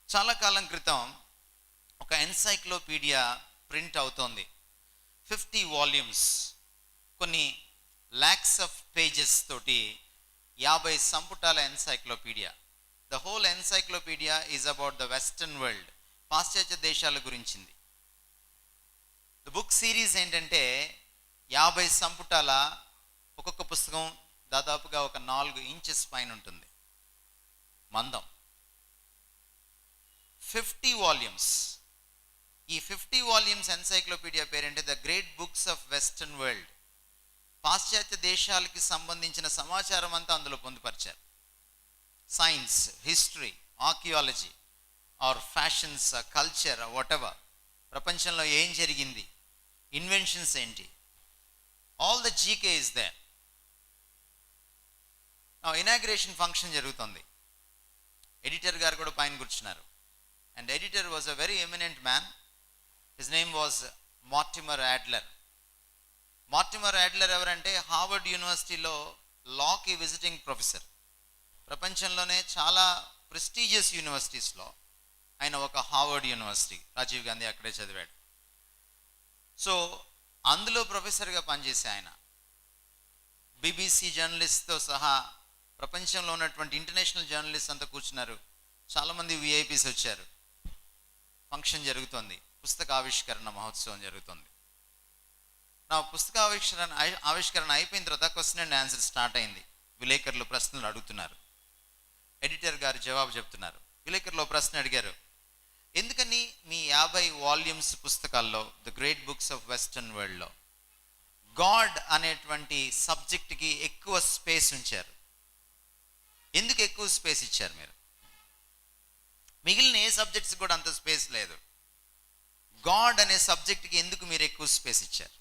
చాలా కాలం క్రితం ఒక ఎన్సైక్లోపీడియా ప్రింట్ అవుతోంది. 50 వాల్యూమ్స్, కొన్ని ల్యాక్స్ ఆఫ్ పేజెస్ తోటి 50 సంపుటాల encyclopedia. The whole encyclopedia is about the western world, పాశ్చాత్య దేశాల గురించింది. ద బుక్ సిరీస్ ఏంటంటే 50 సంపుటాల, ఒక్కొక్క పుస్తకం దాదాపుగా ఒక 4 ఇంచెస్ పైన ఉంటుంది మందం. 50 వాల్యూమ్స్. ఈ 50 వాల్యూమ్స్ ఎన్సైక్లోపీడియా పేరంటే the great books of western world. పాశ్చాత్య దేశాలకి సంబంధించిన సమాచారం అంతా అందులో పొందుపరిచారు. Science, history, archaeology or fashions, culture, whatever, ప్రపంచంలో ఏం జరిగింది, ఇన్వెన్షన్స్ ఏంటి, all the GK is there. Inauguration function జరుగుతుంది. ఎడిటర్ గారు కూడా పైన కూర్చున్నారు. And editor was a very eminent man. His name was Mortimer Adler. Mortimer Adler ఎవరంటే హార్వర్డ్ యూనివర్సిటీలో లాకి విజిటింగ్ ప్రొఫెసర్. ప్రపంచంలోనే చాలా ప్రెస్టీజియస్ యూనివర్సిటీస్లో ఆయన ఒక హార్వర్డ్ యూనివర్సిటీ, రాజీవ్ గాంధీ అక్కడే చదివాడు. సో అందులో ప్రొఫెసర్గా పనిచేసే ఆయన బీబీసీ జర్నలిస్ట్తో సహా ప్రపంచంలో ఉన్నటువంటి ఇంటర్నేషనల్ జర్నలిస్ట్ అంతా కూర్చున్నారు. చాలామంది విఐపీస్ వచ్చారు. ఫంక్షన్ జరుగుతుంది. పుస్తక ఆవిష్కరణ మహోత్సవం జరుగుతుంది. నా పుస్తక ఆవిష్కరణ అయిపోయిన తర్వాత క్వశ్చన్ అండ్ ఆన్సర్ స్టార్ట్ అయింది. విలేకరులు ప్రశ్నలు అడుగుతున్నారు. ఎడిటర్ గారు జవాబు చెప్తున్నారు. విలేకరులు ప్రశ్న అడిగారు, ఎందుకని మీ 50 వాల్యూమ్స్ పుస్తకాల్లో the great books of western వరల్డ్లో గాడ్ అనేటువంటి సబ్జెక్ట్కి ఎక్కువ స్పేస్ ఉంచారు? ఎందుకు ఎక్కువ స్పేస్ ఇచ్చారు మీరు? మిగిలిన ఏ సబ్జెక్ట్స్ కూడా అంత స్పేస్ లేదు. గాడ్ అనే సబ్జెక్ట్కి ఎందుకు మీరు ఎక్కువ స్పేస్ ఇచ్చారు?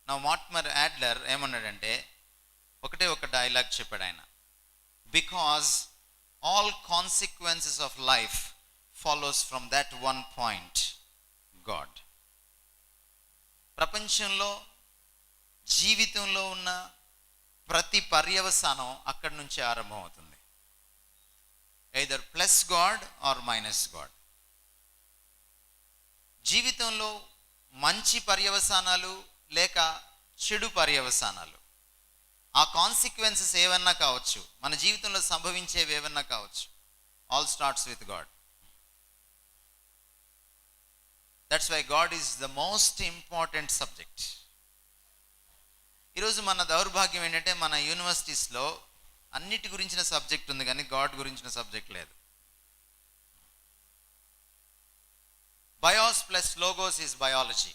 నా మార్టిమర్ యాడ్లర్ ఏమన్నాడంటే ఒకటే ఒక డైలాగ్ చెప్పాడు ఆయన. Because all consequences of life follows from that one point, God. ప్రపంచంలో జీవితంలో ఉన్న ప్రతి పర్యవసానం అక్కడి నుంచి ఆరంభం అవుతుంది. Either plus God or minus God. జీవితంలో మంచి పర్యవసానాలు లేక చెడు పర్యవసానాలు, ఆ కాన్సిక్వెన్సెస్ ఏవన్నా కావచ్చు, మన జీవితంలో సంభవించేవి ఏవన్నా కావచ్చు, all starts with God. That's why God is the most important subject. ఈరోజు మన దౌర్భాగ్యం ఏంటంటే మన యూనివర్సిటీస్లో అన్నిటి గురించిన సబ్జెక్ట్ ఉంది కానీ గాడ్ గురించిన సబ్జెక్ట్ లేదు. Bios plus logos is biology.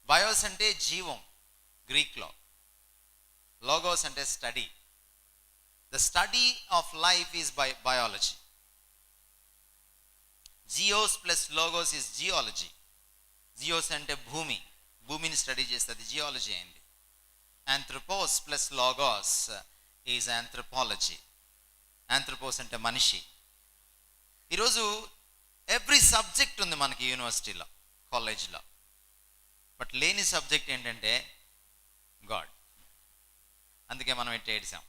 Bios అంటే జీవం గ్రీక్లో, లోగోస్ అంటే study. The study of life is biology. Geos plus logos is geology. Geos అంటే భూమి, భూమిని స్టడీ చేస్తుంది, జియాలజీ అయింది. Anthropos plus logos is anthropology. Anthropos అంటే మనిషి. ఈరోజు ఎవ్రీ సబ్జెక్ట్ ఉంది మనకి యూనివర్సిటీలో, కాలేజ్లో. బట్ లేని సబ్జెక్ట్ ఏంటంటే గాడ్. అందుకే మనం ఇట్లా ఏడిసాం.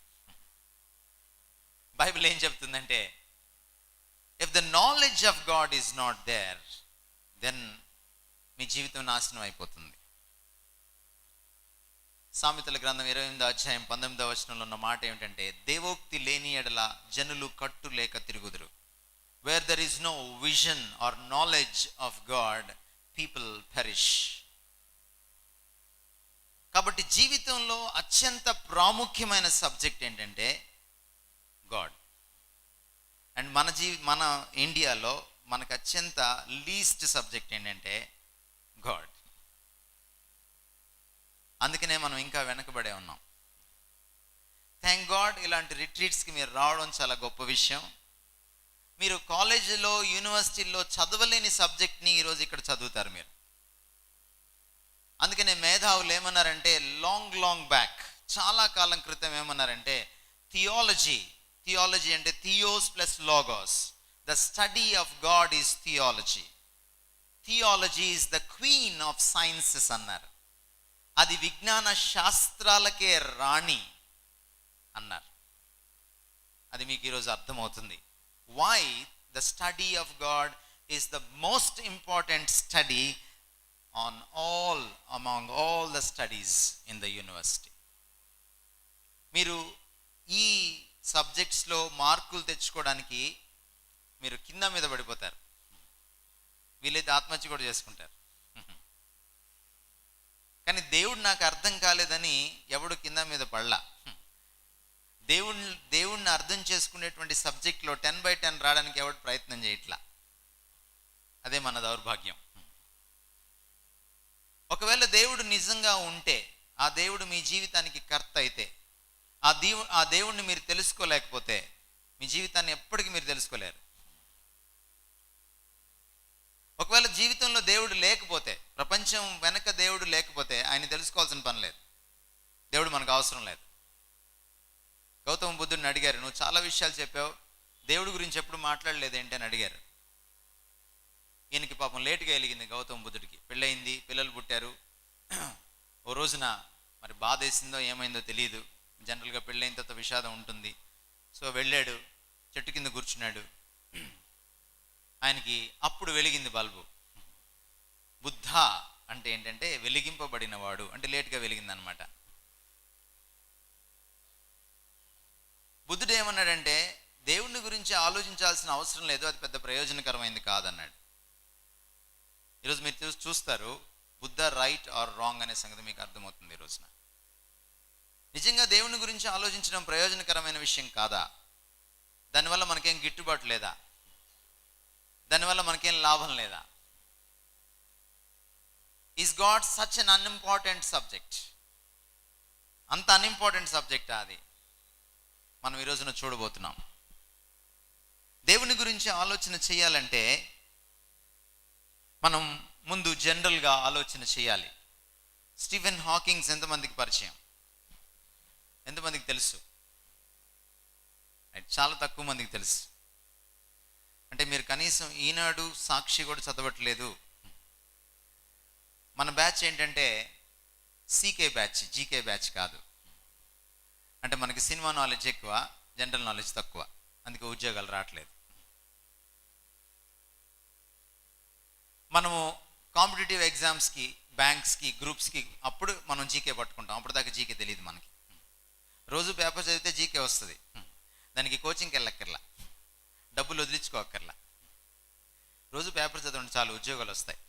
బైబిల్ ఏం చెప్తుందంటే if the knowledge of God is not there, then మీ జీవితం నాశనం అయిపోతుంది. సామెతల గ్రంథం 28వ అధ్యాయం 19వ వచనంలో ఉన్న మాట ఏమిటంటే, దేవోక్తి లేని ఎడల జనులు కట్టు లేక తిరుగుదురు. Where there is no vision or knowledge of God, people perish. కాబట్టి జీవితంలో అత్యంత ప్రాముఖ్యమైన సబ్జెక్ట్ ఏంటంటే గాడ్. అండ్ మన ఇండియాలో మనకు అత్యంత లీస్ట్ సబ్జెక్ట్ ఏంటంటే గాడ్. అందుకనే మనం ఇంకా వెనకబడే ఉన్నాం. థ్యాంక్ గాడ్ ఇలాంటి రిట్రీట్స్కి మీరు రావడం చాలా గొప్ప విషయం. మీరు కాలేజీలో, యూనివర్సిటీల్లో చదవలేని సబ్జెక్ట్ని ఈరోజు ఇక్కడ చదువుతారు మీరు. అందుకనే మేధావులు ఏమన్నారంటే లాంగ్ బ్యాక్, చాలా కాలం క్రితం ఏమన్నారంటే థియాలజీ అంటే theos plus logos, the study of God is theology. Theology is the queen of sciences అన్నారు. అది విజ్ఞాన శాస్త్రాలకే రాణి అన్నారు. అది మీకు ఈరోజు అర్థమవుతుంది. why the study of God is the most important study on among all the studies in the university. మీరు ఈ సబ్జెక్ట్స్లో మార్కులు తెచ్చుకోవడానికి మీరు కింద మీద పడిపోతారు, వీలైతే ఆత్మహత్య కూడా చేసుకుంటారు. కానీ దేవుడు నాకు అర్థం కాలేదని ఎవడు కింద మీద పడలా. దేవుణ్ణి అర్థం చేసుకునేటువంటి సబ్జెక్ట్లో 10/10 రావడానికి ఎవడు ప్రయత్నం చేయట్లా. అదే మన దౌర్భాగ్యం. ఒకవేళ దేవుడు నిజంగా ఉంటే, ఆ దేవుడు మీ జీవితానికి కర్త అయితే, ఆ దేవుణ్ణి మీరు తెలుసుకోలేకపోతే మీ జీవితాన్ని ఎప్పటికీ మీరు తెలుసుకోలేరు. ఒకవేళ జీవితంలో దేవుడు లేకపోతే, ప్రపంచం వెనక దేవుడు లేకపోతే ఆయన తెలుసుకోవాల్సిన పని లేదు, దేవుడు మనకు అవసరం లేదు. గౌతమ బుద్ధుడిని అడిగారు, నువ్వు చాలా విషయాలు చెప్పావు, దేవుడి గురించి ఎప్పుడు మాట్లాడలేదు ఏంటి అని అడిగారు. ఈయనకి పాపం లేటుగా వెలిగింది. గౌతమ బుద్ధుడికి పెళ్ళయింది, పిల్లలు పుట్టారు. ఓ రోజున మరి బాధ వేసిందో ఏమైందో తెలియదు. జనరల్గా పెళ్ళైన తర్వాత విషాదం ఉంటుంది. సో వెళ్ళాడు, చెట్టు కింద కూర్చున్నాడు. ఆయనకి అప్పుడు వెలిగింది బల్బు. బుద్ధ అంటే ఏంటంటే వెలిగింపబడినవాడు, అంటే లేటుగా వెలిగింది అనమాట. బుద్ధుడు ఏమన్నాడంటే, దేవుని గురించి ఆలోచించాల్సిన అవసరం లేదు, అది పెద్ద ప్రయోజనకరమైంది కాదన్నాడు. ఈరోజు మీరు చూస్తారు, బుద్ధ రైట్ ఆర్ రాంగ్ అనే సంగతి మీకు అర్థమవుతుంది. ఈ రోజున నిజంగా దేవుని గురించి ఆలోచించడం ప్రయోజనకరమైన విషయం కాదా? దానివల్ల మనకేం గిట్టుబాటు లేదా? దానివల్ల మనకేం లాభం లేదా? Is God such an unimportant subject? అంత అన్ఇంపార్టెంట్ సబ్జెక్టా అది? మనం ఈ రోజున చూడబోతున్నాం. దేవుని గురించి ఆలోచన చేయాలంటే మనం ముందు జనరల్గా ఆలోచన చేయాలి. స్టీఫెన్ హాకింగ్స్ ఎంతమందికి పరిచయం? ఎంతమందికి తెలుసు? చాలా తక్కువ మందికి తెలుసు. అంటే మీరు కనీసం ఈనాడు, సాక్షి కూడా చదవట్లేదు. మన బ్యాచ్ ఏంటంటే సీకే బ్యాచ్, జీకే బ్యాచ్ కాదు. అంటే మనకి సినిమా నాలెడ్జ్ ఎక్కువ, జనరల్ నాలెడ్జ్ తక్కువ, అందుకే ఉద్యోగాలు రావట్లేదు. మనము కాంపిటేటివ్ ఎగ్జామ్స్కి, బ్యాంక్స్కి, గ్రూప్స్కి అప్పుడు మనం జీకే పట్టుకుంటాం. అప్పుడు దాకా జీకే తెలియదు మనకి. రోజు పేపర్ చదివితే జీకే వస్తుంది, దానికి కోచింగ్కి వెళ్ళక్కర్లా, డబ్బులు వదిలించుకోక్కర్లా. రోజు పేపర్ చదవండి చాలు, ఉద్యోగాలు వస్తాయి.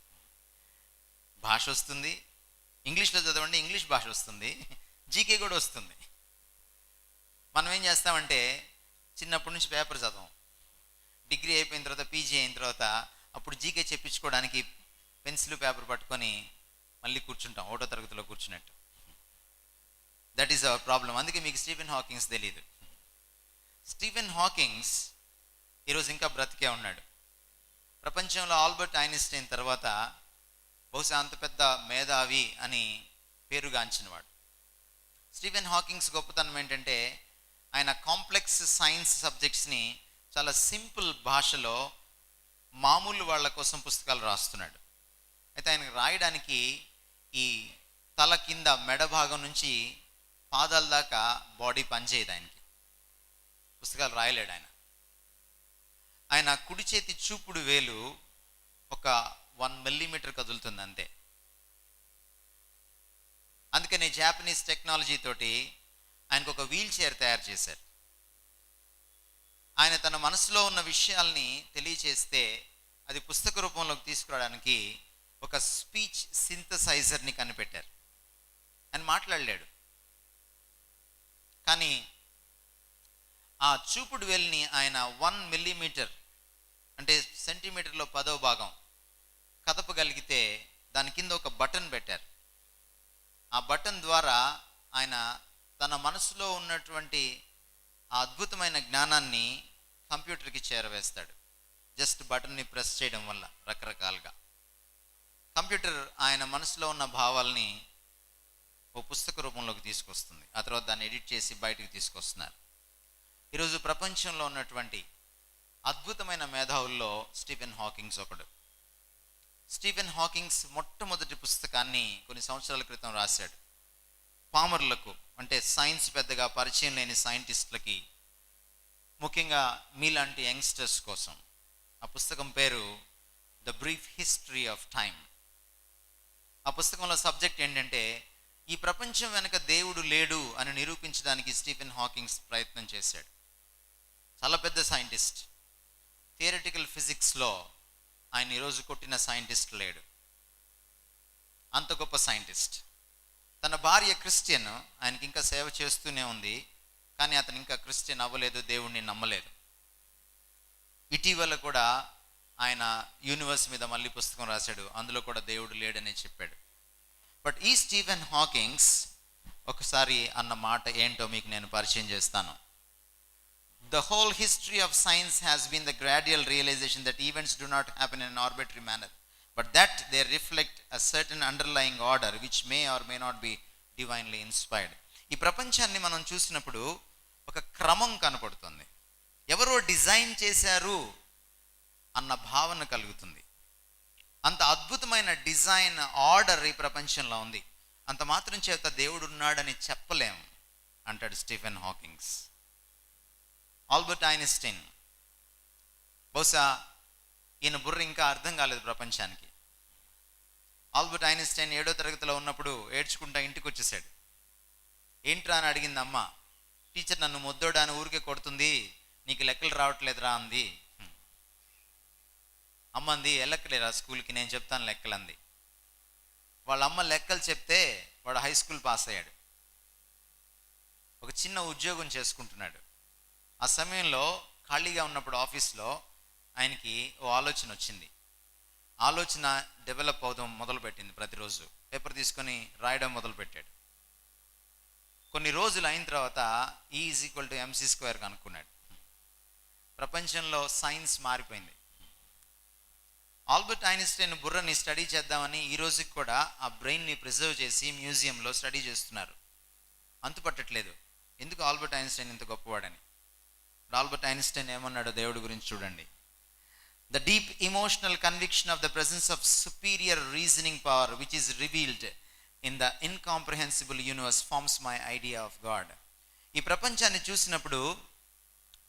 భాష వస్తుంది, ఇంగ్లీష్లో చదవండి, ఇంగ్లీష్ భాష వస్తుంది, జీకే కూడా వస్తుంది. మనం ఏం చేస్తామంటే చిన్నప్పటి నుంచి పేపర్ చదవం, డిగ్రీ అయిపోయిన తర్వాత, పీజీ అయిన తర్వాత అప్పుడు జీకే చెప్పించుకోవడానికి పెన్సిల్ పేపర్ పట్టుకొని మళ్ళీ కూర్చుంటాం, ఒకటో తరగతిలో కూర్చున్నట్టు. That is our problem. అందుకే మీకు స్టీఫెన్ హాకింగ్స్ తెలియదు. స్టీఫెన్ హాకింగ్స్ ఈరోజు ఇంకా బ్రతికే ఉన్నాడు. ప్రపంచంలో ఆల్బర్ట్ ఐన్స్టైన్ తర్వాత బహుశా అంత పెద్ద మేధావి అని పేరుగాంచినవాడు. స్టీఫెన్ హాకింగ్స్ గొప్పతనం ఏంటంటే ఆయన కాంప్లెక్స్ సైన్స్ సబ్జెక్ట్స్ని చాలా సింపుల్ భాషలో మామూలు వాళ్ళ కోసం పుస్తకాలు రాస్తున్నాడు. అయితే ఆయనకు రాయడానికి ఈ తల కింద మెడ భాగం నుంచి పాదాల దాకా బాడీ పనిచేయదు. ఆయనకి పుస్తకాలు రాయలేడు ఆయన. ఆయన కుడి చేతి చూపుడు వేలు ఒక 1 మిల్లీమీటర్ కదులుతుంది అంతే. అందుకని జాపనీస్ టెక్నాలజీ తోటి ఆయనకు ఒక వీల్ చైర్ తయారు చేశారు. ఆయన తన మనసులో ఉన్న విషయాల్ని తెలియచేస్తే అది పుస్తక రూపంలోకి తీసుకురావడానికి ఒక స్పీచ్ సింథసైజర్ని కనిపెట్టారు. ఆయన మాట్లాడలేడు, కానీ ఆ చూపుడు వేలుని ఆయన 1 మిల్లీమీటర్ అంటే సెంటీమీటర్లో 10వ భాగం కదపగలిగితే దాని కింద ఒక బటన్ పెట్టారు. ఆ బటన్ ద్వారా ఆయన తన మనసులో ఉన్నటువంటి ఆ అద్భుతమైన జ్ఞానాన్ని కంప్యూటర్కి చేరవేస్తాడు. జస్ట్ బటన్ని ప్రెస్ చేయడం వల్ల రకరకాలుగా కంప్యూటర్ ఆయన మనసులో ఉన్న భావాల్ని ఓ పుస్తక రూపంలోకి తీసుకొస్తుంది. ఆ తర్వాత దాన్ని ఎడిట్ చేసి బయటకు తీసుకొస్తున్నారు. ఈరోజు ప్రపంచంలో ఉన్నటువంటి అద్భుతమైన మేధావుల్లో స్టీఫెన్ హాకింగ్స్ ఒకడు. స్టీఫెన్ హాకింగ్స్ మొట్టమొదటి పుస్తకాన్ని కొన్ని సంవత్సరాల క్రితం రాశాడు. పామర్లకు, అంటే సైన్స్ పెద్దగా పరిచయం లేని సైంటిస్టులకి ముఖ్యంగా మీలాంటి యంగ్స్టర్స్ కోసం. ఆ పుస్తకం పేరు the brief history of time. ఆ పుస్తకంలో సబ్జెక్ట్ ఏంటంటే, ఈ ప్రపంచం వెనక దేవుడు లేడు అని నిరూపించడానికి స్టీఫెన్ హాకింగ్స్ ప్రయత్నం చేశాడు. చాలా పెద్ద సైంటిస్ట్. థియరిటికల్ ఫిజిక్స్లో ఆయన ఈరోజు కొట్టిన సైంటిస్ట్ లేడు. అంత గొప్ప సైంటిస్ట్. తన భార్య క్రిస్టియన్, ఆయనకి ఇంకా సేవ చేస్తూనే ఉంది, కానీ అతను ఇంకా క్రిస్టియన్ అవ్వలేదు, దేవుణ్ణి నమ్మలేదు. ఇటీవల కూడా ఆయన యూనివర్స్ మీద మళ్ళీ పుస్తకం రాశాడు, అందులో కూడా దేవుడు లేడని చెప్పాడు. బట్ ఈ స్టీఫెన్ హాకింగ్స్ ఒకసారి అన్న మాట ఏంటో మీకు నేను పరిచయం చేస్తాను. The whole history of science has been the gradual realization that events do not happen in an arbitrary manner, but that they reflect a certain underlying order which may or may not be divinely inspired. ఈ ప్రపంచాన్ని మనం చూసినప్పుడు ఒక క్రమం కనపడుతుంది. ఎవరో design చేశారు అన్న భావన కలుగుతుంది. అంత అద్భుతమైన డిజైన్ ఆర్డర్ ఈ ప్రపంచంలో ఉంది. అంత మాత్రం చేత దేవుడు ఉన్నాడని చెప్పలేం అంటాడు స్టీఫెన్ హాకింగ్స్. ఆల్బర్ట్ ఐన్స్టీన్, బహుశా ఈయన బుర్ర ఇంకా అర్థం కాలేదు ప్రపంచానికి. ఆల్బర్ట్ ఐన్స్టీన్ 7వ తరగతిలో ఉన్నప్పుడు ఏడ్చుకుంటా ఇంటికి వచ్చేసాడు. ఏంట్రా అని అడిగింది అమ్మ. టీచర్ నన్ను ముద్దోడా అని ఊరికే కొడుతుంది, నీకు లెక్కలు రావట్లేదురా అంది. అమ్మ అంది, వెళ్ళక్కలేరా స్కూల్కి, నేను చెప్తాను లెక్కలు అంది. వాళ్ళ అమ్మ లెక్కలు చెప్తే వాడు హై స్కూల్ పాస్ అయ్యాడు. ఒక చిన్న ఉద్యోగం చేసుకుంటున్నాడు. ఆ సమయంలో ఖాళీగా ఉన్నప్పుడు ఆఫీస్లో ఆయనకి ఓ ఆలోచన వచ్చింది. ఆలోచన డెవలప్ అవడం మొదలుపెట్టింది. ప్రతిరోజు పేపర్ తీసుకొని రాయడం మొదలుపెట్టాడు. కొన్ని రోజులు అయిన తర్వాత E=mc² కనుక్కున్నాడు. ప్రపంచంలో సైన్స్ మారిపోయింది. ఆల్బర్ట్ ఐన్స్టైన్ బుర్రని స్టడీ చేద్దామని ఈ రోజుకి కూడా ఆ బ్రెయిన్ని ప్రిజర్వ్ చేసి మ్యూజియంలో స్టడీ చేస్తున్నారు. అంతుపట్టట్లేదు ఎందుకు ఆల్బర్ట్ ఐన్స్టైన్ ఇంత గొప్పవాడని. ఆల్బర్ట్ ఐన్స్టైన్ ఏమన్నాడో దేవుడి గురించి చూడండి. The deep emotional conviction of the presence of superior reasoning power which is revealed in the incomprehensible universe forms my idea of God. ఈ ప్రపంచాన్ని చూసినప్పుడు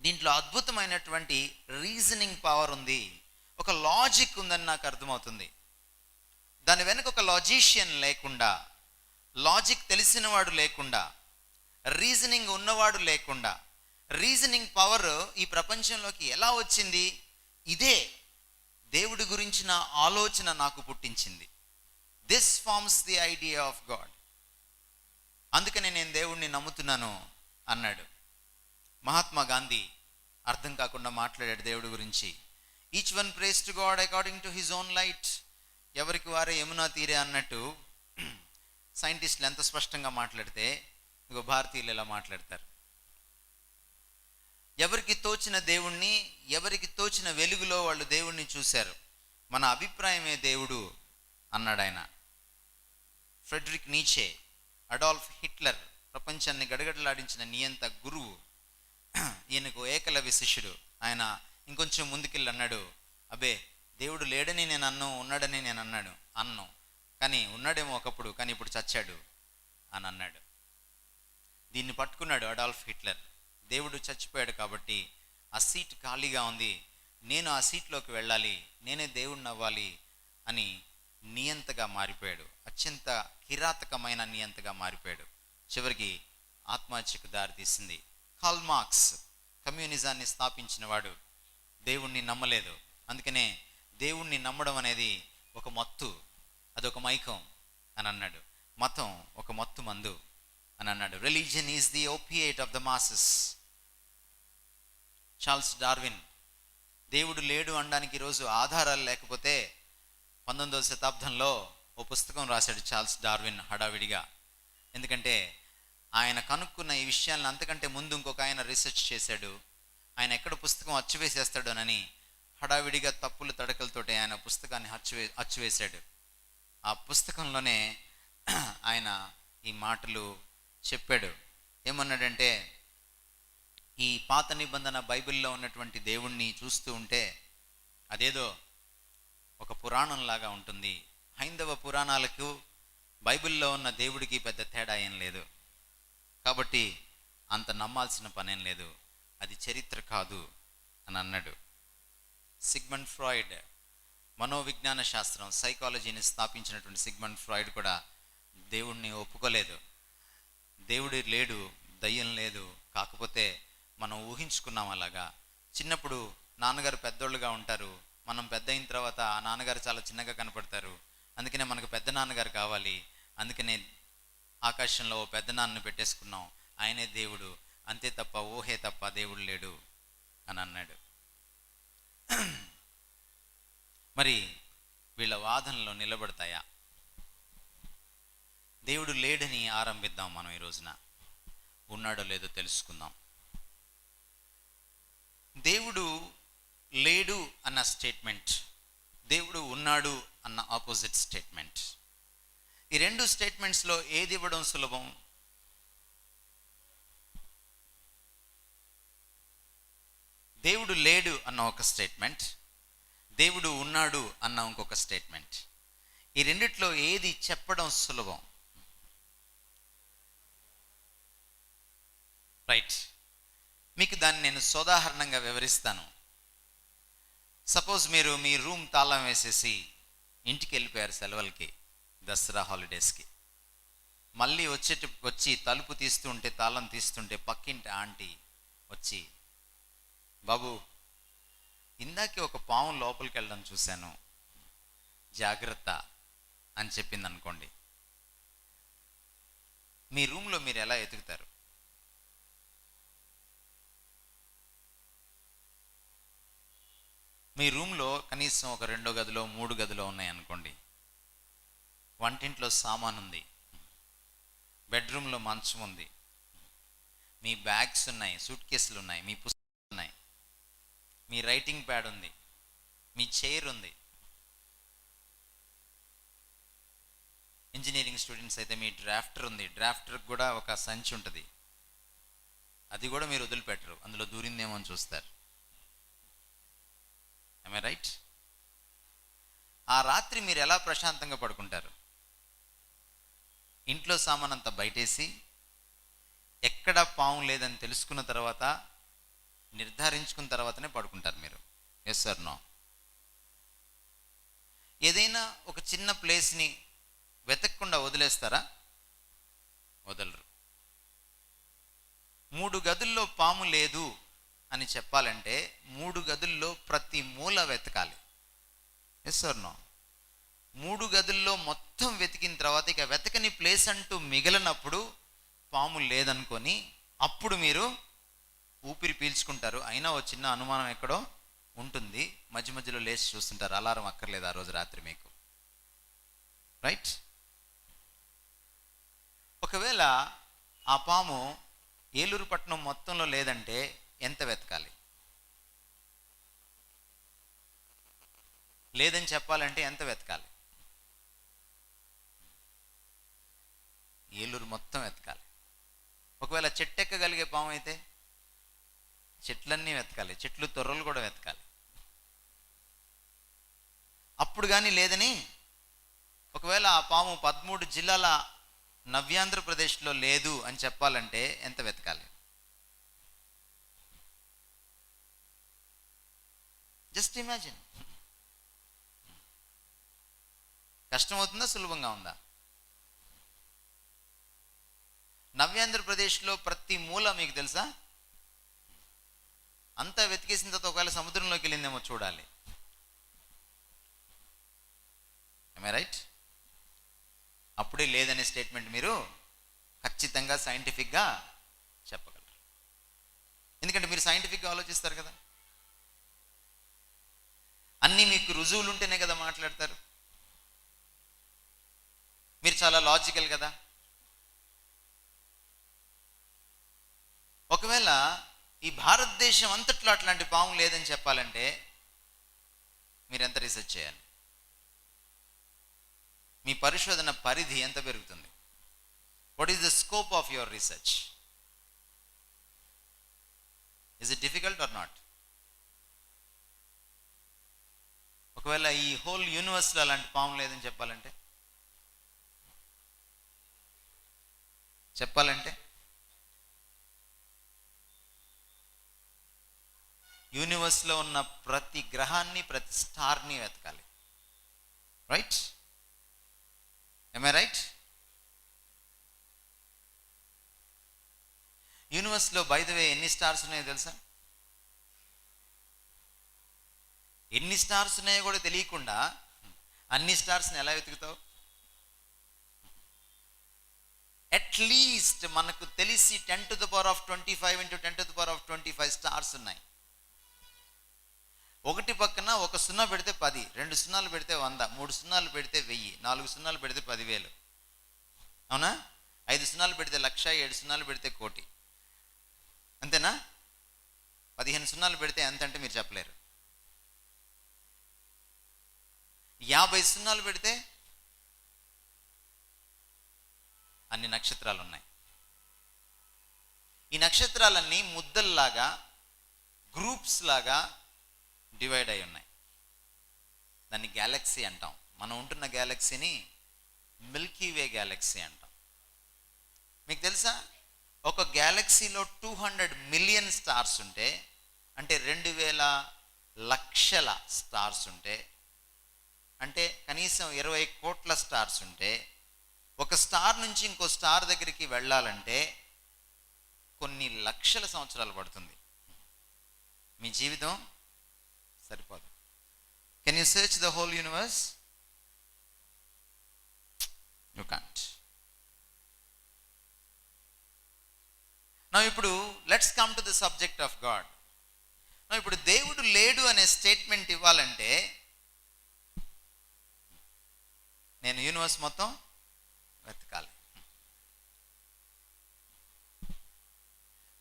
దీంట్లో అద్భుతమైనటువంటి రీజనింగ్ పవర్ ఉంది, ఒక లాజిక్ ఉందని నాకు అర్థమవుతుంది. దాని వెనక ఒక లాజిషియన్ లేకుండా, లాజిక్ తెలిసినవాడు లేకుండా, రీజనింగ్ ఉన్నవాడు లేకుండా, రీజనింగ్ పవర్ ఈ ప్రపంచంలోకి ఎలా వచ్చింది? ఇదే దేవుడి గురించిన ఆలోచన నాకు పుట్టించింది. This forms the idea of God. అందుకనే నేను దేవుణ్ణి నమ్ముతున్నాను అన్నాడు. మహాత్మా గాంధీ అర్థం కాకుండా మాట్లాడాడు దేవుడి గురించి. Each one prays to God according to his own light. ఎవరికి వారే యమునా తీరే అన్నట్టు సైంటిస్టులు ఎంత స్పష్టంగా మాట్లాడితే ఇగో భారతీయులు ఎలా మాట్లాడతారు. ఎవరికి తోచిన దేవుణ్ణి, ఎవరికి తోచిన వెలుగులో వాళ్ళు దేవుణ్ణి చూశారు. మన అభిప్రాయమే దేవుడు అన్నాడు ఆయన. ఫ్రెడరిక్ నీచే, అడాల్ఫ్ హిట్లర్, ప్రపంచాన్ని గడగడలాడించిన నియంత గురువు, ఈయనకు ఏకలవ్య శిష్యుడు. ఆయన ఇంకొంచెం ముందుకెళ్ళి అన్నాడు, అబ్బే దేవుడు లేడని నేను ఉన్నాడని నేను అన్నాను, కానీ ఉన్నాడేమో ఒకప్పుడు, కానీ ఇప్పుడు చచ్చాడు అని అన్నాడు. దీన్ని పట్టుకున్నాడు అడాల్ఫ్ హిట్లర్. దేవుడు చచ్చిపోయాడు కాబట్టి ఆ సీట్ ఖాళీగా ఉంది, నేను ఆ సీట్లోకి వెళ్ళాలి, నేనే దేవుడిని అవ్వాలి అని నియంతగా మారిపోయాడు. అత్యంత కిరాతకమైన నియంతగా మారిపోయాడు. చివరికి ఆత్మహత్యకు దారితీసింది. కార్ల్ మార్క్స్ కమ్యూనిజాన్ని స్థాపించిన వాడు దేవుణ్ణి నమ్మలేదు. అందుకనే దేవుణ్ణి నమ్మడం అనేది ఒక మత్తు, అదొక మైకం అని అన్నాడు. మతం ఒక మత్తు మందు అని అన్నాడు. Religion is the opiate of the masses. Charles Darwin దేవుడు లేడు అనడానికి ఈరోజు ఆధారాలు లేకపోతే 19వ శతాబ్దంలో ఓ పుస్తకం రాశాడు చార్ల్స్ డార్విన్ హడావిడిగా. ఎందుకంటే ఆయన కనుక్కున్న ఈ విషయాలను అంతకంటే ముందు ఇంకొక ఆయన రీసెర్చ్ చేశాడు. ఆయన ఎక్కడ పుస్తకం అచ్చువేసేస్తాడోనని హడావిడిగా తప్పులు తడకలతోటి ఆయన పుస్తకాన్ని అచ్చువేశాడు. ఆ పుస్తకంలోనే ఆయన ఈ మాటలు చెప్పాడు. ఏమన్నాడంటే, ఈ పాత నిబంధన బైబిల్లో ఉన్నటువంటి దేవుణ్ణి చూస్తూ ఉంటే అదేదో ఒక పురాణంలాగా ఉంటుంది. హైందవ పురాణాలకు బైబిల్లో ఉన్న దేవుడికి పెద్ద తేడా ఏం లేదు, కాబట్టి అంత నమ్మాల్సిన పనేం లేదు. అది చరిత్ర కాదు అని అన్నాడు. సిగ్మండ్ ఫ్రాయిడ్, మనోవిజ్ఞాన శాస్త్రం, సైకాలజీని స్థాపించినటువంటి సిగ్మండ్ ఫ్రాయిడ్ కూడా దేవుణ్ణి ఒప్పుకోలేదు. దేవుడు లేడు, దయ్యం లేదు, కాకపోతే మనం ఊహించుకున్నాం అలాగా. చిన్నప్పుడు నాన్నగారు పెద్దోళ్ళుగా ఉంటారు, మనం పెద్ద అయిన తర్వాత ఆ నాన్నగారు చాలా చిన్నగా కనపడతారు, అందుకనే మనకు పెద్ద నాన్నగారు కావాలి, అందుకనే ఆకాశంలో ఓ పెద్ద నాన్నని పెట్టేసుకున్నాం, ఆయనే దేవుడు, అంతే తప్ప ఊహే తప్ప దేవుడు లేడు అని అన్నాడు. మరి వీళ్ళ వాదనలో నిలబడతాయా? దేవుడు లేడని ఆరంభిద్దాం మనం ఈ రోజున. ఉన్నాడో లేదో తెలుసుకుందాం. దేవుడు లేడు అన్న స్టేట్మెంట్, దేవుడు ఉన్నాడు అన్న ఆపోజిట్ స్టేట్మెంట్, ఈ రెండు స్టేట్మెంట్స్లో ఏది ఇవ్వడం సులభం? దేవుడు లేడు అన్న ఒక స్టేట్మెంట్, దేవుడు ఉన్నాడు అన్న ఇంకొక స్టేట్మెంట్, ఈ రెండిట్లో ఏది చెప్పడం సులభం? రైట్, మీకు దాన్ని నేను సోదాహరణంగా వివరిస్తాను. సపోజ్ మీరు మీ రూమ్ తాళం వేసేసి ఇంటికి వెళ్ళిపోయారు సెలవులకి, దసరా హాలిడేస్కి. మళ్ళీ వచ్చి తలుపు తీస్తుంటే, తాళం తీస్తుంటే పక్కింటి ఆంటీ వచ్చి, బాబు ఇందాకే ఒక పాము లోపలికి వెళ్ళడం చూశాను, జాగ్రత్త అని చెప్పింది అనుకోండి. మీ రూమ్లో మీరు ఎలా ఎతుకుతారు? మీ రూమ్లో కనీసం ఒక 2 గదిలో 3 గదిలో ఉన్నాయి అనుకోండి. వంటింట్లో సామాన్ ఉంది, బెడ్రూమ్లో మంచం ఉంది, మీ బ్యాగ్స్ ఉన్నాయి, సూట్ కేసులు ఉన్నాయి, మీ పుస్తకాలు ఉన్నాయి, మీ రైటింగ్ ప్యాడ్ ఉంది, మీ చైర్ ఉంది. ఇంజనీరింగ్ స్టూడెంట్స్ అయితే మీ డ్రాఫ్టర్ ఉంది, డ్రాఫ్టర్కి కూడా ఒక సంచి ఉంటుంది, అది కూడా మీరు వదిలిపెట్టరు, అందులో దూరిందేమో అని చూస్తారు. am I right? ఆ రాత్రి మీరు ఎలా ప్రశాంతంగా పడుకుంటారు? ఇంట్లో సామానంతా బయటేసి, ఎక్కడ పాము లేదని తెలుసుకున్న తర్వాత, నిర్ధారించుకున్న తర్వాతనే పడుకుంటారు మీరు. Yes or no? ఏదైనా ఒక చిన్న ప్లేస్ని వెతకకుండా వదిలేస్తారా? వదలరు. 3 గదుల్లో పాము లేదు అని చెప్పాలంటే 3 గదుల్లో ప్రతి మూల వెతకాలి. Yes or no? 3 గదుల్లో మొత్తం వెతికిన తర్వాత ఇక వెతకని ప్లేస్ అంటూ మిగిలినప్పుడు పాము లేదనుకొని అప్పుడు మీరు ఊపిరి పీల్చుకుంటారు. అయినా ఒక చిన్న అనుమానం ఎక్కడో ఉంటుంది, మధ్య మధ్యలో లేచి చూస్తుంటారు, అలారం అక్కర్లేదు ఆ రోజు రాత్రి మీకు. రైట్? ఒకవేళ ఆ పాము ఏలూరు పట్టణం మొత్తంలో లేదంటే ఎంత వెతకాలి? లేదని చెప్పాలంటే ఎంత వెతకాలి? ఏలూరు మొత్తం వెతకాలి. ఒకవేళ చెట్టు ఎక్కగలిగే పాము అయితే చెట్లన్నీ వెతకాలి, చెట్లు తొర్రలు కూడా వెతకాలి. అప్పుడు కానీ లేదని, ఒకవేళ ఆ పాము 13 జిల్లాల నవ్యాంధ్రప్రదేశ్లో లేదు అని చెప్పాలంటే ఎంత వెతకాలి? Just imagine. కష్టమవుతుందా, సులభంగా ఉందా? నవ్యాంధ్రప్రదేశ్లో ప్రతి మూల మీకు తెలుసా? అంతా వెతికేసిన తర్వాత ఒకవేళ సముద్రంలోకి వెళ్ళిందేమో చూడాలి. am I right? అప్పుడే లేదనే స్టేట్మెంట్ మీరు ఖచ్చితంగా సైంటిఫిక్గా చెప్పగలరు. ఎందుకంటే మీరు సైంటిఫిక్గా ఆలోచిస్తారు కదా, అన్నీ మీకు రుజువులు ఉంటేనే కదా మాట్లాడతారు. మీరు చాలా లాజికల్ కదా. ఒకవేళ ఈ భారతదేశం అంతట్లో అట్లాంటి పాము లేదని చెప్పాలంటే మీరు ఎంత రీసెర్చ్ చేయాలి? మీ పరిశోధన పరిధి ఎంత పెరుగుతుంది? What is the scope of your research? Is it difficult or not? ఒకవేళ ఈ హోల్ యూనివర్స్లో అలాంటి పాము లేదని చెప్పాలంటే యూనివర్స్లో ఉన్న ప్రతి గ్రహాన్ని, ప్రతి స్టార్ని వెతకాలి. రైట్? am I right? యూనివర్స్లో బై ద వే ఎన్ని స్టార్స్ ఉన్నాయో తెలుసా? ఎన్ని స్టార్స్ ఉన్నాయో కూడా తెలియకుండా అన్ని స్టార్స్ని ఎలా వెతుకుతావు? అట్లీస్ట్ మనకు తెలిసి 10⁻25 into 10⁻25 స్టార్స్ ఉన్నాయి. ఒకటి పక్కన ఒక సున్నా పెడితే 10, 2 సున్నాలు పెడితే 100, 3 సున్నాలు పెడితే 1000, 4 సున్నాలు పెడితే 10,000. అవునా? 5 సున్నాలు పెడితే 1,00,000, 7 సున్నాలు పెడితే 1,00,000. అంతేనా? 15 సున్నాలు పెడితే ఎంత అంటే మీరు చెప్పలేరు. 50 సున్నాలు పెడితే అన్ని నక్షత్రాలు ఉన్నాయి. ఈ నక్షత్రాలన్నీ ముద్దల్లాగా, గ్రూప్స్ లాగా డివైడ్ అయి ఉన్నాయి. దాన్ని గ్యాలక్సీ అంటాం. మనం ఉంటున్న గ్యాలక్సీని మిల్కీ వే గ్యాలక్సీ అంటాం. మీకు తెలుసా, ఒక గ్యాలక్సీలో 200 మిలియన్ స్టార్స్ ఉంటే, అంటే 2,000 లక్షల స్టార్స్ ఉంటే, అంటే కనీసం 20 కోట్ల స్టార్స్ ఉంటే, ఒక స్టార్ నుంచి ఇంకో స్టార్ దగ్గరికి వెళ్ళాలంటే కొన్ని లక్షల సంవత్సరాలు పడుతుంది. మీ జీవితం సరిపోదు. Can you search the whole universe? You can't. నా ఇప్పుడు let's come to the subject of God. నా ఇప్పుడు దేవుడు లేడు అనే స్టేట్మెంట్ ఇవ్వాలంటే నేను యూనివర్స్ మొత్తం వెతకాలి.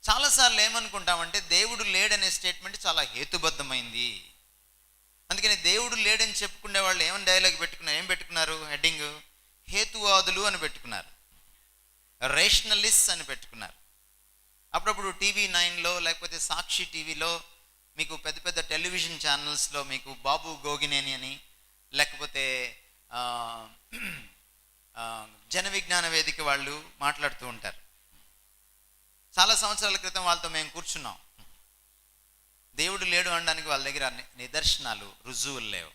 చాలాసార్లు ఏమనుకుంటామంటే దేవుడు లేడనే స్టేట్మెంట్ చాలా హేతుబద్ధమైంది. అందుకని దేవుడు లేడని చెప్పుకునే వాళ్ళు ఏమని డైలాగ్ పెట్టుకున్నారు? ఏం పెట్టుకున్నారు? హెడ్డింగ్ హేతువాదులు అని పెట్టుకున్నారు, రేషనలిస్ట్ అని పెట్టుకున్నారు. అప్పుడప్పుడు టీవీ 9లో లేకపోతే సాక్షి టీవీలో మీకు పెద్ద పెద్ద టెలివిజన్ ఛానల్స్లో మీకు బాబు గోగినేని అని, లేకపోతే జన విజ్ఞాన వేదిక వాళ్ళు మాట్లాడుతూ ఉంటారు. చాలా సంవత్సరాల క్రితం వాళ్ళతో మేము కూర్చున్నాం. దేవుడు లేడు అనడానికి వాళ్ళ దగ్గర నిదర్శనాలు, రుజువులు లేవు.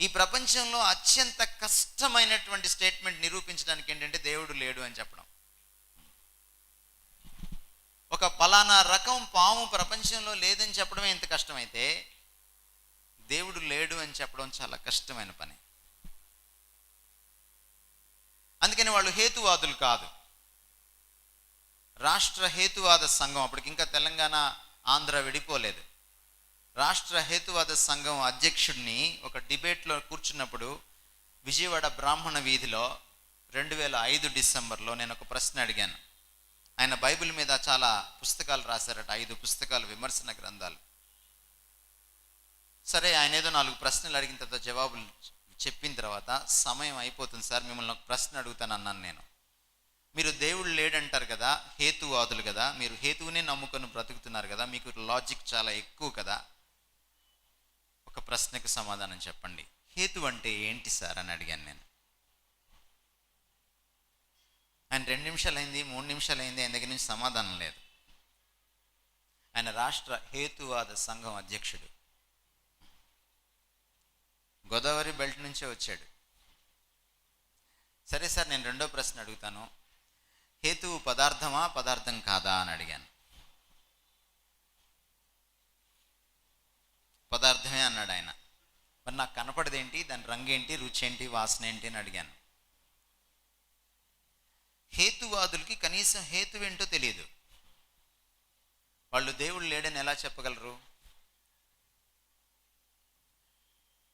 ఈ ప్రపంచంలో అత్యంత కష్టమైనటువంటి స్టేట్మెంట్ నిరూపించడానికి ఏంటంటే దేవుడు లేడు అని చెప్పడం. ఒక పలానా రకం పాము ప్రపంచంలో లేదని చెప్పడమే ఎంత కష్టమైతే దేవుడు లేడు అని చెప్పడం చాలా కష్టమైన పని. అందుకని వాళ్ళు హేతువాదులు కాదు, రాష్ట్ర హేతువాద సంఘం. అప్పటికి ఇంకా తెలంగాణ, ఆంధ్ర విడిపోలేదు. రాష్ట్ర హేతువాద సంఘం అధ్యక్షుడిని ఒక డిబేట్లో కూర్చున్నప్పుడు విజయవాడ బ్రాహ్మణ వీధిలో 2005 డిసెంబర్లో నేను ఒక ప్రశ్న అడిగాను. ఆయన బైబిల్ మీద చాలా పుస్తకాలు రాశారట, 5 పుస్తకాలు, విమర్శన గ్రంథాలు. సరే, ఆయన ఏదో 4 ప్రశ్నలు అడిగిన తర్వాత జవాబులు చెప్పిన తర్వాత సమయం అయిపోతుంది సార్, మిమ్మల్ని ఒక ప్రశ్న అడుగుతాను అన్నాను నేను. మీరు దేవుడు లేడంటారు కదా, హేతువాదులు కదా, మీరు హేతువునే నమ్ముకొని బ్రతుకుతున్నారు కదా, మీకు లాజిక్ చాలా ఎక్కువ కదా, ఒక ప్రశ్నకు సమాధానం చెప్పండి. హేతు అంటే ఏంటి సార్ అని అడిగాను నేను. ఆయన 2 నిమిషాలు అయింది, 3 నిమిషాలు అయింది, ఆయన దగ్గర నుంచి సమాధానం లేదు. ఆయన రాష్ట్ర హేతువాద సంఘం అధ్యక్షుడు, గోదావరి బెల్ట్ నుంచే వచ్చాడు. సరే సార్, నేను 2వ ప్రశ్న అడుగుతాను, హేతువు పదార్థమా పదార్థం కాదా అని అడిగాను. పదార్థమే అన్నాడు ఆయన. మరి నాకు కనపడదేంటి, దాని రంగు ఏంటి, రుచి ఏంటి, వాసన ఏంటి అని అడిగాను. హేతువాదులకి కనీసం హేతు ఏంటో తెలియదు. వాళ్ళు దేవుడు లేడని ఎలా చెప్పగలరు?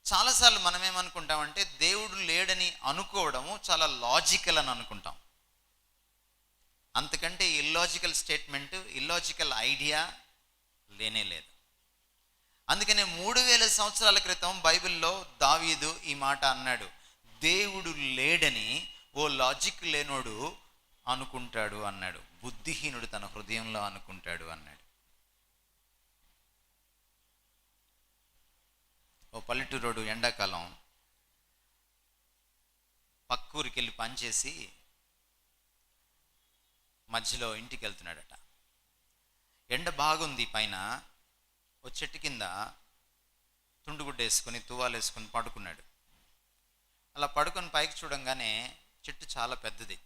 చాలాసార్లు మనం ఏమనుకుంటామంటే దేవుడు లేడని అనుకోవడము చాలా లాజికల్ అని అనుకుంటాం. అంతకంటే ఇల్లాజికల్ స్టేట్మెంట్, ఇల్లాజికల్ ఐడియా లేనే లేదు. అందుకనే 3000 సంవత్సరాల క్రితం బైబిల్లో దావీదు ఈ మాట అన్నాడు, దేవుడు లేడని ఓ లాజిక్ లేనోడు అనుకుంటాడు అన్నాడు, బుద్ధిహీనుడు తన హృదయంలో అనుకుంటాడు అన్నాడు. ఓ పల్లెటూరోడు ఎండాకాలం పక్కూరికి వెళ్ళి పనిచేసి మధ్యలో ఇంటికి వెళ్తున్నాడట. ఎండ బాగుంది పైన, ఓ చెట్టు కింద తుండుగుడ్డ వేసుకొని తువ్వాలు వేసుకొని పడుకున్నాడు. అలా పడుకొని పైకి చూడంగానే చెట్టు చాలా పెద్దది,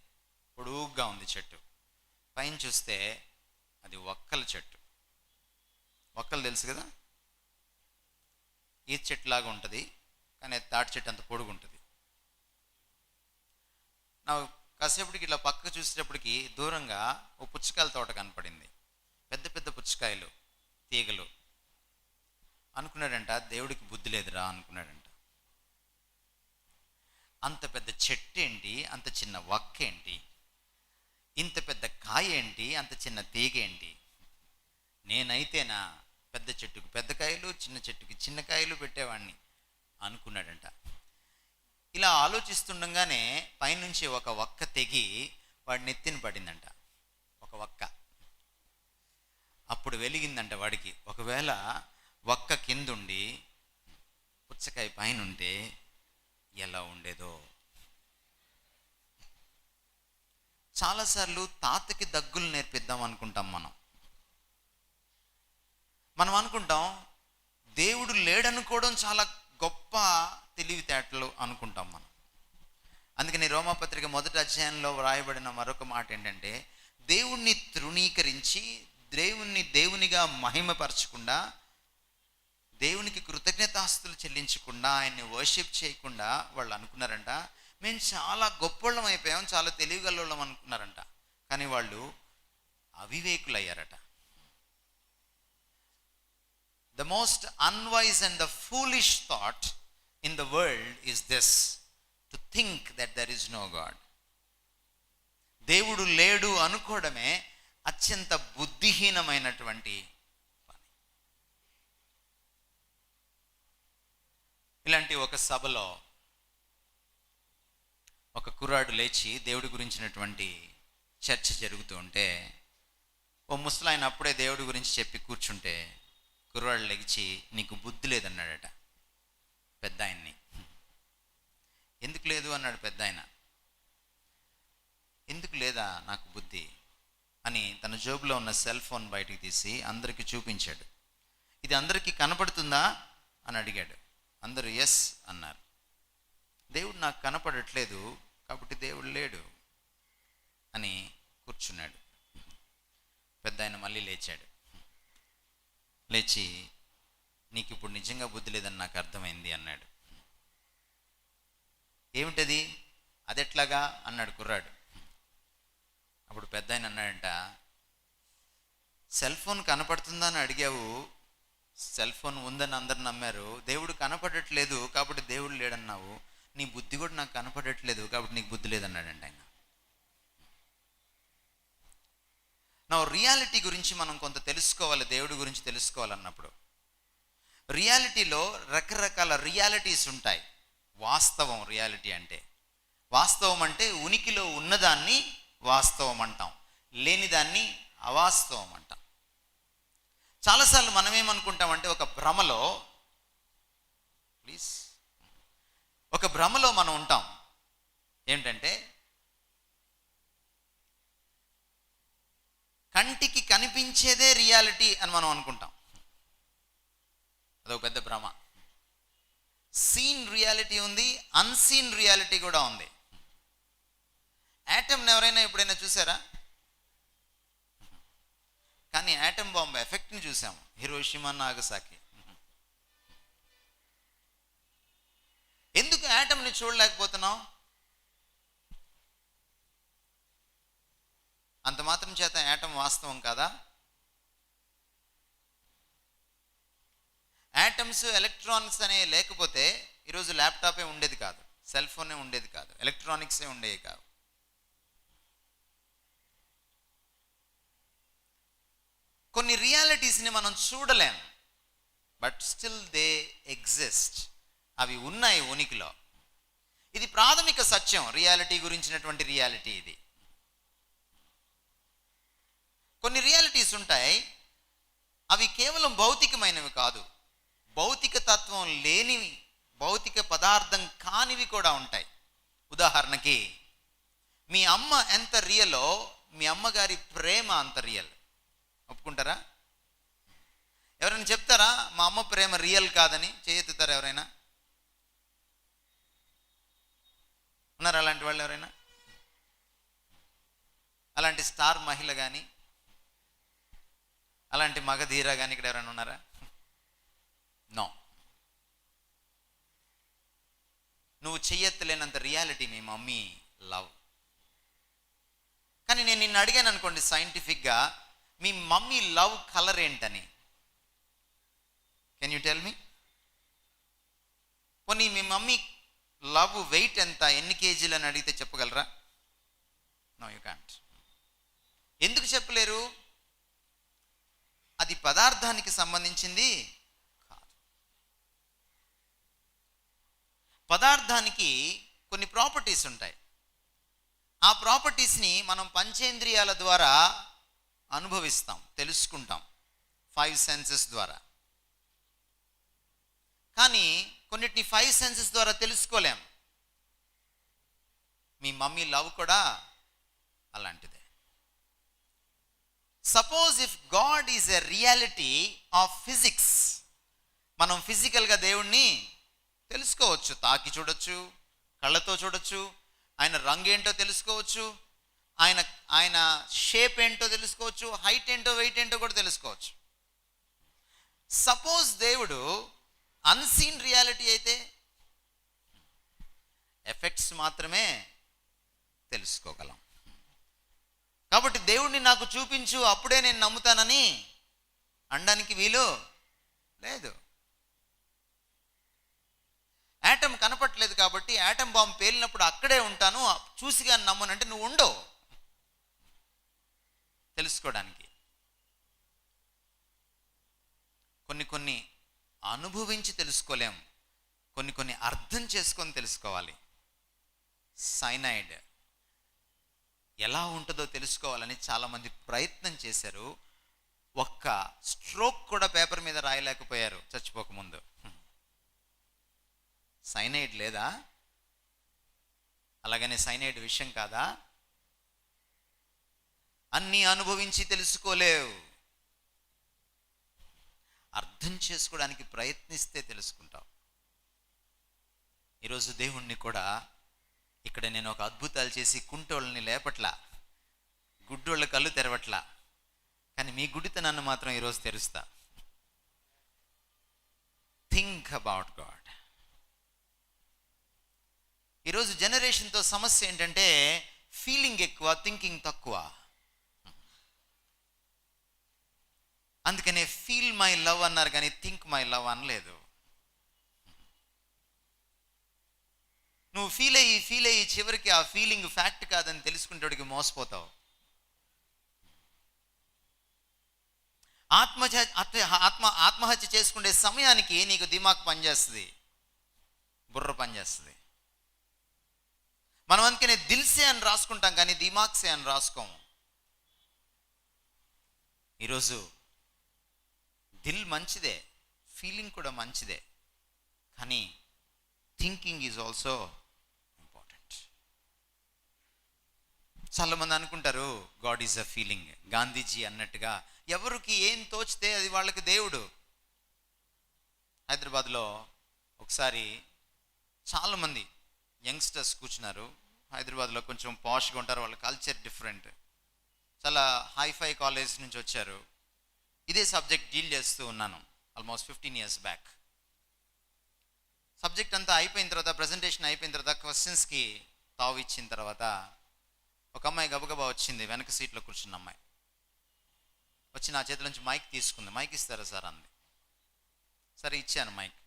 పొడుగ్గా ఉంది చెట్టు. పైన చూస్తే అది ఒక్కల చెట్టు. ఒక్కలు తెలుసు కదా, ఈ చెట్టు లాగా ఉంటుంది, కానీ తాటి చెట్టు అంత పొడుగు ఉంటుంది. నా కాసేపటికి ఇట్లా పక్కకు చూసేటప్పటికి దూరంగా ఓ పుచ్చకాయల తోట కనపడింది, పెద్ద పెద్ద పుచ్చకాయలు, తీగలు. అనుకున్నాడంట, దేవుడికి బుద్ధి లేదురా అనుకున్నాడంట. అంత పెద్ద చెట్టు ఏంటి, అంత చిన్న వక్క ఏంటి, ఇంత పెద్ద కాయ ఏంటి, అంత చిన్న తీగ ఏంటి, నేనైతేనా పెద్ద చెట్టుకు పెద్ద కాయలు, చిన్న చెట్టుకి చిన్న కాయలు పెట్టేవాడిని అనుకున్నాడంట. ఇలా ఆలోచిస్తుండగానే పైనుంచి ఒక వక్క తెగి వాడి నెత్తిన పడిందంట, ఒక వక్క. అప్పుడు వెలిగిందంట వాడికి, ఒకవేళ వక్క కిందుండి పుచ్చకాయ పైన ఉంటే ఎలా ఉండేదో. చాలాసార్లు తాతకి దగ్గులు నేర్పిద్దాం అనుకుంటాం. మనం అనుకుంటాం దేవుడు లేడనుకోవడం చాలా గొప్ప తెలివితేటలు అనుకుంటాం మనం. అందుకని రోమాపత్రిక 1వ అధ్యాయంలో వ్రాయబడిన మరొక మాట ఏంటంటే, దేవుణ్ణి తృణీకరించి దేవునిగా మహిమపరచకుండా, దేవునికి కృతజ్ఞతాస్తులు చెల్లించకుండా, ఆయన్ని వర్షిప్ చేయకుండా వాళ్ళు అనుకున్నారంట మేము చాలా గొప్పోళ్ళం అయిపోయాం, చాలా తెలివిగల్లోళ్ళం అనుకున్నారంట. కానీ వాళ్ళు అవివేకులయ్యారట. The most unwise and the foolish thought in the world is this, to think that there is no God. దేవుడు లేడు అనుకోవడమే అత్యంత బుద్ధిహీనమైనటువంటి పని. ఇలాంటి ఒక సభలో ఒక కుర్రాడు లేచి దేవుడి గురించినటువంటి చర్చ జరుగుతూ ఉంటే, ఓ ముసలాయన అప్పుడే దేవుడి గురించి చెప్పి కూర్చుంటే కుర్రాడు లెగిచి నీకు బుద్ధి లేదన్నాడట పెద్ద ఆయన్ని. ఎందుకు లేదు అన్నాడు పెద్ద ఆయన. ఎందుకు లేదా నాకు బుద్ధి అని తన జోబులో ఉన్న సెల్ ఫోన్ బయటికి తీసి అందరికీ చూపించాడు. ఇది అందరికీ కనపడుతుందా అని అడిగాడు. అందరూ ఎస్ అన్నారు. దేవుడు నాకు కనపడట్లేదు కాబట్టి దేవుడు లేడు అని కూర్చున్నాడు. పెద్ద ఆయన మళ్ళీ లేచాడు. లేచి నీకు ఇప్పుడు నిజంగా బుద్ధి లేదని నాకు అర్థమైంది అన్నాడు. ఏమిటది, అదెట్లాగా అన్నాడు కుర్రాడు. అప్పుడు పెద్ద ఆయన అన్నాడంట, సెల్ ఫోన్ కనపడుతుందా అని అడిగావు, సెల్ ఫోన్ ఉందని అందరు నమ్మారు, దేవుడు కనపడట్లేదు కాబట్టి దేవుడు లేడన్నావు, నీ బుద్ధి కూడా నాకు కనపడట్లేదు కాబట్టి నీకు బుద్ధి లేదన్నాడండి ఆయన. నా రియాలిటీ గురించి మనం కొంత తెలుసుకోవాలి. దేవుడి గురించి తెలుసుకోవాలన్నప్పుడు రియాలిటీలో రకరకాల రియాలిటీస్ ఉంటాయి. వాస్తవం, రియాలిటీ అంటే వాస్తవం అంటే ఉనికిలో ఉన్నదాన్ని వాస్తవం అంటాం, లేనిదాన్ని అవాస్తవం అంటాం. చాలాసార్లు మనం ఏమనుకుంటామంటే ఒక భ్రమలో మనం ఉంటాం. ఏంటంటే కంటికి కనిపించేదే రియాలిటీ అని మనం అనుకుంటాం. అదొక పెద్ద భ్రమ. సీన్ రియాలిటీ ఉంది, అన్సీన్ రియాలిటీ కూడా ఉంది. యాటమ్ని ఎవరైనా ఎప్పుడైనా చూసారా? కానీ యాటమ్ బాంబ్ ఎఫెక్ట్ని చూసాము, హిరోషిమా, నాగసాకి. ఎందుకు యాటమ్ని చూడలేకపోతున్నాం? అంత మాత్రం చేత యాటమ్ వాస్తవం కాదా? యాటమ్స్, ఎలక్ట్రానిక్స్ అనే లేకపోతే ఈరోజు ల్యాప్టాపే ఉండేది కాదు, సెల్ ఫోనే ఉండేది కాదు, ఎలక్ట్రానిక్సే ఉండేవి కాదు. కొన్ని రియాలిటీస్ని మనం చూడలేం, బట్ స్టిల్ దే ఎగ్జిస్ట్. అవి ఉన్నాయి ఉనికిలో. ఇది ప్రాథమిక సత్యం, రియాలిటీ గురించినటువంటి రియాలిటీ ఇది. కొన్ని రియాలిటీస్ ఉంటాయి, అవి కేవలం భౌతికమైనవి కాదు, భౌతిక తత్వం లేనివి, భౌతిక పదార్థం కానివి కూడా ఉంటాయి. ఉదాహరణకి మీ అమ్మ ఎంత రియలో మీ అమ్మగారి ప్రేమ అంత రియల్. ఒప్పుకుంటారా? ఎవరైనా చెప్తారా మా అమ్మ ప్రేమ రియల్ కాదని? చేయెత్తుతారా ఎవరైనా? ఉన్నారు అలాంటి వాళ్ళు ఎవరైనా? అలాంటి స్టార్ మహిళ కానీ, అలాంటి మగధీర కానీ ఇక్కడ ఎవరైనా ఉన్నారా? నో. నువ్వు చెయ్యెత్తలేనంత రియాలిటీ మీ మమ్మీ లవ్. కానీ నేను నిన్ను అడిగాను అనుకోండి సైంటిఫిక్గా, మీ మమ్మీ లవ్ కలర్ ఏంటని, కెన్ యూ టెల్ మీ? పోనీ మీ మమ్మీ లవ్ వెయిట్ ఎంత, ఎన్ని కేజీలు అని అడిగితే చెప్పగలరా? No, you can't. ఎందుకు చెప్పలేరు? అది పదార్థానికి సంబంధించింది కాదు. పదార్థానికి కొన్ని ప్రాపర్టీస్ ఉంటాయి. ఆ ప్రాపర్టీస్ని మనం పంచేంద్రియాల ద్వారా అనుభవిస్తాం, తెలుసుకుంటాం, 5 సెన్సెస్ ద్వారా. కానీ కొన్నిటిని 5 సెన్సెస్ ద్వారా తెలుసుకోలేం. మీ మమ్మీ లవ్ కూడా అలాంటిదే. Suppose if God is a reality of physics, మనం ఫిజికల్గా దేవుణ్ణి తెలుసుకోవచ్చు, తాకి చూడొచ్చు, కళ్ళతో చూడొచ్చు, ఆయన రంగు ఏంటో తెలుసుకోవచ్చు, ఆయన షేప్ ఏంటో తెలుసుకోవచ్చు, హైట్ ఏంటో వెయిట్ ఏంటో కూడా తెలుసుకోవచ్చు. సపోజ్ దేవుడు అన్సీన్ రియాలిటీ అయితే ఎఫెక్ట్స్ మాత్రమే తెలుసుకోగలం. కాబట్టి దేవుణ్ణి నాకు చూపించు అప్పుడే నేను నమ్ముతానని అనడానికి వీలు లేదు. యాటమ్ కనపట్లేదు కాబట్టి యాటమ్ బాంబు పేలినప్పుడు అక్కడే ఉంటాను, చూసిగా నమ్మనంటే నువ్వు ఉండవు తెలుసుకోవడానికి. కొన్ని అనుభవించి తెలుసుకోలేం, కొన్ని అర్థం చేసుకొని తెలుసుకోవాలి. సైనైడ్ ఎలా ఉంటుందో తెలుసుకోవాలని చాలామంది ప్రయత్నం చేశారు. ఒక్క స్ట్రోక్ కూడా పేపర్ మీద రాయలేకపోయారు చచ్చిపోకముందు. సైనైడ్ లేదా? అలాగనే సైనైడ్ విషయం కాదా? అన్నీ అనుభవించి తెలుసుకోలేవు, అర్థం చేసుకోవడానికి ప్రయత్నిస్తే తెలుసుకుంటావు. ఈరోజు దేవుణ్ణి కూడా ఇక్కడ నేను ఒక అద్భుతాలు చేసి కుంటోళ్ళని లేపట్లా, గుడ్డోళ్ళ కళ్ళు తెరవట్లా, కానీ మీ గుడితనాన్ని మాత్రం ఈరోజు తెరుస్తా. Think about God. ఈరోజు జనరేషన్తో సమస్య ఏంటంటే ఫీలింగ్ ఎక్కువ, థింకింగ్ తక్కువ. అందుకనే ఫీల్ మై లవ్ అన్నారు కానీ థింక్ మై లవ్ అనలేదు. నువ్వు ఫీల్ అయ్యి చివరికి ఆ ఫీలింగ్ ఫ్యాక్ట్ కాదని తెలుసుకుంటేడికి మోసపోతావు. ఆత్మహత్య చేసుకునే సమయానికి నీకు దిమాగ్ పనిచేస్తుంది, బుర్ర పనిచేస్తుంది. మనం అందుకనే దిల్సే అని రాసుకుంటాం కానీ దిమాగ్సే అని రాసుకోము. ఈరోజు దిల్ మంచిదే, ఫీలింగ్ కూడా మంచిదే, కానీ థింకింగ్ ఈజ్ ఆల్సో ఇంపార్టెంట్. చాలామంది అనుకుంటారు God is a feeling. Gandhiji అన్నట్టుగా ఎవరికి ఏం తోచితే అది వాళ్ళకి దేవుడు. హైదరాబాద్లో ఒకసారి చాలామంది యంగ్స్టర్స్ కూర్చున్నారు. హైదరాబాద్లో కొంచెం పాష్గా ఉంటారు, వాళ్ళ కల్చర్ డిఫరెంట్, చాలా హైఫై కాలేజ్ నుంచి వచ్చారు. ఇదే సబ్జెక్ట్ డీల్ చేస్తూ ఉన్నాను ఆల్మోస్ట్ 15 years బ్యాక్. సబ్జెక్ట్ అంతా అయిపోయిన తర్వాత, ప్రజెంటేషన్ అయిపోయిన తర్వాత, క్వశ్చన్స్కి తావు ఇచ్చిన తర్వాత ఒక అమ్మాయి గబగబా వచ్చింది, వెనక సీట్లో కూర్చున్న అమ్మాయి వచ్చి నా చేతి నుంచి మైక్ తీసుకుంది. మైక్ ఇస్తారా సార్ అంది. సరే ఇచ్చాను మైక్.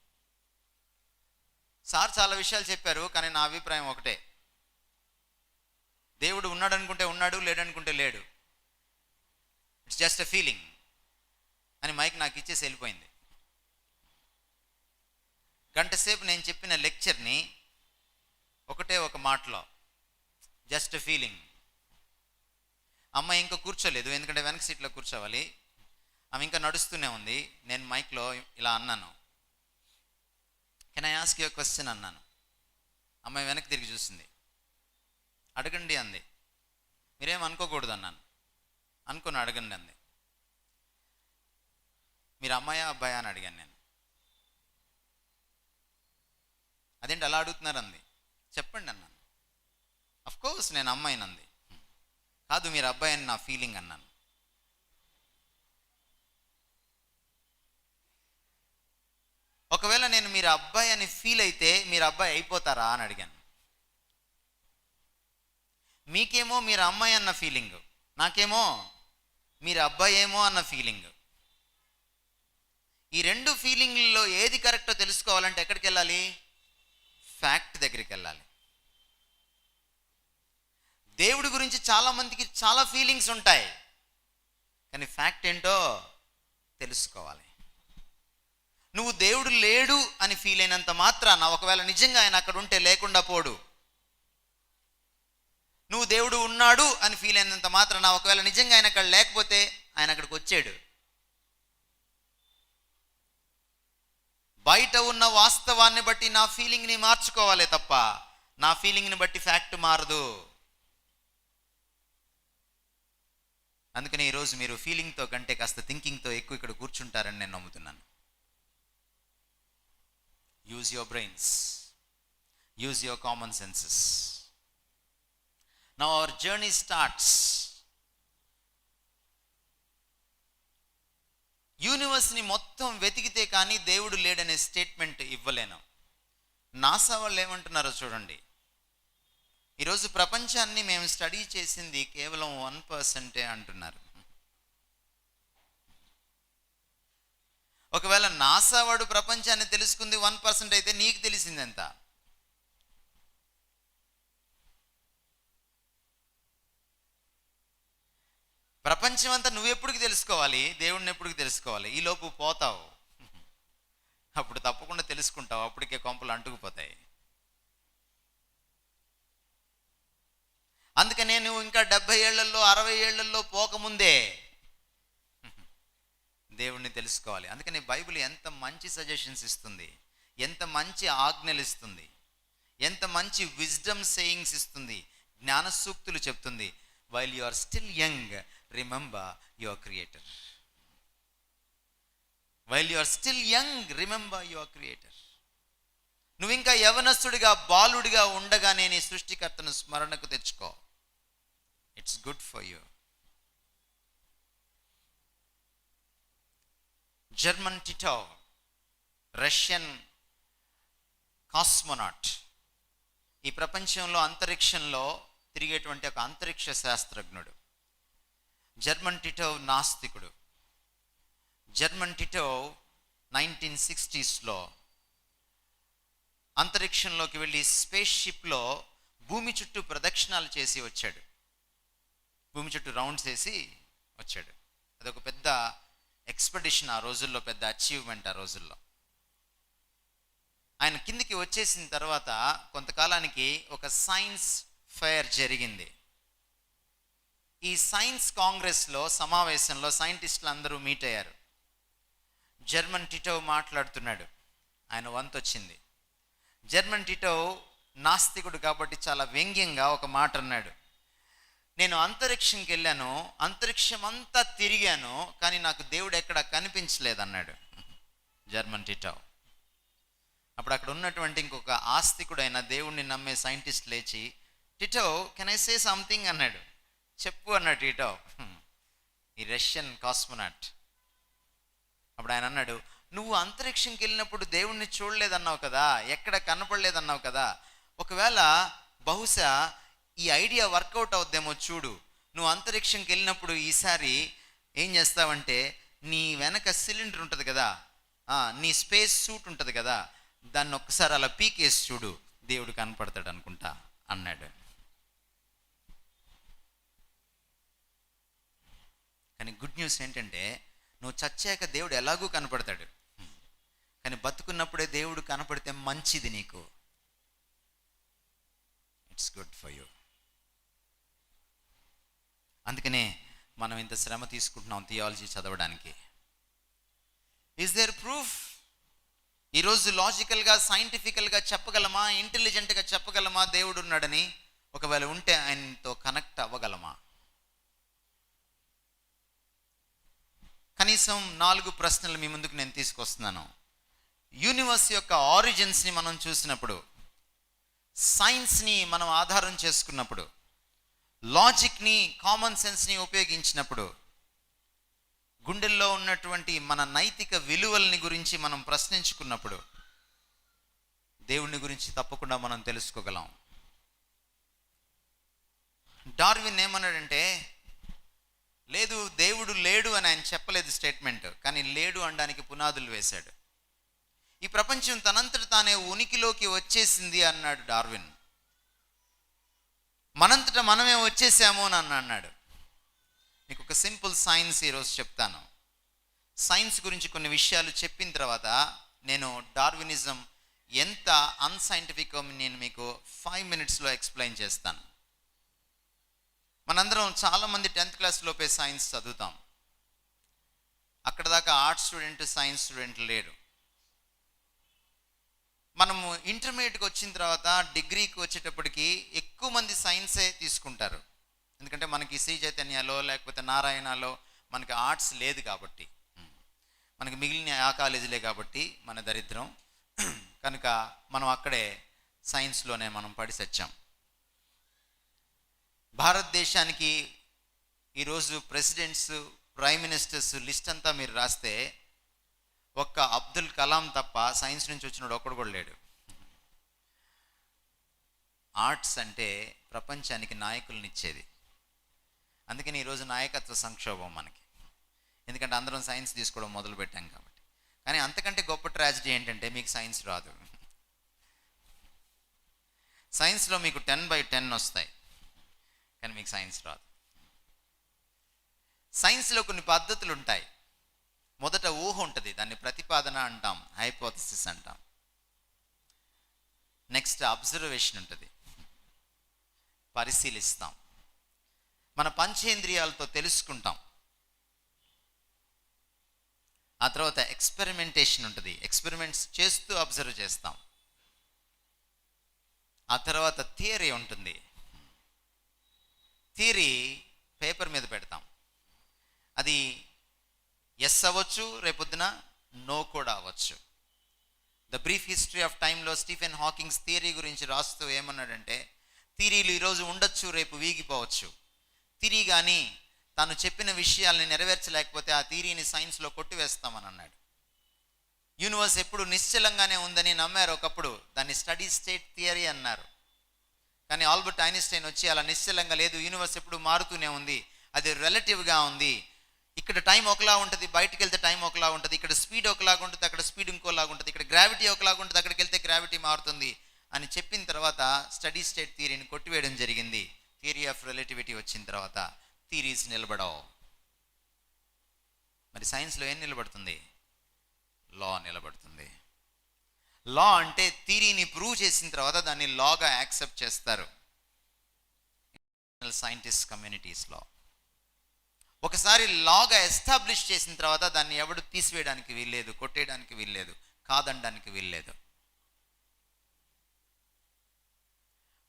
సార్ చాలా విషయాలు చెప్పారు, కానీ నా అభిప్రాయం ఒకటే, దేవుడు ఉన్నాడు అనుకుంటే ఉన్నాడు, లేడనుకుంటే లేడు, ఇట్స్ జస్ట్ ఎ ఫీలింగ్ అని మైక్ నాకు ఇచ్చేసి వెళ్ళిపోయింది. గంట సేపు నేను చెప్పిన లెక్చర్ని ఒకటే ఒక మాటలో, జస్ట్ ఫీలింగ్. అమ్మాయి ఇంకా కూర్చోలేదు, ఎందుకంటే వెనక సీట్లో కూర్చోవాలి. ఆమె ఇంకా నడుస్తూనే ఉంది. నేను మైక్లో ఇలా అన్నాను, can I ask you a question అన్నాను. అమ్మాయి వెనక్కి తిరిగి చూసింది. అడగండి అంది. మీరేం అనుకోకూడదు అన్నాను. అనుకుని అడగండి అంది. మీరు అమ్మాయా అబ్బాయా అని అడిగాను నేను. అదేంటి అలా అడుగుతున్నారు అంది. చెప్పండి అన్నాను. కోర్స్ నేను అమ్మాయినంది. కాదు మీరు అబ్బాయి అని నా ఫీలింగ్ అన్నాను. ఒకవేళ నేను మీరు అబ్బాయి అని ఫీల్ అయితే మీరు అబ్బాయి అయిపోతారా అని అడిగాను. మీకేమో మీరు అమ్మాయి అన్న ఫీలింగ్, నాకేమో మీరు అబ్బాయి ఏమో అన్న ఫీలింగ్. ఈ రెండు ఫీలింగ్లలో ఏది కరెక్టో తెలుసుకోవాలంటే ఎక్కడికి వెళ్ళాలి? ఫ్యాక్ట్ దగ్గరికి వెళ్ళాలి. దేవుడి గురించి చాలామందికి చాలా ఫీలింగ్స్ ఉంటాయి, కానీ ఫ్యాక్ట్ ఏంటో తెలుసుకోవాలి. నువ్వు దేవుడు లేడు అని ఫీల్ అయినంత మాత్రాన, ఒకవేళ నిజంగా ఆయన అక్కడ ఉంటే లేకుండా పోడు. నువ్వు దేవుడు ఉన్నాడు అని ఫీల్ అయినంత మాత్రాన, ఒకవేళ నిజంగా ఆయన అక్కడ లేకపోతే ఆయన అక్కడికి వచ్చాడు. బయట ఉన్న వాస్తవాన్ని బట్టి నా ఫీలింగ్ని మార్చుకోవాలి తప్ప నా ఫీలింగ్ని బట్టి ఫ్యాక్ట్ మారదు. అందుకని ఈరోజు మీరు ఫీలింగ్తో కంటే కాస్త థింకింగ్తో ఎక్కువ ఇక్కడ కూర్చుంటారని నేను నమ్ముతున్నాను. Use your brains, use your common senses. Now our journey starts. యూనివర్స్ని మొత్తం వెతికితే కానీ దేవుడు లేడనే స్టేట్మెంట్ ఇవ్వలేను. నాసా వాళ్ళు ఏమంటున్నారో చూడండి. ఈరోజు ప్రపంచాన్ని మేము స్టడీ చేసింది కేవలం 1% అంటున్నారు. ఒకవేళ నాసా వాడు ప్రపంచాన్ని తెలుసుకుంది 1% అయితే నీకు తెలిసింది ఎంత? ప్రపంచం అంతా నువ్వెప్పటికి తెలుసుకోవాలి, దేవుడిని ఎప్పటికి తెలుసుకోవాలి? ఈలోపు పోతావు, అప్పుడు తప్పకుండా తెలుసుకుంటావు, అప్పటికే కొంపలు అంటుకుపోతాయి. అందుకనే నువ్వు ఇంకా 70 ఏళ్లలో 60 ఏళ్లలో పోకముందే దేవుణ్ణి తెలుసుకోవాలి. అందుకని బైబిల్ ఎంత మంచి సజెషన్స్ ఇస్తుంది, ఎంత మంచి ఆజ్ఞలు ఇస్తుంది, ఎంత మంచి విజ్డమ్ సేయింగ్స్ ఇస్తుంది, జ్ఞాన సూక్తులు చెప్తుంది. While you are still young remember your creator. While you are still young remember your creator. నువ్వు ఇంకా యవనస్తుడిగా బాలుడిగా ఉండగానే నీ సృష్టికర్తను స్మరణకు తెచ్చుకో. It's good for you. Gherman Titov, Russian cosmonaut, ఈ ప్రపంచంలో అంతరిక్షంలో తిరిగేటువంటి ఒక అంతరిక్ష శాస్త్రజ్ఞుడు. జర్మన్ టిటోవ్ నాస్తికుడు. జర్మన్ టిటోవ్ 1960s అంతరిక్షంలోకి వెళ్ళి స్పేస్ షిప్లో భూమి చుట్టూ ప్రదక్షిణాలు చేసి వచ్చాడు. భూమి చుట్టూ రౌండ్స్ వేసి వచ్చాడు. అదొక పెద్ద ఎక్స్పెడిషన్ ఆ రోజుల్లో, పెద్ద అచీవ్మెంట్ ఆ రోజుల్లో. ఆయన కిందికి వచ్చేసిన తర్వాత కొంతకాలానికి ఒక సైన్స్ ఫెయిర్ జరిగింది. ఈ సైన్స్ కాంగ్రెస్లో సమావేశంలో సైంటిస్టులు అందరూ మీట్ అయ్యారు. జర్మన్ టిటోవ్ మాట్లాడుతున్నాడు. ఆయన వంతు వచ్చింది. జర్మన్ టిటోవ్ నాస్తికుడు కాబట్టి చాలా వ్యంగ్యంగా ఒక మాట అన్నాడు. నేను అంతరిక్షంకి వెళ్ళాను, అంతరిక్షం అంతా తిరిగాను, కానీ నాకు దేవుడు ఎక్కడ కనిపించలేదన్నాడు జర్మన్ టిటోవ్. అప్పుడు అక్కడ ఉన్నటువంటి ఇంకొక ఆస్తికుడైన దేవుణ్ణి నమ్మే సైంటిస్ట్ లేచి, Titov can I say something అన్నాడు. చెప్పు అన్నాడు టిటోవ్, ఈ రష్యన్ కాస్మోనాట్. అప్పుడు ఆయన అన్నాడు, నువ్వు అంతరిక్షంకి వెళ్ళినప్పుడు దేవుణ్ణి చూడలేదన్నావు కదా, ఎక్కడ కనపడలేదన్నావు కదా, ఒకవేళ బహుశా ఈ ఐడియా వర్కౌట్ అవుద్దేమో చూడు. నువ్వు అంతరిక్షంకి వెళ్ళినప్పుడు ఈసారి ఏం చేస్తావంటే, నీ వెనక సిలిండర్ ఉంటుంది కదా, నీ స్పేస్ సూట్ ఉంటుంది కదా, దాన్ని ఒక్కసారి అలా పీకేసి చూడు, దేవుడు కనపడతాడు అనుకుంటా అన్నాడు. కానీ గుడ్ న్యూస్ ఏంటంటే, నువ్వు చచ్చాక దేవుడు ఎలాగూ కనపడతాడు, కానీ బతుకున్నప్పుడే దేవుడు కనపడితే మంచిది నీకు. It's good for you. అందుకనే మనం ఇంత శ్రమ తీసుకుంటున్నాం థియాలజీ చదవడానికి. Is there proof? ఈరోజు లాజికల్గా సైంటిఫికల్గా చెప్పగలమా, ఇంటెలిజెంట్గా చెప్పగలమా దేవుడు ఉన్నాడని? ఒకవేళ ఉంటే ఆయనతో కనెక్ట్ అవ్వగలమా? కనీసం 4 ప్రశ్నలు మీ ముందుకు నేను తీసుకొస్తున్నాను. యూనివర్స్ యొక్క ఆరిజిన్స్ని మనం చూసినప్పుడు, సైన్స్ని మనం ఆధారం చేసుకున్నప్పుడు, లాజిక్ని, కామన్ సెన్స్ని ఉపయోగించినప్పుడు, గుండెల్లో ఉన్నటువంటి మన నైతిక విలువల్ని గురించి మనం ప్రశ్నించుకున్నప్పుడు దేవుని గురించి తప్పకుండా మనం తెలుసుకోగలం. డార్విన్ ఏమన్నాడంటే, లేదు దేవుడు లేడు అని ఆయన చెప్పలేదు స్టేట్మెంట్, కానీ లేడు అనడానికి పునాదులు వేశాడు. ఈ ప్రపంచం తనంతట తానే ఉనికిలోకి వచ్చేసింది అన్నాడు డార్విన్. మనంతట మనమే వచ్చేసాము అని అన్నాడు. మీకు ఒక సింపుల్ సైన్స్ ఈరోజు చెప్తాను. సైన్స్ గురించి కొన్ని విషయాలు చెప్పిన తర్వాత నేను డార్వినిజం ఎంత అన్సైంటిఫిక్ నేను మీకు 5 మినిట్స్లో ఎక్స్ప్లెయిన్ చేస్తాను. మనందరం చాలామంది 10th క్లాస్ లోపే సైన్స్ చదువుతాం. అక్కడ దాకా ఆర్ట్స్ స్టూడెంట్, సైన్స్ స్టూడెంట్ లేరు. మనము ఇంటర్మీడియట్కి వచ్చిన తర్వాత డిగ్రీకి వచ్చేటప్పటికి ఎక్కువ మంది సైన్సే తీసుకుంటారు. ఎందుకంటే మనకి శ్రీ చైతన్యలో లేకపోతే నారాయణలో మనకి ఆర్ట్స్ లేదు కాబట్టి, మనకి మిగిలిన ఆ కాలేజీలే కాబట్టి మన దరిద్రం. కనుక మనం అక్కడే సైన్స్లోనే మనం పడి సచ్చాం. భారతదేశానికి ఈరోజు ప్రెసిడెంట్స్, ప్రైమ్ మినిస్టర్స్ లిస్ట్ అంతా మీరు రాస్తే ఒక్క అబ్దుల్ కలాం తప్ప సైన్స్ నుంచి వచ్చినోడు ఒక్కడు కూడా లేడు. ఆర్ట్స్ అంటే ప్రపంచానికి నాయకులనిచ్చేది. అందుకని ఈరోజు నాయకత్వ సంక్షోభం మనకి, ఎందుకంటే అందరం సైన్స్ తీసుకోవడం మొదలు పెట్టాం కాబట్టి. కానీ అంతకంటే గొప్ప ట్రాజడీ ఏంటంటే మీకు సైన్స్ రాదు. సైన్స్లో మీకు 10/10 వస్తాయి, కానీ మీకు సైన్స్ రాదు. సైన్స్లో కొన్ని పద్ధతులు ఉంటాయి. మొదట ఊహ ఉంటుంది, దాన్ని ప్రతిపాదన అంటాం, హైపోథసిస్ అంటాం. నెక్స్ట్ అబ్జర్వేషన్ ఉంటుంది, పరిశీలిస్తాం. మన పంచేంద్రియాలతో తెలుసుకుంటాం. ఆ తర్వాత ఎక్స్పెరిమెంటేషన్ ఉంటుంది, ఎక్స్పెరిమెంట్స్ చేస్తూ అబ్జర్వ్ చేస్తాం. ఆ తర్వాత థియరీ ఉంటుంది. థియరీ పేపర్ మీద పెడతాం. అది ఎస్ అవ్వచ్చు, రేపొద్దున నో కూడా అవ్వచ్చు. ద బ్రీఫ్ హిస్టరీ ఆఫ్ టైంలో స్టీఫెన్ హాకింగ్స్ థియరీ గురించి రాస్తూ ఏమన్నాడంటే, థియరీలు ఈరోజు ఉండొచ్చు, రేపు వీగిపోవచ్చు. థియరీ కానీ తాను చెప్పిన విషయాల్ని నెరవేర్చలేకపోతే ఆ థియరీని సైన్స్లో కొట్టివేస్తామని అన్నాడు. యూనివర్స్ ఎప్పుడు నిశ్చలంగానే ఉందని నమ్మారు ఒకప్పుడు, దాన్ని స్టడీ స్టేట్ థియరీ అన్నారు. కానీ ఆల్బర్ట్ ఐన్స్టైన్ వచ్చి అలా నిశ్చలంగా లేదు, యూనివర్స్ ఎప్పుడు మారుతూనే ఉంది, అది రిలేటివ్గా ఉంది. ఇక్కడ టైం ఒకలా ఉంటుంది, బయటకు వెళ్తే టైం ఒకలా ఉంటుంది. ఇక్కడ స్పీడ్ ఒకలాగా ఉంటుంది, అక్కడ స్పీడ్ ఇంకోలాగా ఉంటుంది. ఇక్కడ గ్రావిటీ ఒకలాగా ఉంటుంది, అక్కడికి వెళ్తే గ్రావిటీ మారుతుంది అని చెప్పిన తర్వాత స్టడీ స్టేట్ థియరీని కొట్టివేయడం జరిగింది. థియరీ ఆఫ్ రిలేటివిటీ వచ్చిన తర్వాత థియరీస్ నిలబడవు. మరి సైన్స్లో ఏం నిలబడుతుంది? లా నిలబడుతుంది. లా అంటే థియరీని ప్రూవ్ చేసిన తర్వాత దాన్ని లాగా యాక్సెప్ట్ చేస్తారు సైంటిస్ట్ కమ్యూనిటీస్లో. ఒకసారి లాగా ఎస్టాబ్లిష్ చేసిన తర్వాత దాన్ని ఎవడు తీసివేయడానికి వీల్లేదు, కొట్టేయడానికి వీల్లేదు, కాదనడానికి వీల్లేదు.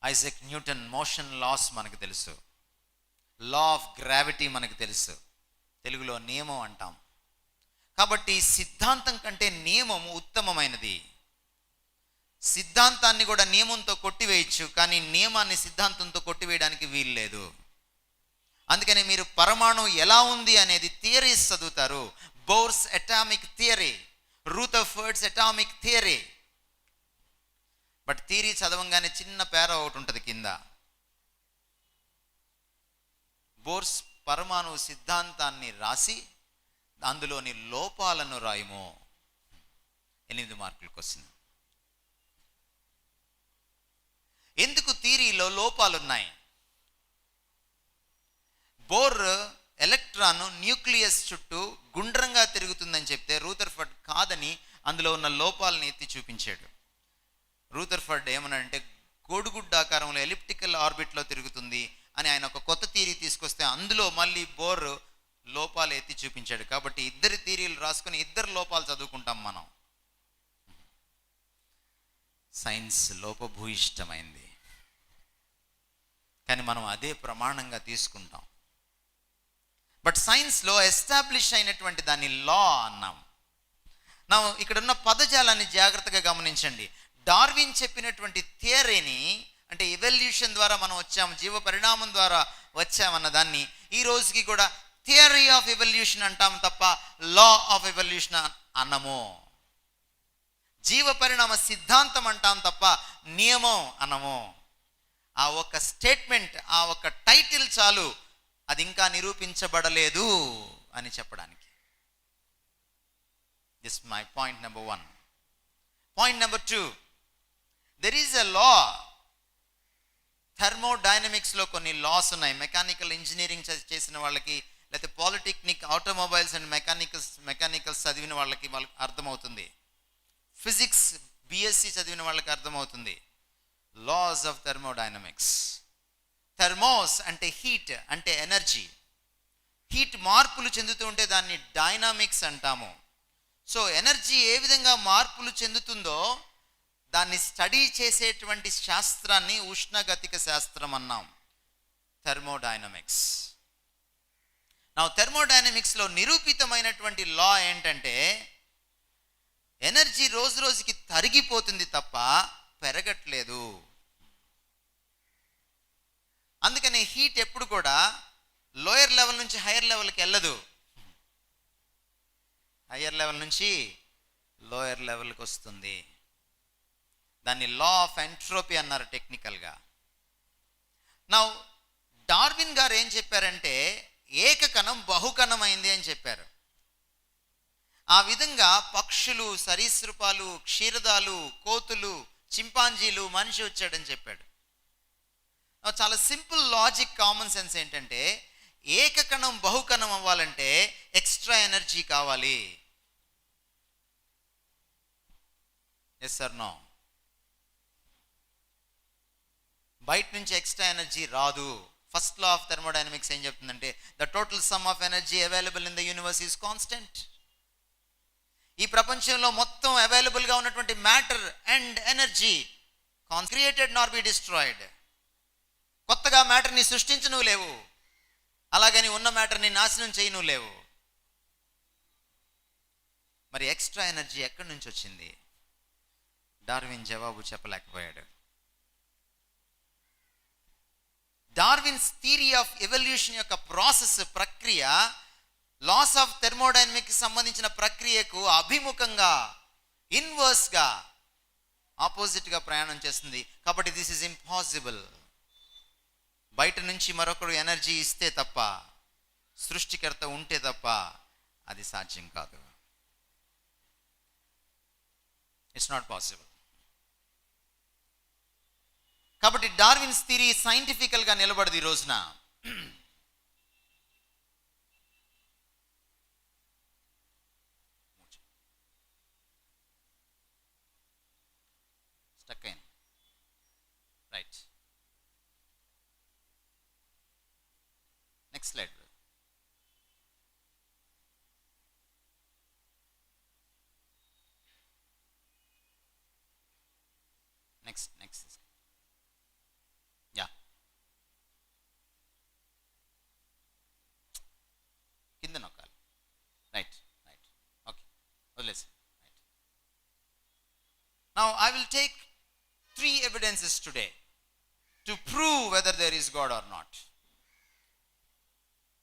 ఐజాక్ న్యూటన్ మోషన్ లాస్ మనకు తెలుసు, లా ఆఫ్ గ్రావిటీ మనకు తెలుసు, తెలుగులో నియమం అంటాం. కాబట్టి సిద్ధాంతం కంటే నియమం ఉత్తమమైనది. సిద్ధాంతాన్ని కూడా నియమంతో కొట్టివేయచ్చు, కానీ నియమాన్ని సిద్ధాంతంతో కొట్టివేయడానికి వీల్లేదు. అందుకని మీరు పరమాణు ఎలా ఉంది అనేది థియరీస్ చదువుతారు. Bohr's atomic theory, Rutherford's atomic theory. But theory చదవంగానే చిన్న పేరా ఒకటి ఉంటుంది కింద, బోర్స్ పరమాణు సిద్ధాంతాన్ని రాసి అందులోని లోపాలను రాయము. 8 మార్కులకు వస్తుంది. ఎందుకు థియరీలో లోపాలున్నాయి? బోర్ ఎలక్ట్రాన్ న్యూక్లియస్ చుట్టూ గుండ్రంగా తిరుగుతుందని చెప్తే రూథర్ఫర్డ్ కాదని అందులో ఉన్న లోపాలను ఎత్తి చూపించాడు. రూథర్ఫర్డ్ ఏమన్నాడంటే కోడిగుడ్డాకారంలో ఎలిప్టికల్ ఆర్బిట్లో తిరుగుతుంది అని ఆయన ఒక కొత్త థియరీ తీసుకొస్తే అందులో మళ్ళీ బోర్ లోపాలు ఎత్తి చూపించాడు. కాబట్టి ఇద్దరు థియరీలు రాసుకొని ఇద్దరు లోపాలు చదువుకుంటాం మనం. సైన్స్ లోపభూయిష్టమైంది, కానీ మనం అదే ప్రమాణంగా తీసుకుంటాం. బట్ సైన్స్లో ఎస్టాబ్లిష్ అయినటువంటి దాన్ని లా అన్నాం. నా ఇక్కడ ఉన్న పదజాలాన్ని జాగ్రత్తగా గమనించండి. డార్విన్ చెప్పినటువంటి థియరీని, అంటే ఎవల్యూషన్ ద్వారా మనం వచ్చాము, జీవ పరిణామం ద్వారా వచ్చామన్న దాన్ని ఈ రోజుకి కూడా థియరీ ఆఫ్ ఎవల్యూషన్ అంటాం తప్ప లా ఆఫ్ ఎవల్యూషన్ అన్నము. జీవ పరిణామ సిద్ధాంతం అంటాం తప్ప నియమం అన్నము. ఆ ఒక్క స్టేట్మెంట్, ఆ ఒక్క టైటిల్ చాలు అది ఇంకా నిరూపించబడలేదు అని చెప్పడానికి. This my point number 1. Point number 2, there is a law. థర్మోడైనమిక్స్లో కొన్ని లాస్ ఉన్నాయి. మెకానికల్ ఇంజనీరింగ్ చేసిన వాళ్ళకి, లేకపోతే పాలిటెక్నిక్, ఆటోమొబైల్స్ అండ్ మెకానికల్స్ చదివిన వాళ్ళకి అర్థమవుతుంది. ఫిజిక్స్ బిఎస్సి చదివిన వాళ్ళకి అర్థమవుతుంది. Laws of thermodynamics. థర్మోస్ అంటే హీట్, అంటే ఎనర్జీ. హీట్ మార్పులు చెందుతూ ఉంటే దాన్ని డైనామిక్స్ అంటాము. సో ఎనర్జీ ఏ విధంగా మార్పులు చెందుతుందో దాన్ని స్టడీ చేసేటువంటి శాస్త్రాన్ని ఉష్ణగతిక శాస్త్రం అన్నాం, థర్మోడైనమిక్స్. నా థర్మోడైనమిక్స్లో నిరూపితమైనటువంటి లా ఏంటంటే ఎనర్జీ రోజు రోజుకి తరిగిపోతుంది తప్ప పెరగట్లేదు. అందుకని హీట్ ఎప్పుడు కూడా లోయర్ లెవెల్ నుంచి హైయర్ లెవెల్కి వెళ్ళదు, హయ్యర్ లెవెల్ నుంచి లోయర్ లెవెల్కి వస్తుంది. దాన్ని లా ఆఫ్ ఎంట్రోపీ అన్నారు టెక్నికల్గా. నా డార్విన్ గారు ఏం చెప్పారంటే ఏకకణం బహుకణం అయింది అని చెప్పారు. ఆ విధంగా పక్షులు, సరీసృపాలు, క్షీరదాలు, కోతులు, చింపాంజీలు, మనిషి వచ్చాడని చెప్పాడు. చాలా సింపుల్ లాజిక్, కామన్ సెన్స్ ఏంటంటే ఏకకణం బహుకణం అవ్వాలంటే ఎక్స్ట్రా ఎనర్జీ కావాలి. Yes or no? బయట నుంచి ఎక్స్ట్రా ఎనర్జీ రాదు. ఫస్ట్ లా ఆఫ్ థర్మోడైనమిక్స్ ఏం చెప్తుందంటే the total sum of energy available in the universe is constant. ఈ ప్రపంచంలో మొత్తం అవైలబుల్గా ఉన్నటువంటి matter and energy created nor be destroyed. కొత్తగా మ్యాటర్ని సృష్టించను లేవు, అలాగని ఉన్న మ్యాటర్ని నాశనం చేయను లేవు. మరి ఎక్స్ట్రా ఎనర్జీ ఎక్కడి నుంచి వచ్చింది? డార్విన్ జవాబు చెప్పలేకపోయాడు. డార్విన్స్ థియరీ ఆఫ్ ఎవల్యూషన్ యొక్క ప్రాసెస్, ప్రక్రియ లాస్ ఆఫ్ థర్మోడైనమిక్స్ సంబంధించిన ప్రక్రియకు అభిముఖంగా, ఇన్వర్స్గా, ఆపోజిట్గా ప్రయాణం చేస్తుంది. కాబట్టి దిస్ ఈజ్ ఇంపాసిబుల్. బయట నుంచి మరొకడు ఎనర్జీ ఇస్తే తప్ప, సృష్టికర్త ఉంటే తప్ప అది సాధ్యం కాదు. It's not possible. కాబట్టి డార్విన్స్ థియరీ సైంటిఫికల్గా నిలబడదు ఈ రోజున. స్టక్ అయింది. Right, next slide. Next yeah, కింద నొక్కాలి. రైట్, ఓకే, వదిలేసి. Right, now I will take 3 evidences today to prove whether there is God or not.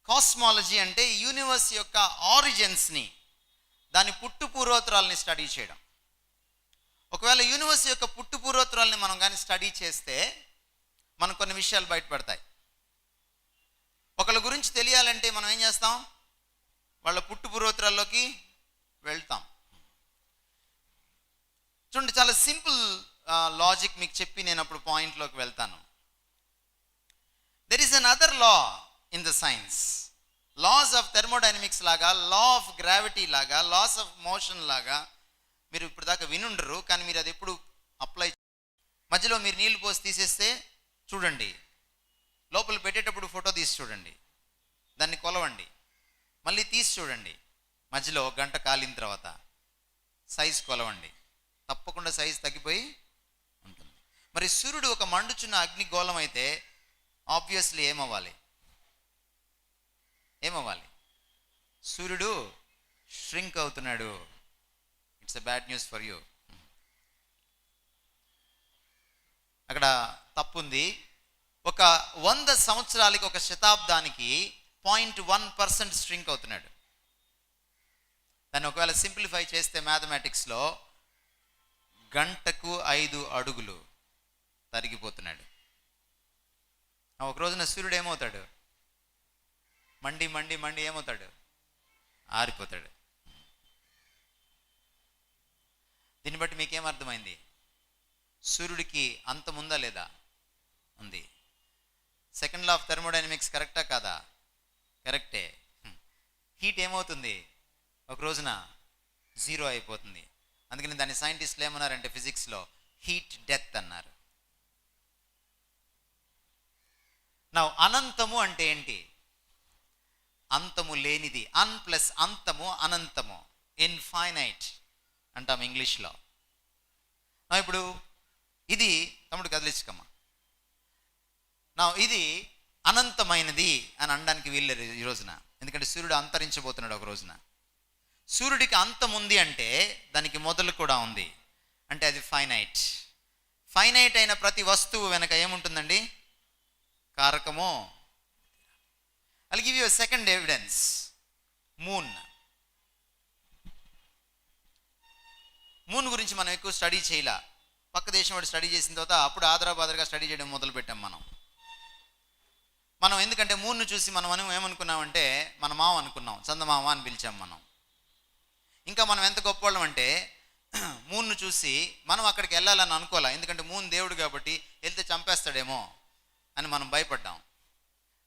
Cosmology అంటే యూనివర్స్ యొక్క ఆరిజిన్స్ని, దాని పుట్టు పూర్వోత్తరాలని స్టడీ చేయడం. ఒకవేళ యూనివర్స్ యొక్క పుట్టు పూర్వోత్తరాలని మనం కానీ స్టడీ చేస్తే మనకు కొన్ని విషయాలు బయటపడతాయి. ఒకళ్ళ గురించి తెలియాలంటే మనం ఏం చేస్తాం? వాళ్ళ పుట్టు పూర్వోత్తరాల్లోకి వెళ్తాం. చూడండి, చాలా సింపుల్ లాజిక్ మీకు చెప్పి నేను అప్పుడు పాయింట్లోకి వెళ్తాను. There is another law in the science. Laws of thermodynamics లాగా, లా ఆఫ్ గ్రావిటీ లాగా, లాస్ ఆఫ్ మోషన్ లాగా మీరు ఇప్పుడు దాకా వినుండరు, కానీ మీరు అది ఎప్పుడు అప్లై. మధ్యలో మీరు నీళ్లు పోసి తీసేస్తే చూడండి, లోపల పెట్టేటప్పుడు ఫోటో తీసి చూడండి, దాన్ని కొలవండి, మళ్ళీ తీసి చూడండి, మధ్యలో 1 గంట కాలిన తర్వాత సైజు కొలవండి, తప్పకుండా సైజు తగ్గిపోయి ఉంటుంది. మరి సూర్యుడు ఒక మండుచున్న అగ్నిగోళం అయితే ఆబ్వియస్లీ ఏమవ్వాలి? సూర్యుడు ష్రింక్ అవుతున్నాడు. It's a bad news for you. అక్కడ తప్పుంది. ఒక 100 సంవత్సరాలకి, ఒక శతాబ్దానికి 0.1% ష్రింక్ అవుతున్నాడు. దాన్ని ఒకవేళ సింప్లిఫై చేస్తే మ్యాథమెటిక్స్లో గంటకు 5 అడుగులు తరిగిపోతున్నాడు. ఒక రోజున సూర్యుడు ఏమవుతాడు? మండి మండి మండి ఏమవుతాడు? ఆరిపోతాడు. దీన్ని బట్టి మీకేం అర్థమైంది? సూర్యుడికి అంతముందా లేదా? ఉంది. సెకండ్ లా ఆఫ్ థర్మోడైనమిక్స్ కరెక్టా కాదా? కరెక్టే. హీట్ ఏమవుతుంది? ఒక రోజున జీరో అయిపోతుంది. అందుకని దాన్ని సైంటిస్టులు ఏమన్నారంటే ఫిజిక్స్లో హీట్ డెత్ అన్నారు. నా అనంతము అంటే ఏంటి? అంతము లేనిది. అన్ ప్లస్ అంతము అనంతము, ఇన్ఫైనైట్ అంటాం ఇంగ్లీష్లో. ఇప్పుడు ఇది తమ్ముడు కదిలించుకమ్మా. నా ఇది అనంతమైనది అని అనడానికి వీల్లేదు ఈ రోజున. ఎందుకంటే సూర్యుడు అంతరించబోతున్నాడు ఒక రోజున. సూర్యుడికి అంతం ఉంది అంటే దానికి మొదలు కూడా ఉంది. అంటే అది ఫైనైట్. ఫైనైట్ అయిన ప్రతి వస్తువు వెనక ఏముంటుందండి? కారకము. I'll give you a second evidence. Moon గురించి మనం ఎక్కువ స్టడీ చేయలే. పక్క దేశం వాడు స్టడీ చేసిన తర్వాత అప్పుడు ఆదరాబాదరగా స్టడీ చేయడం మొదలు పెట్టాం మనం. ఎందుకంటే మూన్ను చూసి మనం ఏమనుకున్నామంటే మన మామ అనుకున్నాం, చందమామ అని పిలిచాం మనం. ఇంకా మనం ఎంత గొప్పవాళ్ళం అంటే మూన్ను చూసి మనం అక్కడికి వెళ్ళాలని అనుకోలే. ఎందుకంటే మూన్ దేవుడు కాబట్టి వెళ్తే చంపేస్తాడేమో అని మనం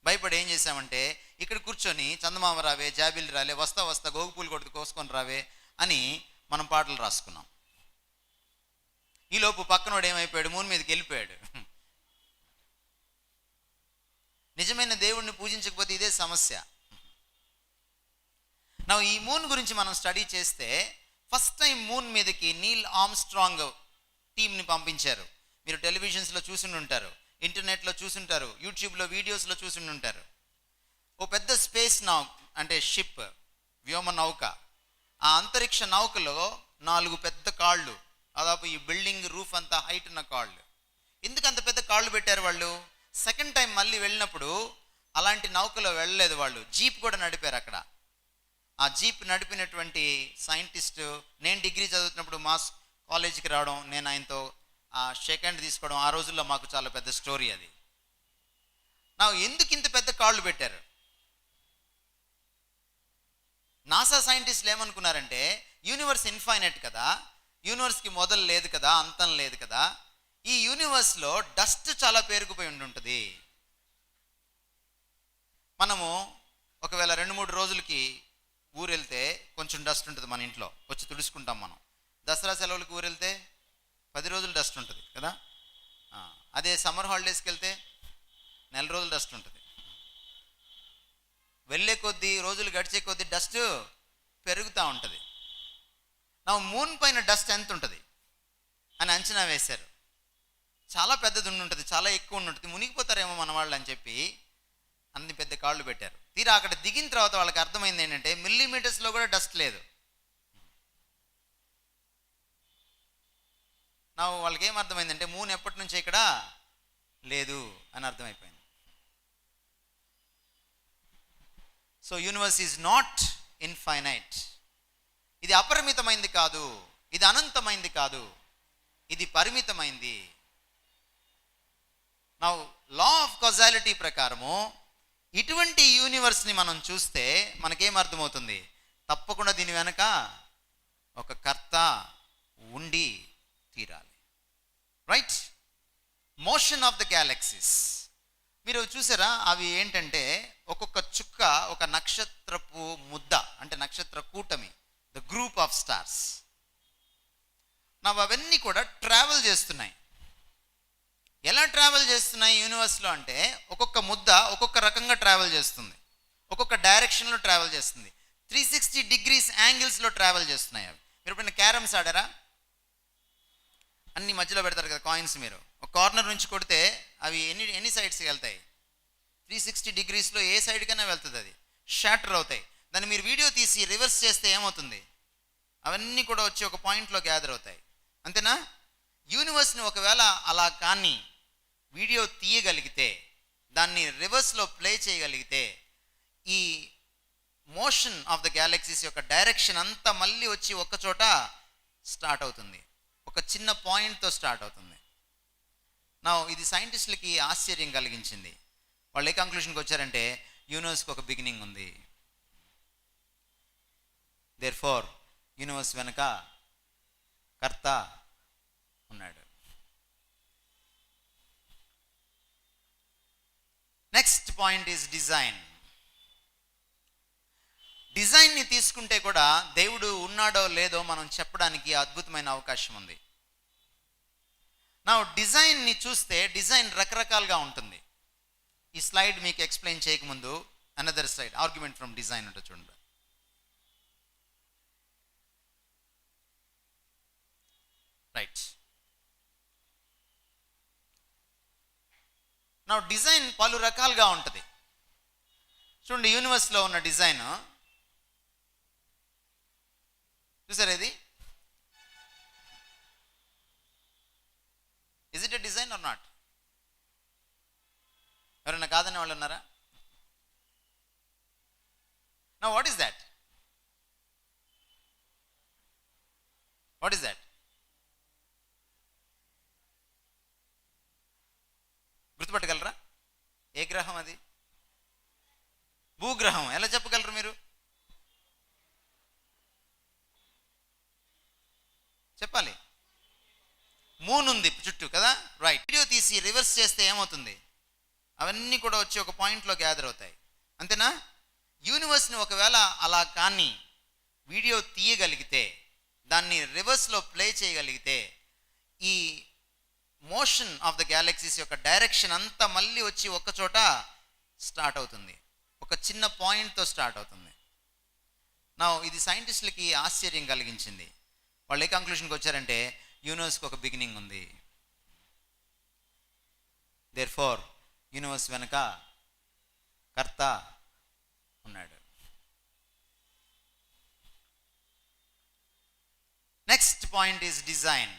భయపడి ఏం చేసామంటే ఇక్కడ కూర్చొని చందమామ రావే, జాబిల్ రాలే, వస్తా గోగుపూలు కొడుతు కోసుకొని రావే అని మనం పాటలు రాసుకున్నాం. ఈలోపు పక్కనోడు ఏమైపోయాడు? మూన్ మీదకి వెళ్ళిపోయాడు. నిజమైన దేవుడిని పూజించకపోతే ఇదే సమస్య. నా ఈ మూన్ గురించి మనం స్టడీ చేస్తే ఫస్ట్ టైం మూన్ మీదకి నీల్ ఆర్మ్స్ట్రాంగ్ టీంని పంపించారు. మీరు టెలివిజన్స్లో చూసి ఉంటారు, ఇంటర్నెట్లో చూసుంటారు, యూట్యూబ్లో వీడియోస్లో చూసి ఉంటారు. ఓ పెద్ద స్పేస్ అంటే షిప్, వ్యోమ నౌక. ఆ అంతరిక్ష నౌకలో 4 పెద్ద కాళ్ళు, దాదాపు ఈ బిల్డింగ్ రూఫ్ అంతా హైట్ ఉన్న కాళ్ళు. ఎందుకు అంత పెద్ద కాళ్ళు పెట్టారు వాళ్ళు? సెకండ్ టైం మళ్ళీ వెళ్ళినప్పుడు అలాంటి నౌకలో వెళ్ళలేదు వాళ్ళు, జీప్ కూడా నడిపారు అక్కడ. ఆ జీప్ నడిపినటువంటి సైంటిస్ట్, నేను డిగ్రీ చదువుతున్నప్పుడు మా కాలేజీకి రావడం, నేను ఆయనతో షేక్ హ్యాండ్ తీసుకోవడం, ఆ రోజుల్లో మాకు చాలా పెద్ద స్టోరీ అది. ఎందుకు ఇంత పెద్ద కాళ్ళు పెట్టారు? నాసా సైంటిస్టులు ఏమనుకున్నారంటే యూనివర్స్ ఇన్ఫైనైట్ కదా, యూనివర్స్కి మొదలు లేదు కదా, అంతం లేదు కదా, ఈ యూనివర్స్లో డస్ట్ చాలా పేరుకుపోయి ఉంటుంది. మనము ఒకవేళ 2-3 రోజులకి ఊరు వెళ్తే కొంచెం డస్ట్ ఉంటుంది మన ఇంట్లో, వచ్చి తుడుచుకుంటాం మనం. దసరా సెలవులకి ఊరు వెళ్తే 10 రోజులు డస్ట్ ఉంటుంది కదా. అదే సమ్మర్ హాలిడేస్కి వెళ్తే 4 రోజులు డస్ట్ ఉంటుంది. వెళ్ళే కొద్దీ, రోజులు గడిచే కొద్దీ డస్ట్ పెరుగుతూ ఉంటుంది. మూన్ పైన డస్ట్ ఎంత ఉంటుంది అని అంచనా వేశారు. చాలా పెద్దది ఉంటుంది, చాలా ఎక్కువ ఉంటుంది, మునిగిపోతారేమో మన వాళ్ళు అని చెప్పి అన్ని పెద్ద కాళ్ళు పెట్టారు. తీరా అక్కడ దిగిన తర్వాత వాళ్ళకి అర్థమైంది ఏంటంటే మిల్లీమీటర్స్లో కూడా డస్ట్ లేదు. వాళ్ళకి ఏం అర్థమైందంటే మూన్ ఎప్పటి నుంచో ఇక్కడ లేదు అని అర్థమైపోయింది. So universe is not infinite. ఇది అపరిమితమైంది కాదు, ఇది అనంతమైంది కాదు, ఇది పరిమితమైంది. లా ఆఫ్ కాజాలిటీ ప్రకారము ఇటువంటి యూనివర్స్ని మనం చూస్తే మనకేం అర్థమవుతుంది? తప్పకుండా దీని వెనక ఒక కర్త ఉండి తీరాలి. Right? Motion of the galaxies మీరు చూసారా? అవి ఏంటంటే ఒక్కొక్క చుక్క ఒక నక్షత్రపు ముద్ద, అంటే నక్షత్ర కూటమి, ద గ్రూప్ ఆఫ్ స్టార్స్. అవన్నీ కూడా ట్రావెల్ చేస్తున్నాయి. ఎలా ట్రావెల్ చేస్తున్నాయి యూనివర్స్లో అంటే ఒక్కొక్క ముద్ద ఒక్కొక్క రకంగా ట్రావెల్ చేస్తుంది, ఒక్కొక్క డైరెక్షన్లో ట్రావెల్ చేస్తుంది, 360 degrees యాంగిల్స్లో ట్రావెల్ చేస్తున్నాయి. అవి మీరు ఎప్పుడైనా క్యారమ్స్ ఆడారా? అన్ని మధ్యలో పెడతారు కదా కాయిన్స్. మీరు ఒక కార్నర్ నుంచి కొడితే అవి ఎన్ని సైడ్స్కి వెళ్తాయి? 360 degreesలో ఏ సైడ్ కన్నా వెళ్తుంది, అది షాటర్ అవుతాయి. దాన్ని మీరు వీడియో తీసి రివర్స్ చేస్తే ఏమవుతుంది? అవన్నీ కూడా వచ్చి ఒక పాయింట్లో గ్యాదర్ అవుతాయి. అంతేనా? యూనివర్స్ని ఒకవేళ అలా కానీ వీడియో తీయగలిగితే, దాన్ని రివర్స్లో ప్లే చేయగలిగితే, ఈ మోషన్ ఆఫ్ ద గ్యాలక్సీస్ యొక్క డైరెక్షన్ అంతా మళ్ళీ వచ్చి ఒక్క చోట స్టార్ట్ అవుతుంది. ఒక చిన్న పాయింట్తో స్టార్ట్ అవుతుంది. నా ఇది సైంటిస్టులకి ఆశ్చర్యం కలిగించింది. వాళ్ళు ఏ కంక్లూషన్కి వచ్చారంటే, యూనివర్స్కి ఒక బిగినింగ్ ఉంది. దేర్ఫోర్ యూనివర్స్ వెనక కర్త ఉన్నాడు. Next point is design. డిజైన్ని తీసుకుంటే కూడా దేవుడు ఉన్నాడో లేదో మనం చెప్పడానికి అద్భుతమైన అవకాశం ఉంది. నా డిజైన్ని చూస్తే డిజైన్ రకరకాలుగా ఉంటుంది. ఈ స్లైడ్ మీకు ఎక్స్ప్లెయిన్ చేయకముందు another slide, argument from design అంటే చూడండి. రైట్. నా డిజైన్ పలు రకాలుగా ఉంటుంది. చూడండి, యూనివర్స్లో ఉన్న డిజైన్ చూసారా? ఇది is it a design or not? ఎవరైనా కాదని వాళ్ళు ఉన్నారా? Now what is that? What is that? గుర్తుపట్టగలరా? ఏ గ్రహం అది? భూగ్రహం. ఎలా చెప్పగలరు మీరు? చెప్పాలి. మూన్ ఉంది చుట్టూ కదా, రైట్. వీడియో తీసి రివర్స్ చేస్తే ఏమవుతుంది? అవన్నీ కూడా వచ్చి ఒక పాయింట్లో గ్యాదర్ అవుతాయి. అంతేనా? యూనివర్స్ని ఒకవేళ అలా కానీ వీడియో తీయగలిగితే, దాన్ని రివర్స్లో ప్లే చేయగలిగితే, ఈ మోషన్ ఆఫ్ ద గ్యాలక్సీస్ యొక్క డైరెక్షన్ అంతా మళ్ళీ వచ్చి ఒక్క చోట స్టార్ట్ అవుతుంది. ఒక చిన్న పాయింట్తో స్టార్ట్ అవుతుంది. నా ఇది సైంటిస్టులకి ఆశ్చర్యం కలిగించింది. వాళ్ళు ఏ కంక్లూషన్కి వచ్చారంటే, యూనివర్స్కి ఒక బిగినింగ్ ఉంది. దేర్ఫోర్ యూనివర్స్ వెనక కర్త ఉన్నాడు. Next point is design.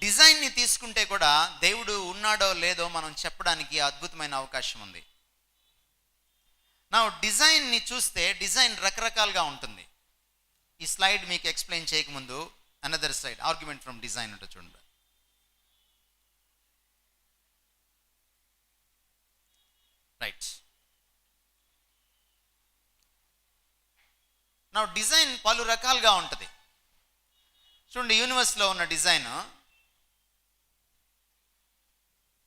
డిజైన్ని తీసుకుంటే కూడా దేవుడు ఉన్నాడో లేదో మనం చెప్పడానికి అద్భుతమైన అవకాశం ఉంది. నా డిజైన్ని చూస్తే డిజైన్ రకరకాలుగా ఉంటుంది. ఈ స్లైడ్ మీకు ఎక్స్ప్లెయిన్ చేయకముందు another slide, argument from design అంటే చూడండి. రైట్. నా డిజైన్ పలు రకాలుగా ఉంటుంది. చూడండి, యూనివర్స్లో ఉన్న డిజైన్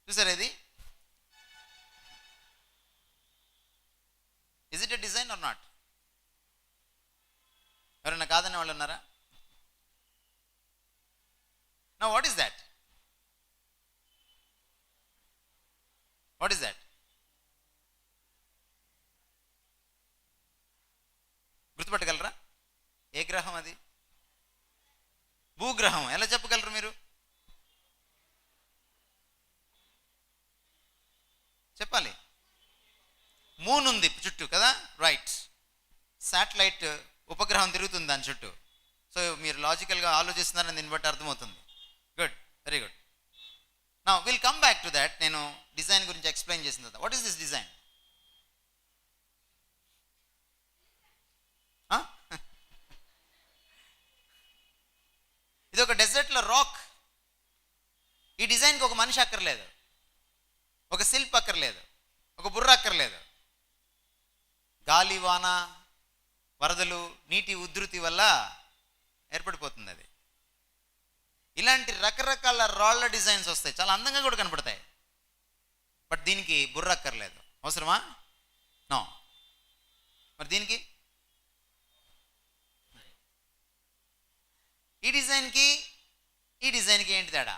చూసారా? ఇది is it a design or not? ఎవరైనా కాదని వాళ్ళు ఉన్నారా? Now what is that? What is that? గుర్తుపట్టగలరా? ఏ గ్రహం అది? భూగ్రహం. ఎలా చెప్పగలరు మీరు? చెప్పాలి. మూన్ ఉంది చుట్టూ కదా, రైట్. శాటిలైట్ ఉపగ్రహం తిరుగుతుంది దాని చుట్టూ. సో మీరు లాజికల్గా ఆలోచిస్తున్నారని దీన్ని బట్టి అర్థమవుతుంది. Good, very good. నా will come back to that. నేను డిజైన్ గురించి ఎక్స్ప్లెయిన్ చేసిన తర్వాత, వాట్ ఈస్ దిస్ డిజైన్? ఇది ఒక డెజర్ట్లో రాక్. ఈ డిజైన్కి ఒక మనిషి అక్కర్లేదు, ఒక శిల్పి అక్కర్లేదు, ఒక బుర్ర అక్కర్లేదు. గాలి, వాన, వరదలు, నీటి ఉధృతి వల్ల ఏర్పడిపోతుంది అది. ఇలాంటి రకరకాల రాళ్ళ డిజైన్స్ వస్తాయి, చాలా అందంగా కూడా కనపడతాయి. బట్ దీనికి బుర్ర అక్కర్లేదు. అవసరమా? నో. మరి దీనికి, ఈ డిజైన్కి ఈ డిజైన్కి ఏంటి తేడా?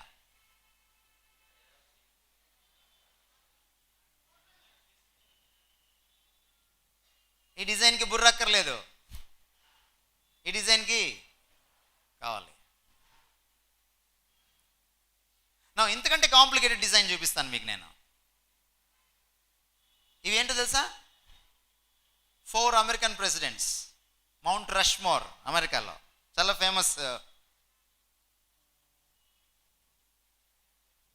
ఈ డిజైన్కి బుర్ర అక్కర్లేదు, ఈ డిజైన్కి కావాలి. నా ఇంతకంటే కాంప్లికేటెడ్ డిజైన్ చూపిస్తాను మీకు నేను. ఇవి ఏంటో తెలుసా? 4 అమెరికన్ ప్రెసిడెంట్స్. మౌంట్ రష్మోర్ అమెరికాలో చాలా ఫేమస్.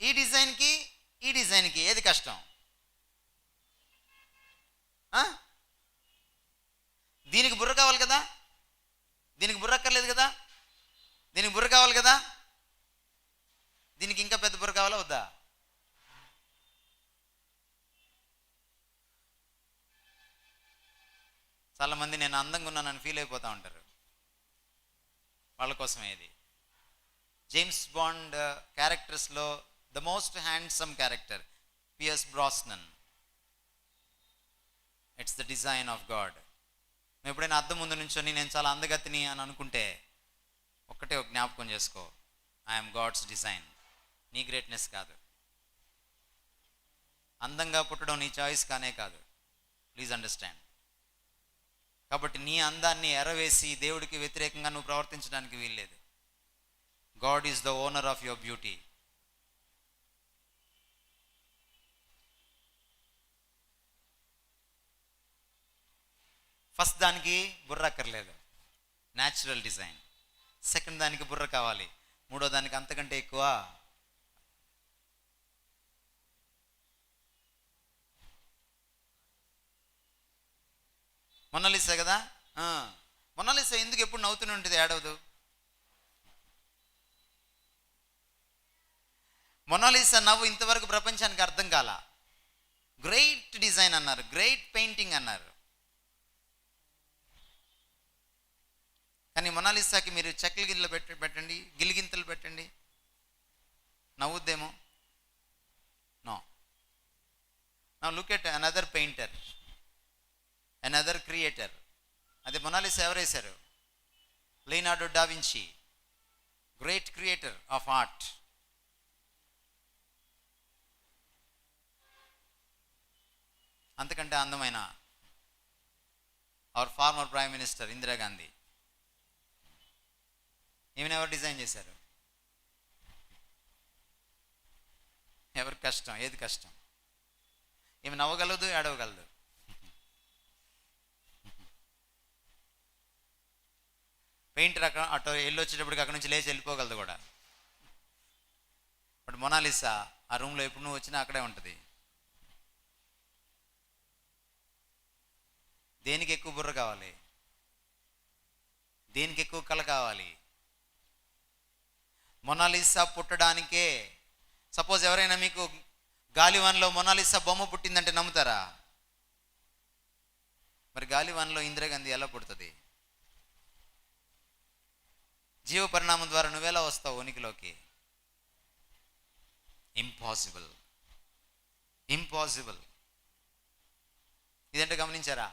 ఈ డిజైన్కి ఏది కష్టం? దీనికి బుర్ర కావాలి కదా, దీనికి బుర్ర అక్కర్లేదు కదా, దీనికి బుర్ర కావాలి కదా, దీనికి ఇంకా పెద్ద బుర్ర కావాలా వద్దా? చాలామంది నేను అందంగా ఉన్నానని ఫీల్ అయిపోతూ ఉంటారు. వాళ్ళ కోసమే ఇది. జేమ్స్ బాండ్ క్యారెక్టర్స్లో the most handsome character Pierce Brosnan. It's the design of God. నువ్వు ఎప్పుడైనా అద్దం ముందు నుంచొని నేను చాలా అందగతిని అని అనుకుంటే ఒక్కటే ఒక జ్ఞాపకం చేసుకో, ఐఎమ్ గాడ్స్ డిజైన్. నీ గ్రేట్నెస్ కాదు. అందంగా పుట్టడం నీ చాయిస్ కానే కాదు. Please understand. కాబట్టి నీ అందాన్ని ఎరవేసి దేవుడికి వ్యతిరేకంగా నువ్వు ప్రవర్తించడానికి వీల్లేదు. God is the owner of your beauty. First దానికి బుర్ర అక్కర్లేదు, న్యాచురల్ డిజైన్. సెకండ్ దానికి బుర్ర కావాలి. మూడో దానికి అంతకంటే ఎక్కువ. మొనాలిసా కదా, మొనాలిసా ఎందుకు ఎప్పుడు నవ్వుతూనే ఉంటుంది, ఏడవదు? మొనాలిసా నవ్వు ఇంతవరకు ప్రపంచానికి అర్థం కాల. గ్రేట్ డిజైన్ అన్నారు, గ్రేట్ పెయింటింగ్ అన్నారు. కానీ మొనాలిసాకి మీరు చెక్కల గిన్నెలు పెట్టండి, గిలిగింతలు పెట్టండి, నవ్వుద్దేమో? No. Now look at another painter, another creator. అదే మొనాలిసా ఎవరు వేశారు? లియోనార్డో డా వించి, గ్రేట్ క్రియేటర్ ఆఫ్ ఆర్ట్. అంతకంటే అందమైన hour farmer prime minister Indira Gandhi. ఈమెను ఎవరు డిజైన్ చేశారు? ఎవరికి కష్టం? ఏది కష్టం? ఈమె నవ్వగలదు, ఏడవగలదు. పెయింటర్ అటు వెళ్ళొచ్చేటప్పటికి అక్కడ నుంచి లేచి వెళ్ళిపోగలదు కూడా. బట్ మొనాలిసా ఆ రూమ్లో ఎప్పుడు నువ్వు వచ్చినా అక్కడే ఉంటుంది. దేనికి ఎక్కువ బుర్ర కావాలి? దేనికి ఎక్కువ కళ కావాలి? మొనాలిసా పుట్టడానికే. సపోజ్ ఎవరైనా మీకు గాలివాన్లో మొనాలిసా బొమ్మ పుట్టిందంటే నమ్ముతారా? మరి గాలివాన్లో ఇందిరాగాంధీ ఎలా పుడుతుంది? జీవ పరిణామం ద్వారా నువ్వెలా వస్తావు ఉనికిలోకి? Impossible, impossible. ఇదంటే గమనించారా?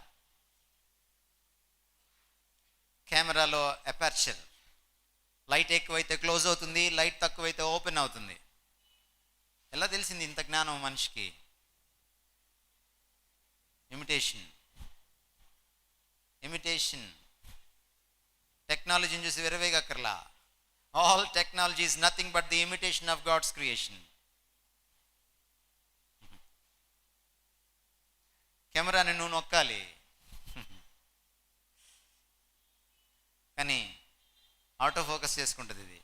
కెమెరాలో అపర్చర్, లైట్ ఎక్కువైతే క్లోజ్ అవుతుంది, లైట్ తక్కువైతే ఓపెన్ అవుతుంది. ఎలా తెలిసింది ఇంత జ్ఞానం మనిషికి? Imitation, imitation. టెక్నాలజీని చూసి విరవేగక్కర్లా. All technology is nothing but the imitation of God's creation. కెమెరాని నువ్వు నొక్కాలి, కానీ ఆటో ఫోకస్ చేసుకుంటుంది ఇది.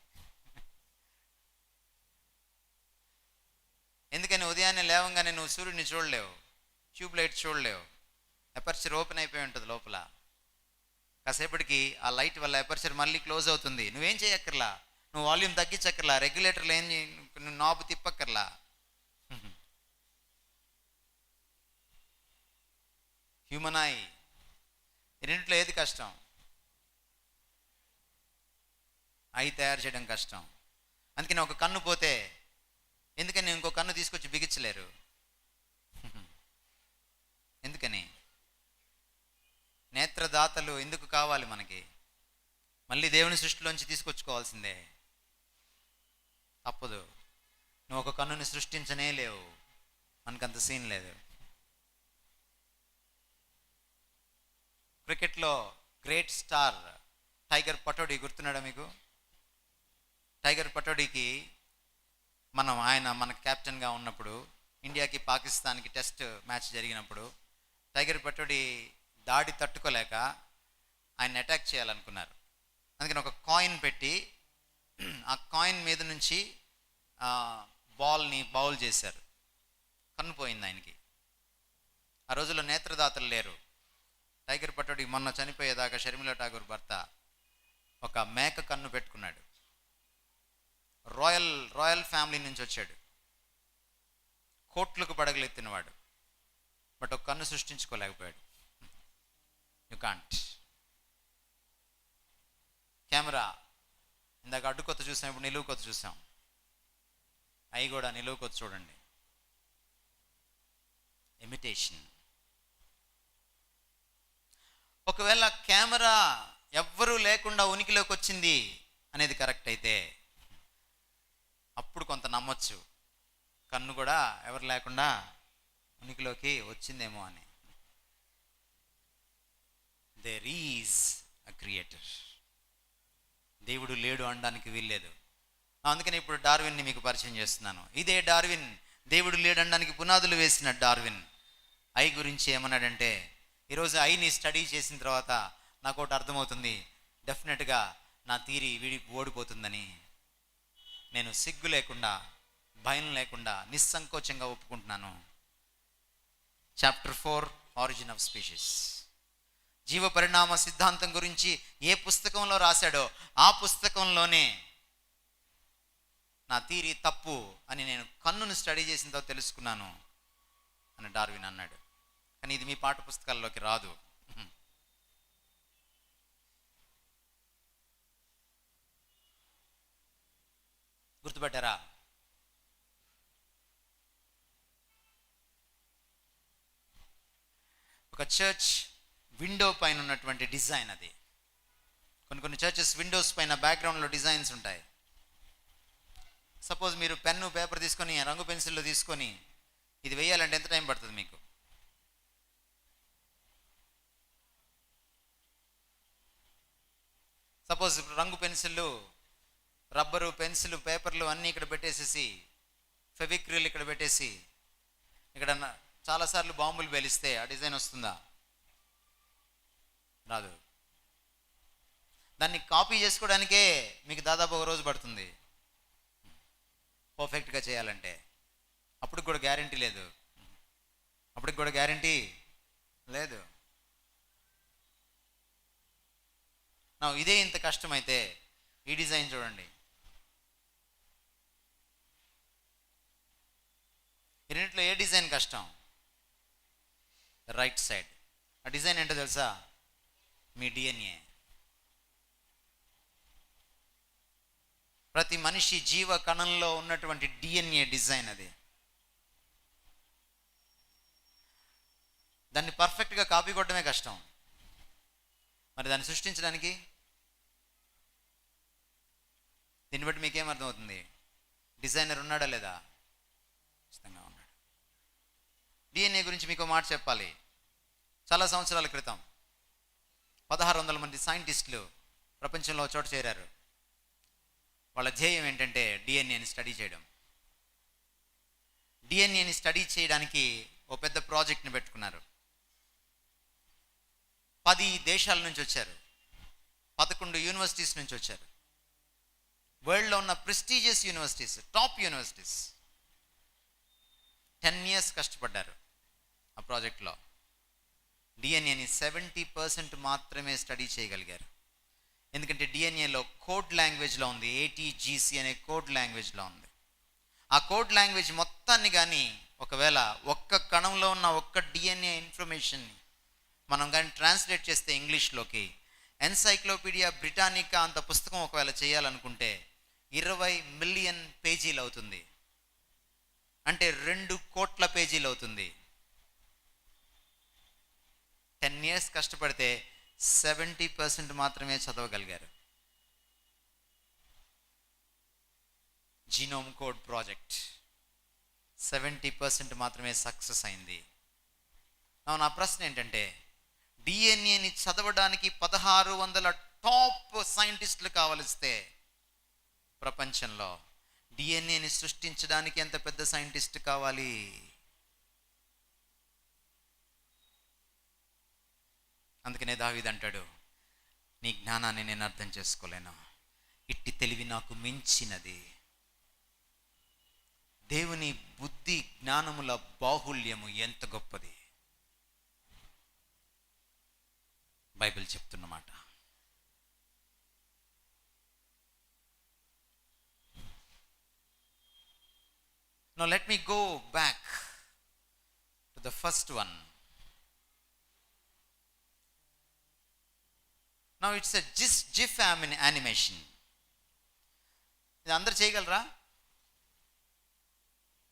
ఎందుకని? ఉదయాన్నే లేవంగానే నువ్వు సూర్యుడిని చూడలేవు, ట్యూబ్ లైట్ చూడలేవు, అపర్చర్ ఓపెన్ అయిపోయి ఉంటుంది లోపల. కాసేపటికి ఆ లైట్ వల్ల అపర్చర్ మళ్ళీ క్లోజ్ అవుతుంది. నువ్వేం చేయక్కర్లా, నువ్వు వాల్యూమ్ తగ్గించక్కర్లా, రెగ్యులేటర్లు ఏం నువ్వు నాబు తిప్పక్కర్లా. హ్యూమన్ ఐ, ఈ రెండిట్లో ఏది కష్టం? ఐ తయారు చేయడం కష్టం. అందుకని ఒక కన్ను పోతే ఎందుకని ఇంకో కన్ను తీసుకొచ్చి బిగించలేరు? ఎందుకని? నేత్రదాతలు ఎందుకు కావాలి మనకి? మళ్ళీ దేవుని సృష్టిలోంచి తీసుకొచ్చుకోవాల్సిందే, తప్పదు. నువ్వు ఒక కన్నుని సృష్టించనే లేవు, మనకంత సీన్ లేదు. క్రికెట్లో గ్రేట్ స్టార్ టైగర్ పటోడీ గుర్తున్నాడా మీకు? టైగర్ పటోడీకి ఆయన మన కెప్టెన్గా ఉన్నప్పుడు ఇండియాకి పాకిస్తాన్కి టెస్ట్ మ్యాచ్ జరిగినప్పుడు టైగర్ పటోడీ దాడి తట్టుకోలేక ఆయన అటాక్ చేయాలనుకున్నారు. అందుకని ఒక కాయిన్ పెట్టి ఆ కాయిన్ మీద నుంచి బాల్ని బౌల్ చేశారు. కన్ను పోయింది ఆయనకి. ఆ రోజుల్లో నేత్రదాతలు లేరు. టైగర్ పట్టోడి మొన్న చనిపోయేదాకా షర్మిలా ఠాగూర్ భర్త ఒక మేక కన్ను పెట్టుకున్నాడు. రాయల్ ఫ్యామిలీ నుంచి వచ్చాడు, కోట్లకు పడగలెత్తినవాడు, బట్ ఒక కన్ను సృష్టించుకోలేకపోయాడు. You can't. కెమెరా ఇందాక అడ్డు కొత్త చూసాం, ఇప్పుడు నిలువు కొత్త చూసాం. అవి కూడా నిలువు కొత్త చూడండి. ఇమిటేషన్. ఒకవేళ కెమెరా ఎవ్వరూ లేకుండా ఉనికిలోకి వచ్చింది అనేది కరెక్ట్ అయితే అప్పుడు కొంత నమ్మొచ్చు, కన్ను కూడా ఎవరు లేకుండా ఉనికిలోకి వచ్చిందేమో అని. There is a creator. దేవుడు లేడు అనడానికి వీల్లేదు. అందుకని ఇప్పుడు డార్విన్ని మీకు పరిచయం చేస్తున్నాను. ఇదే డార్విన్, దేవుడు లేడు అనడానికి పునాదులు వేసిన డార్విన్. ఐ గురించి ఏమన్నాడంటే, ఈరోజు ఐని స్టడీ చేసిన తర్వాత నాకు ఒకటి అర్థమవుతుంది, డెఫినెట్గా నా థియరీ వీడికి ఓడిపోతుందని. నేను సిగ్గు లేకుండా, భయం లేకుండా, నిస్సంకోచంగా ఒప్పుకుంటున్నాను. Chapter 4, Origin of Species. జీవ పరిణామ సిద్ధాంతం గురించి ఏ పుస్తకంలో రాశాడో ఆ పుస్తకంలోనే నా థియరీ తప్పు అని నేను కన్నును స్టడీ చేసిన తర్వాత తెలుసుకున్నాను అని డార్విన్ అన్నాడు. కానీ ఇది మీ పాఠ్య పుస్తకాల్లోకి రాదు. గుర్తుపట్టారా? ఒక చర్చ్ విండో పైన ఉన్నటువంటి డిజైన్ అది. కొన్ని చర్చెస్ విండోస్ పైన బ్యాక్గ్రౌండ్లో డిజైన్స్ ఉంటాయి. సపోజ్ మీరు పెన్ను పేపర్ తీసుకొని, రంగు పెన్సిల్లో తీసుకొని ఇది వేయాలంటే ఎంత టైం పడుతుంది మీకు? సపోజ్ రంగు పెన్సిళ్ళు, రబ్బరు, పెన్సిల్, పేపర్లు అన్నీ ఇక్కడ పెట్టేసేసి, ఫెవిక్రిల్ ఇక్కడ పెట్టేసి, ఇక్కడ చాలాసార్లు బాంబులు పేలిస్తే ఆ డిజైన్ వస్తుందా? రాదు. దాన్ని కాపీ చేసుకోవడానికే మీకు దాదాపు ఒక రోజు పడుతుంది పర్ఫెక్ట్గా చేయాలంటే. అప్పటికి కూడా గ్యారంటీ లేదు. నా ఇదే ఇంత కష్టమైతే ఈ డిజైన్ చూడండి. ఈ రెండిట్లో ఏ డిజైన్ కష్టం? Right side. ఆ డిజైన్ ఏంటో తెలుసా? మీ డిఎన్ఏ. ప్రతి మనిషి జీవ కణంలో ఉన్నటువంటి డిఎన్ఏ డిజైన్ అది. దాన్ని పర్ఫెక్ట్గా కాపీ కొట్టడమే కష్టం. మరి దాన్ని సృష్టించడానికి, దీన్ని బట్టి మీకేం అర్థమవుతుంది? డిజైనర్ ఉన్నాడా లేదా? ఖచ్చితంగా ఉన్నాడు. డిఎన్ఏ గురించి మీకు మాట చెప్పాలి. చాలా సంవత్సరాల క్రితం 1600 మంది సైంటిస్టులు ప్రపంచంలో చోట చేరారు. వాళ్ళ ధ్యేయం ఏంటంటే డిఎన్ఏని స్టడీ చేయడం. డిఎన్ఏని స్టడీ చేయడానికి ఓ పెద్ద ప్రాజెక్ట్ని పెట్టుకున్నారు. 10 దేశాల నుంచి వచ్చారు, 11 యూనివర్సిటీస్ నుంచి వచ్చారు. వరల్డ్లో ఉన్న prestigious universities, top universities. 10 years కష్టపడ్డారు ఆ ప్రాజెక్ట్లో. డిఎన్ఏని 70% మాత్రమే స్టడీ చేయగలిగారు. ఎందుకంటే డిఎన్ఏలో కోడ్ లాంగ్వేజ్లో ఉంది, ATGC అనే కోడ్ లాంగ్వేజ్లో ఉంది. ఆ కోడ్ లాంగ్వేజ్ మొత్తాన్ని కానీ ఒకవేళ ఒక్క కణంలో ఉన్న ఒక్క డిఎన్ఏ ఇన్ఫర్మేషన్ని మనం కానీ ట్రాన్స్లేట్ చేస్తే ఇంగ్లీష్లోకి, ఎన్సైక్లోపీడియా బ్రిటానికా అంత పుస్తకం ఒకవేళ చేయాలనుకుంటే 20 మిలియన్ పేజీలు అవుతుంది. అంటే 2 కోట్ల పేజీలు అవుతుంది. 10 years కష్టపడితే 70% మాత్రమే చదవగలిగారు. జీనోమ్ కోడ్ ప్రాజెక్ట్ 70% మాత్రమే సక్సెస్ అయింది. నా ప్రశ్న ఏంటంటే, డిఎన్ఏని చదవడానికి 1600 టాప్ సైంటిస్టులు కావలిస్తే ప్రపంచంలో డిఎన్ఏని సృష్టించడానికి ఎంత పెద్ద సైంటిస్ట్ కావాలి? అందుకనే దావీదు అంటాడు, నీ జ్ఞానాన్ని నేను అర్థం చేసుకోలేను, ఇట్టి తెలివి నాకు మించినది. దేవుని బుద్ధి జ్ఞానముల బాహుల్యము ఎంత గొప్పది Bible చెప్తున్నమాట. Now let me go back to the first one. Now it's a GIF animation. ఇది అందరు చేయగలరా?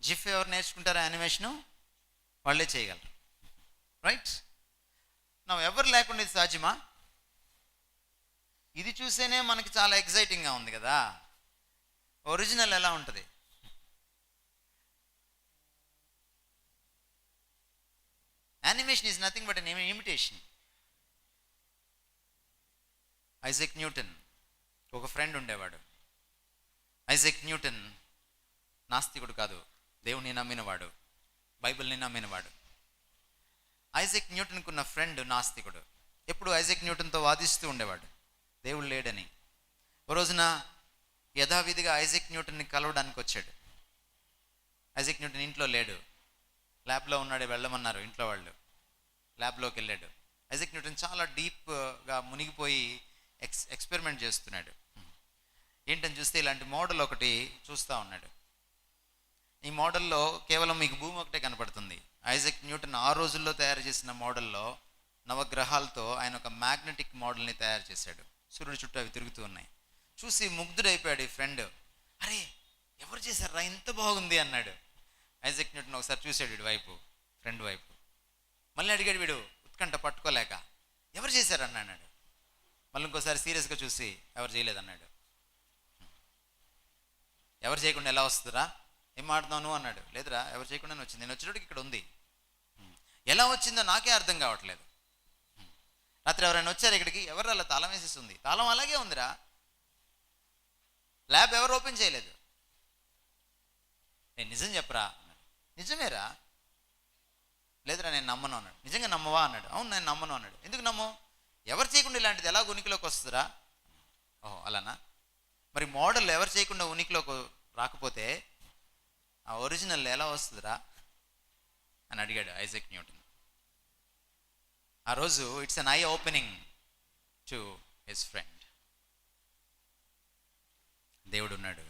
జిఫ్ ఎవరు నేర్చుకుంటారా యానిమేషను? వాళ్ళే చేయగలరు, రైట్? నా ఎవరు లేకుండా ఇది సాధ్యమా? ఇది చూసేనే మనకి చాలా ఎగ్జైటింగ్గా ఉంది కదా. ఒరిజినల్ ఎలా ఉంటుంది? Animation is nothing but an imitation. Isaac Newton ఒక ఫ్రెండ్ ఉండేవాడు. ఐజాక్ న్యూటన్ నాస్తికుడు కాదు, దేవుని నమ్మినవాడు, బైబిల్ని నమ్మినవాడు. ఐజాక్ న్యూటన్కు ఉన్న ఫ్రెండ్ నాస్తికుడు. ఎప్పుడు ఐజాక్ న్యూటన్తో వాదిస్తూ ఉండేవాడు దేవుడు లేడని. ఓ రోజున యథావిధిగా ఐజాక్ న్యూటన్ని కలవడానికి వచ్చాడు. ఐజాక్ న్యూటన్ ఇంట్లో లేడు, ల్యాబ్లో ఉన్నాడు, వెళ్ళమన్నారు ఇంట్లో వాళ్ళు. ల్యాబ్లోకి వెళ్ళాడు. ఐజాక్ న్యూటన్ చాలా డీప్గా మునిగిపోయి ఎక్స్పెరిమెంట్ చేస్తున్నాడు. ఏంటని చూస్తే ఇలాంటి మోడల్ ఒకటి చూస్తూ ఉన్నాడు. ఈ మోడల్లో కేవలం మీకు భూమి ఒకటే కనపడుతుంది. ఐజాక్ న్యూటన్ ఆ రోజుల్లో తయారు చేసిన మోడల్లో నవగ్రహాలతో ఆయన ఒక మ్యాగ్నెటిక్ మోడల్ని తయారు చేశాడు. సూర్యుడు చుట్టూ అవి తిరుగుతూ ఉన్నాయి. చూసి ముగ్ధుడైపోయాడు ఈ ఫ్రెండ్. అరే ఎవరు చేశారా, ఇంత బాగుంది అన్నాడు. ఐజాక్ న్యూటన్ ఒకసారి చూశాడు వీడి వైపు, ఫ్రెండ్ వైపు. మళ్ళీ అడిగాడు వీడు ఉత్కంఠ పట్టుకోలేక, ఎవరు చేశారని అన్నాడు. మళ్ళీ ఇంకోసారి సీరియస్గా చూసి ఎవరు చేయలేదన్నాడు. ఎవరు చేయకుండా ఎలా వస్తుందిరా, ఏం ఆడుతున్నావు అన్నాడు. లేదురా ఎవరు చేయకుండానే వచ్చింది, నేను వచ్చేటోడికి ఇక్కడ ఉంది. ఎలా వచ్చిందో నాకే అర్థం కావట్లేదు. రాత్రి ఎవరైనా వచ్చారు ఇక్కడికి, ఎవరు అలా తాళం వేసేస్తుంది, తాళం అలాగే ఉందిరా, ల్యాబ్ ఎవరు ఓపెన్ చేయలేదు. నేను నిజం చెప్పరా అన్నాడు. నిజమేరా. లేదురా నేను నమ్మను అన్నాడు. నిజంగా నమ్మవా అన్నాడు. అవును నేను నమ్మను అన్నాడు. ఎందుకు నమ్ము, ఎవరు చేయకుండా ఇలాంటిది ఎలా ఉనికిలోకి వస్తుందిరా? ఓహో అలానా, మరి మోడల్ ఎవరు చేయకుండా ఉనికిలోకి రాకపోతే ఆ ఒరిజినల్ ఎలా వస్తుందిరా అని అడిగాడు ఐజాక్ న్యూటన్. ఆ రోజు it's an eye opening to his friend. దేవుడు ఉన్నాడు,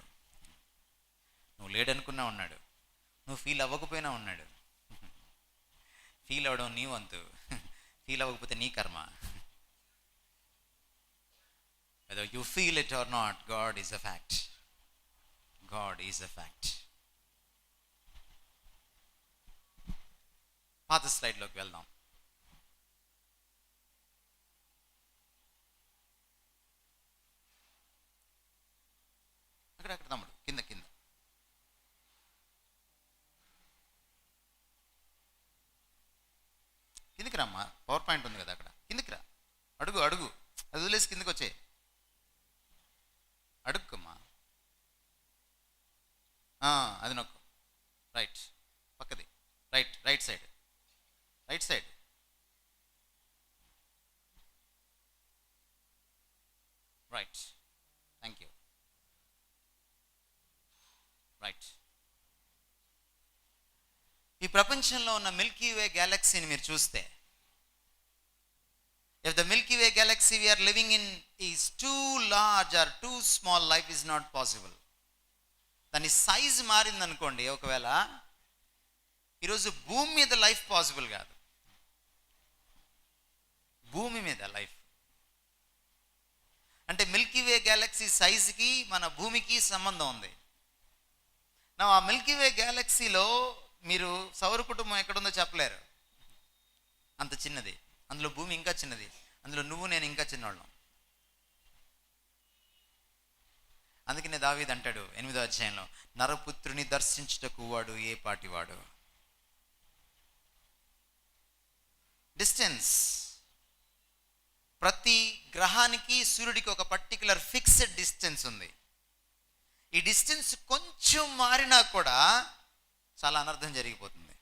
నువ్వు లేడనుకున్నా ఉన్నాడు, నువ్వు ఫీల్ అవ్వకపోయినా ఉన్నాడు. ఫీల్ అవ్వడం నీ వంతు, ఫీల్ అవ్వకపోతే నీ కర్మ. Whether you feel it or not, God is a fact. God is a fact. పాత స్లైడ్లోకి వెళ్దాం. అక్కడ తమ్ముడు కింద కిందకి రమ్మా. పవర్ పాయింట్ ఉంది కదా అక్కడ, కిందకి రా. అడుగు అది వదిలేసి కిందకి వచ్చే అడుక్కమ్మా. అది నొక్కు. రైట్ పక్కది, right side right. Thank you. Right. ఈ ప్రపంచంలో ఉన్న మిల్కీ వే గ్యాలక్సీని మీరు చూస్తే, if the Milky Way galaxy we are living in is too large or too small, life is not possible. దాని సైజ్ మారిందనుకోండి, ఒకవేళ ఈరోజు భూమి మీద లైఫ్ పాసిబుల్ కాదు. భూమి మీద లైఫ్ అంటే మిల్కీ వే గ్యాలక్సీ సైజుకి మన భూమికి సంబంధం ఉంది. నా ఆ మిల్కీ వే గ్యాలక్సీలో మీరు సౌర కుటుంబం ఎక్కడుందో చెప్పలేరు, అంత చిన్నది. అందులో భూమి ఇంకా చిన్నది, అందులో నువ్వు నేను ఇంకా చిన్నవాళ్ళం. అందుకనే దావీదు అంటాడు 8వ అధ్యాయంలో, నరపుత్రుని దర్శించుటకు వాడు ఏ పాటివాడు. డిస్టెన్స్, ప్రతి గ్రహానికి సూర్యుడికి ఒక పర్టికులర్ ఫిక్స్డ్ డిస్టెన్స్ ఉంది. ఈ డిస్టెన్స్ కొంచెం మారినా కూడా చాలా అనర్థం జరిగిపోతుంది.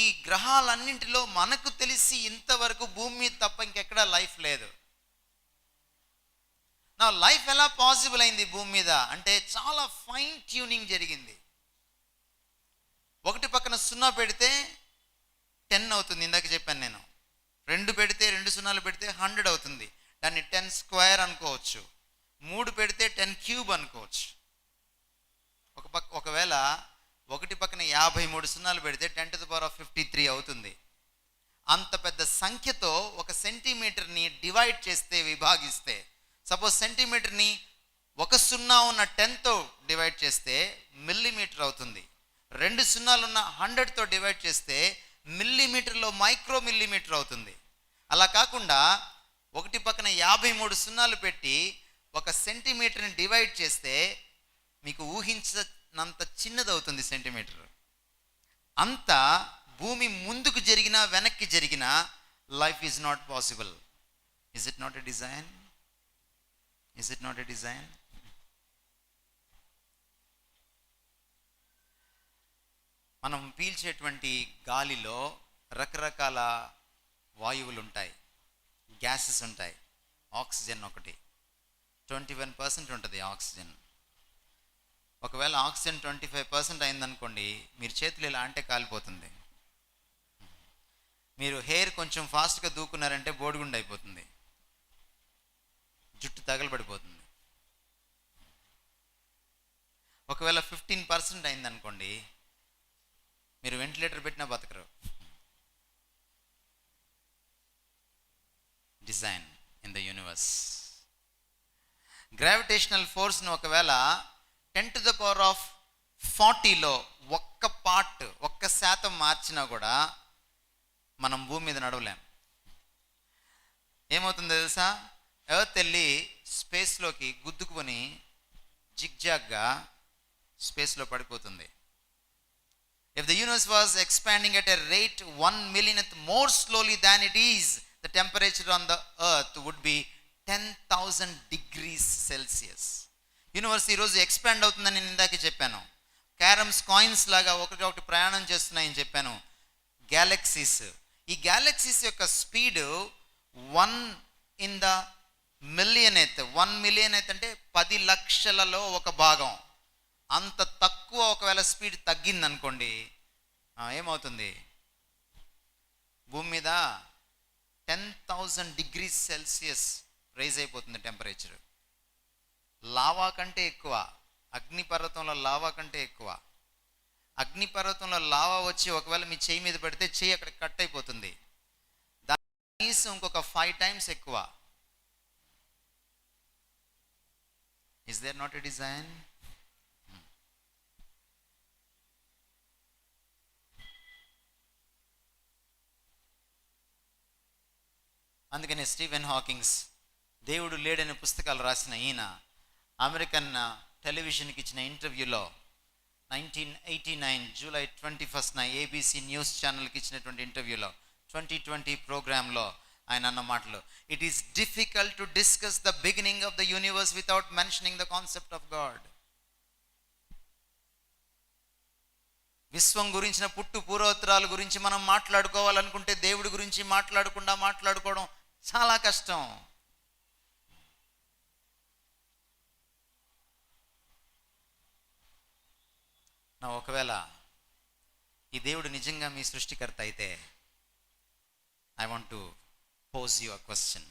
ఈ గ్రహాలన్నింటిలో మనకు తెలిసి ఇంతవరకు భూమి మీద తప్ప ఇంకెక్కడా లైఫ్ లేదు. నా లైఫ్ ఎలా పాసిబుల్ అయింది భూమి మీద అంటే చాలా ఫైన్ ట్యూనింగ్ జరిగింది. ఒకటి పక్కన 0 పెడితే 10 అవుతుంది, ఇందాక చెప్పాను నేను. 2 పెడితే 2 సున్నాలు పెడితే 100 అవుతుంది, దాన్ని 10 స్క్వేర్ అనుకోవచ్చు. 3 పెడితే 10 క్యూబ్ అనుకోవచ్చు. ఒకవేళ ఒకటి పక్కన 53 సున్నాలు పెడితే 10⁻53 అవుతుంది. అంత పెద్ద సంఖ్యతో ఒక సెంటీమీటర్ని డివైడ్ చేస్తే, విభాగిస్తే, సపోజ్ సెంటీమీటర్ని 1 సున్నా ఉన్న 10తో డివైడ్ చేస్తే మిల్లీమీటర్ అవుతుంది. 2 సున్నాలు ఉన్న 100తో డివైడ్ చేస్తే మిల్లీమీటర్లో మైక్రో మిల్లీమీటర్ అవుతుంది. అలా కాకుండా ఒకటి పక్కన 53 సున్నాలు పెట్టి ఒక సెంటీమీటర్ని డివైడ్ చేస్తే మీకు ఊహించినంత చిన్నది అవుతుంది సెంటీమీటర్. అంత భూమి ముందుకు జరిగినా వెనక్కి జరిగినా life is not possible. Is it not a design? Is it not a design? మనం పీల్చేటువంటి గాలిలో రకరకాల వాయువులు ఉంటాయి, గ్యాసెస్ ఉంటాయి. ఆక్సిజన్ ఒకటి 21% ఉంటుంది ఆక్సిజన్. ఒకవేళ ఆక్సిజన్ 25% అయిందనుకోండి, మీరు చేతులు ఇలా అంటే కాలిపోతుంది. మీరు హెయిర్ కొంచెం ఫాస్ట్గా దూకున్నారంటే బోడిగుండు అయిపోతుంది, జుట్టు తగలబడిపోతుంది. ఒకవేళ 15% అయిందనుకోండి, మీరు వెంటిలేటర్ పెట్టినా బతకరు. Design in the universe. Gravitational ఫోర్స్ను ఒకవేళ 10⁻40లో ఒక్క శాతం మార్చినా కూడా మనం భూమి మీద నడవలేం. ఏమవుతుందో తెలుసా? ఎర్త్ వెళ్ళి స్పేస్లోకి గుద్దుకుని జిగ్జాగ్గా స్పేస్లో పడిపోతుంది. If the universe was expanding at a rate 1 millionth more slowly than it is, the temperature on the earth would be 10,000 degrees Celsius. Universe ఈరోజు ఎక్స్పాండ్ అవుతుందని నేను ఇందాకే చెప్పాను. క్యారమ్స్ కాయిన్స్ లాగా ఒకటి ప్రయాణం చేస్తున్నాయని చెప్పాను. గ్యాలక్సీస్, ఈ గ్యాలక్సీస్ యొక్క speed 1 in the millionth. 1 millionth అంటే 10 లక్షలలో 1 భాగం. అంత తక్కువ ఒకవేళ స్పీడ్ తగ్గిందనుకోండి, ఏమవుతుంది? భూమి మీద 10,000 degrees Celsius రైజ్ అయిపోతుంది టెంపరేచర్. లావా కంటే ఎక్కువ, అగ్నిపర్వతంలో లావా కంటే ఎక్కువ. అగ్నిపర్వతంలో లావా వచ్చి ఒకవేళ మీ చేయి మీద పెడితే చేయి అక్కడ కట్ అయిపోతుంది. దాని కనీసం ఇంకొక 5 times ఎక్కువ. Is there not a design? అందుకనే స్టీవెన్ హాకింగ్స్ దేవుడు లేడని పుస్తకాలు రాసిన ఈయన అమెరికన్ టెలివిజన్కి ఇచ్చిన ఇంటర్వ్యూలో 1989 జూలై 21న ఏబీసీ న్యూస్ ఛానల్కి ఇచ్చినటువంటి ఇంటర్వ్యూలో 2020 ప్రోగ్రాంలో ఆయన అన్న మాటలు, it is difficult to discuss the beginning of the universe without mentioning the concept of God. విశ్వం గురించిన పుట్టు పూర్వోత్తరాల గురించి మనం మాట్లాడుకోవాలనుకుంటే దేవుడి గురించి మాట్లాడుకోవడం చాలా కష్టం. నా ఒకవేళ ఈ దేవుడు నిజంగా మీ సృష్టికర్త అయితే, I want to pose you a question.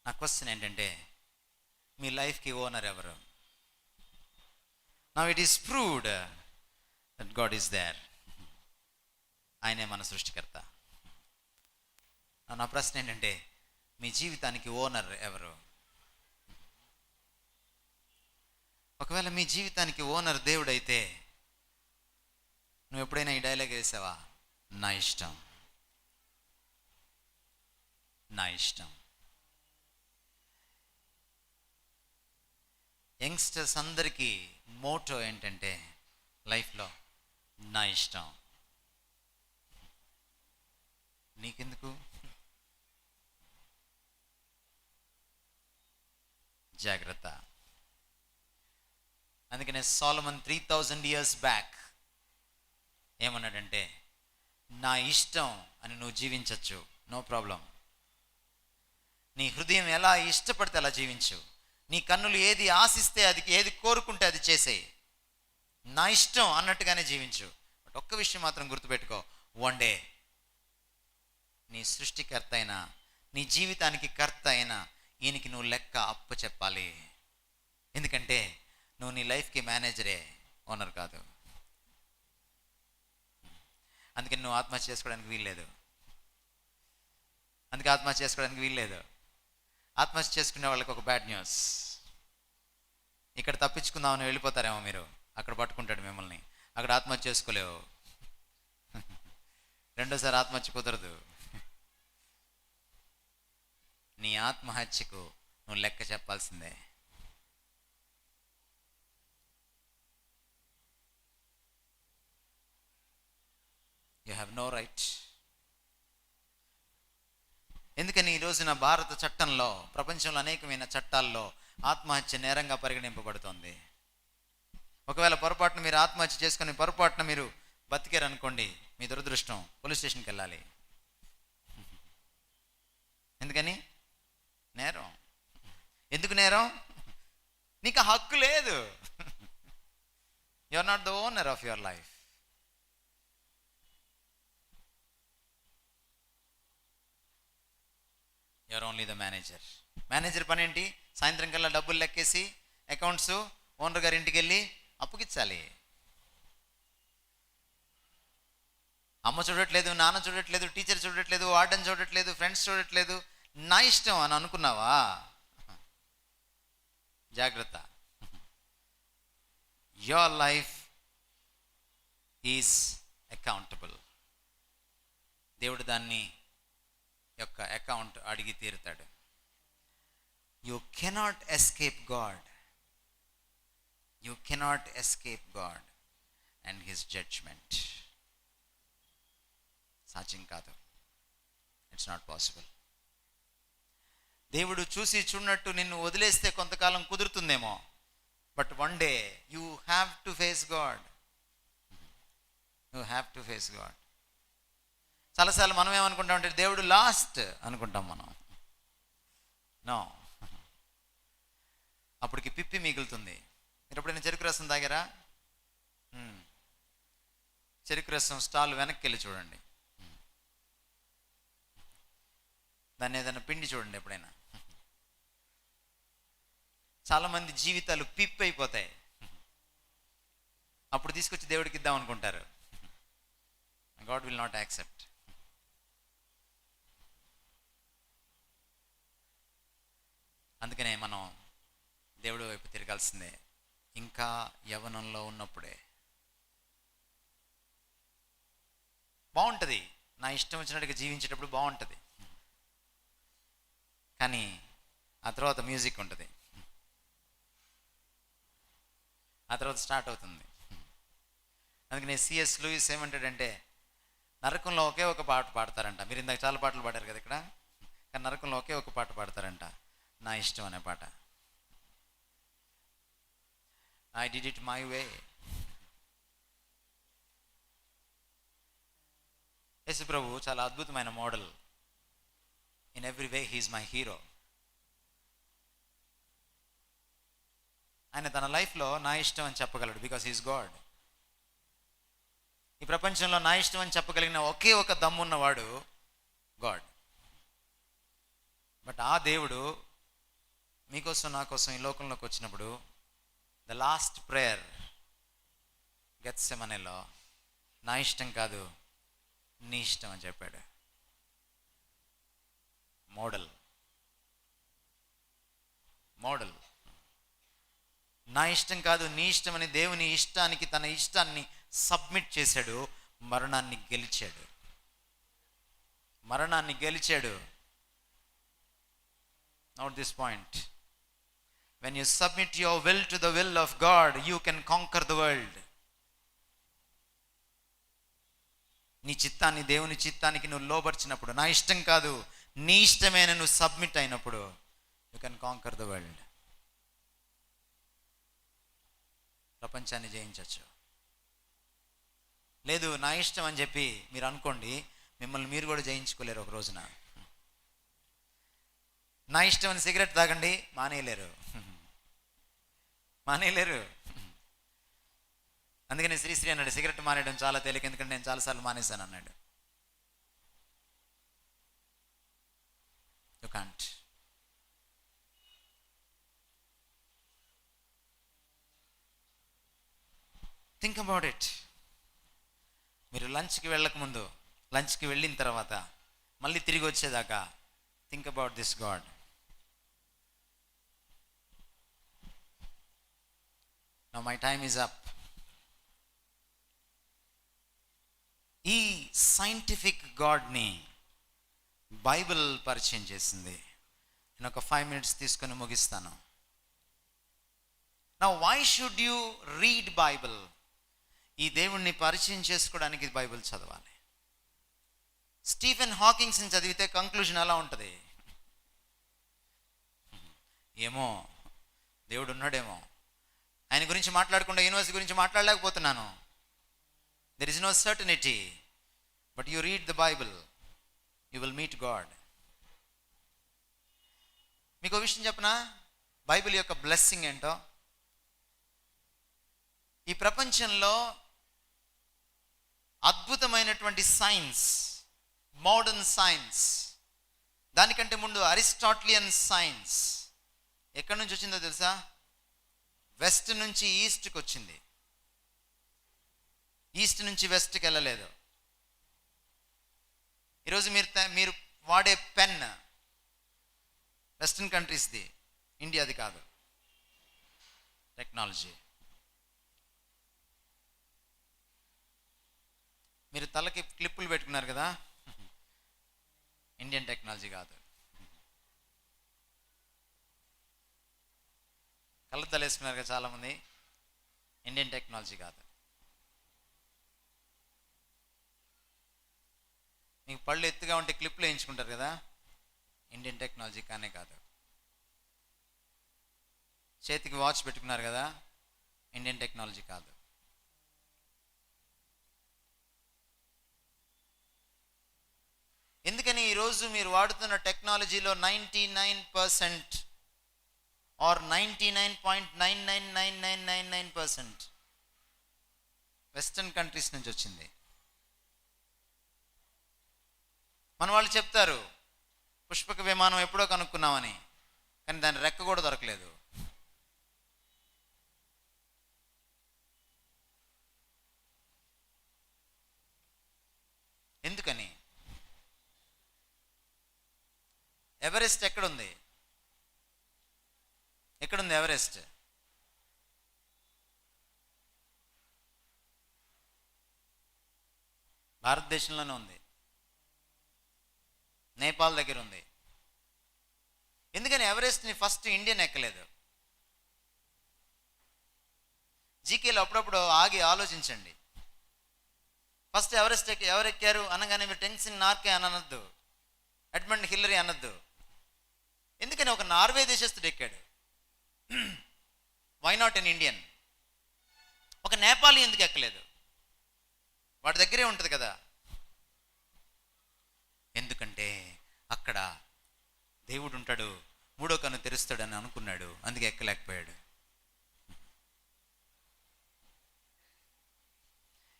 నా క్వశ్చన్ ఏంటంటే, మీ లైఫ్కి ఓనర్ ఎవరు? Now it is proved that God is there. ఆయనే మన సృష్టికర్త. నా ప్రశ్న ఏంటంటే, మీ జీవితానికి ఓనర్ ఎవరు? ఒకవేళ మీ జీవితానికి ఓనర్ దేవుడైతే, నువ్వు ఎప్పుడైనా ఈ డైలాగ్ వేసావా? నా ఇష్టం, నా ఇష్టం. యంగ్స్టర్స్ అందరికీ మోటో ఏంటంటే లైఫ్లో, నా ఇష్టం. నీకెందుకు? జాగ్రత్త. అందుకనే సోలమన్ 3000 years బ్యాక్ ఏమన్నాడంటే, నా ఇష్టం అని నువ్వు జీవించవచ్చు, నో ప్రాబ్లం. నీ హృదయం ఎలా ఇష్టపడితే అలా జీవించు. నీ కన్నులు ఏది ఆశిస్తే అది, ఏది కోరుకుంటే అది చేసేయి. నా ఇష్టం అన్నట్టుగానే జీవించు. బట్ ఒక్క విషయం మాత్రం గుర్తుపెట్టుకో, వన్ డే నీ సృష్టికర్త అయినా, నీ జీవితానికి కర్త అయినా ఈయనకి నువ్వు లెక్క అప్పు చెప్పాలి. ఎందుకంటే నువ్వు నీ లైఫ్కి మేనేజరే, ఓనర్ కాదు. అందుకని నువ్వు ఆత్మహత్య చేసుకోవడానికి వీల్లేదు. అందుకే ఆత్మహత్య చేసుకోవడానికి వీల్లేదు. ఆత్మహత్య చేసుకునే వాళ్ళకి ఒక బ్యాడ్ న్యూస్, ఇక్కడ తప్పించుకుందామని వెళ్ళిపోతారేమో మీరు, అక్కడ పట్టుకుంటాడు మిమ్మల్ని. అక్కడ ఆత్మహత్య చేసుకోలేవు, రెండోసారి ఆత్మహత్య కుదరదు. నీ ఆత్మహత్యకు నువ్వు లెక్క చెప్పాల్సిందే. You have no right. ఎందుకని ఈ రోజున భారత చట్టంలో, ప్రపంచంలో అనేకమైన చట్టాల్లో ఆత్మహత్య నేరంగా పరిగణింపబడుతోంది. ఒకవేళ పొరపాటున మీరు ఆత్మహత్య చేసుకుని పొరపాటున మీరు బతికారనుకోండి, మీ దురదృష్టం, పోలీస్ స్టేషన్కి వెళ్ళాలి. ఎందుకని? నేరం. ఎందుకు నేరం? నీకు ఆ హక్కు లేదు. You are not the owner of your life. You are only the manager. Manager పని ఏంటి? సాయంత్రం కల్లా డబ్బులు లెక్కేసి అకౌంట్స్ ఓనర్ గారి ఇంటికి వెళ్ళి అప్పుకిచ్చాలి. అమ్మ చూడట్లేదు, నాన్న చూడట్లేదు, టీచర్ చూడట్లేదు, వార్డెన్ చూడట్లేదు, ఫ్రెండ్స్ చూడట్లేదు, నా ఇష్టం అని అనుకున్నావా? జాగ్రత్త. Your life is accountable. దేవుడు దాన్ని యొక్క అకౌంట్ అడిగి తీరుతాడు. You cannot escape God. You cannot escape God and his judgement. సాధ్యం కాదు. It's not possible. దేవుడు చూసి చూడనట్టు నిన్ను వదిలేస్తే కొంతకాలం కుదురుతుందేమో, but one day you have to face God. You have to face God. చాలాసార్లు మనం ఏమనుకుంటాం అంటే దేవుడు లాస్ట్ అనుకుంటాం మనం. నో, అప్పటికి పిప్పి మిగులుతుంది. మీరు ఎప్పుడైనా చెరుకు రసం తాగారా? చెరుకు రసం స్టాల్ వెనక్కి వెళ్ళి చూడండి, దాన్ని ఏదైనా పిండి చూడండి ఎప్పుడైనా. చాలామంది జీవితాలు పిప్పి అయిపోతాయి. అప్పుడు తీసుకొచ్చి దేవుడికి ఇద్దాం అనుకుంటారు. God will not accept. అందుకనే మనం దేవుడి వైపు తిరగాల్సిందే, ఇంకా యవ్వనంలో ఉన్నప్పుడే. బాగుంటుంది, నా ఇష్టం వచ్చినట్టుగా జీవించేటప్పుడు బాగుంటుంది. కానీ ఆ తర్వాత మ్యూజిక్ ఉంటుంది, ఆ తర్వాత స్టార్ట్ అవుతుంది. అందుకని సిఎస్ లూయిస్ ఏమంటాడంటే, నరకంలో ఒకే ఒక పాట పాడతారంట. మీరు ఇందాక చాలా పాటలు పాడారు కదా ఇక్కడ, కానీ నరకంలో ఒకే ఒక పాట పాడతారంట, నా ఇష్టం అనే పాట. I did it my way. Yesu ప్రభు చాలా అద్భుతమైన model. In every way he is my hero. ఆయన తన లైఫ్లో నా ఇష్టం అని చెప్పగలడు, బికాస్ హీఈస్ గాడ్. ఈ ప్రపంచంలో నా ఇష్టం అని చెప్పగలిగిన ఒకే ఒక దమ్మున్నవాడు గాడ్. బట్ ఆ దేవుడు మీకోసం నా కోసం ఈ లోకంలోకి వచ్చినప్పుడు, ద లాస్ట్ ప్రేయర్ గెత్సెమనేలో, నా ఇష్టం కాదు నీ ఇష్టం అని చెప్పాడు. మోడల్. నా ఇష్టం కాదు నీ ఇష్టం అని దేవుని ఇష్టానికి, తన ఇష్టాన్ని సబ్మిట్ చేశాడు. మరణాన్ని గెలిచాడు. Note this point. When you submit your will to the will of God, you can conquer the world. నీ చిత్తాన్ని దేవుని చిత్తానికి నువ్వు లోబర్చినప్పుడు, నా ఇష్టం కాదు నీ ఇష్టమైన నువ్వు సబ్మిట్ అయినప్పుడు, you can conquer the world. ప్రపంచాన్ని జయించవచ్చు. లేదు నా ఇష్టం అని చెప్పి మీరు అనుకోండి, మిమ్మల్ని మీరు కూడా జయించుకోలేరు ఒక రోజున. నా ఇష్టం అని సిగరెట్ తాగండి, మానేయలేరు. అందుకని శ్రీశ్రీ అన్నాడు, సిగరెట్ మానేయడం చాలా తేలిక, ఎందుకంటే నేను చాలాసార్లు మానేశాను అన్నాడు. You can't. Think about it. మీరు లంచ్కి వెళ్ళకముందు, లంచ్కి వెళ్ళిన తర్వాత, మళ్ళీ తిరిగి వచ్చేదాకా think about this God. Now my time is up. ఈ సైంటిఫిక్ గాడ్ని బైబిల్ పరిచయం చేసింది. నేను ఒక 5 minutes తీసుకొని ముగిస్తాను. Now why should you read Bible? ఈ దేవుణ్ణి పరిచయం చేసుకోవడానికి బైబిల్ చదవాలి. స్టీఫెన్ హాకింగ్స్ని చదివితే కంక్లూజన్ ఎలా ఉంటుంది? ఏమో దేవుడు ఉన్నాడేమో, ఆయన గురించి మాట్లాడకుండా యూనివర్స్ గురించి మాట్లాడలేకపోతున్నాను. There is no certainty. But you read the Bible, you will meet God. మీకు విషయం చెప్పనా, బైబిల్ యొక్క బ్లెస్సింగ్ ఏంటో? ఈ ప్రపంచంలో అద్భుతమైనటువంటి సైన్స్, మోడర్న్ సైన్స్, దానికంటే ముందు అరిస్టాటిలియన్ సైన్స్ ఎక్కడి నుంచి వచ్చిందో తెలుసా? వెస్ట్ నుంచి ఈస్ట్కి వచ్చింది. ఈస్ట్ నుంచి వెస్ట్కి వెళ్ళలేదు. ఈరోజు మీరు వాడే పెన్ వెస్టర్న్ కంట్రీస్ది, ఇండియాది కాదు. టెక్నాలజీ. మీరు తలకి క్లిప్పులు పెట్టుకున్నారు కదా, ఇండియన్ టెక్నాలజీ కాదు. కళ్ళద్దాలు వేసుకున్నారు కదా చాలామంది, ఇండియన్ టెక్నాలజీ కాదు. మీకు పళ్ళు ఎత్తుగా ఉంటే క్లిప్లు వేయించుకుంటారు కదా, ఇండియన్ టెక్నాలజీ కానే కాదు. చేతికి వాచ్ పెట్టుకున్నారు కదా, ఇండియన్ టెక్నాలజీ కాదు. ఎందుకని ఈరోజు మీరు వాడుతున్న టెక్నాలజీలో 99% ఆర్ 99.999999% వెస్టర్న్ కంట్రీస్ నుంచి వచ్చింది. మన వాళ్ళు చెప్తారు పుష్పక విమానం ఎప్పుడో కనుక్కున్నామని, కానీ దాని రెక్క కూడా దొరకలేదు. ఎందుకని? ఎవరెస్ట్ ఎక్కడుంది? ఎవరెస్ట్? భారతదేశంలోనే ఉంది, నేపాల్ దగ్గర ఉంది. ఎందుకని ఎవరెస్ట్ని ఫస్ట్ ఇండియన్ ఎక్కలేదు? జీకేలో అప్పుడప్పుడు ఆగి ఆలోచించండి. ఫస్ట్ ఎవరెస్ట్ ఎవరు ఎక్కారు అనగానే మీరు టెన్సింగ్ నార్కే అని అనొద్దు, ఎడ్మండ్ హిల్లరీ అనొద్దు. ఎందుకని ఒక నార్వే దేశస్థుడు ఎక్కాడు? Why not an Indian? ఒక నేపాలీ ఎందుకు ఎక్కలేదు? వాడి దగ్గరే ఉంటుంది కదా. ఎందుకంటే అక్కడ దేవుడు ఉంటాడు, మూడో కన్ను తెరుస్తాడని అనుకున్నాడు, అందుకే ఎక్కలేకపోయాడు.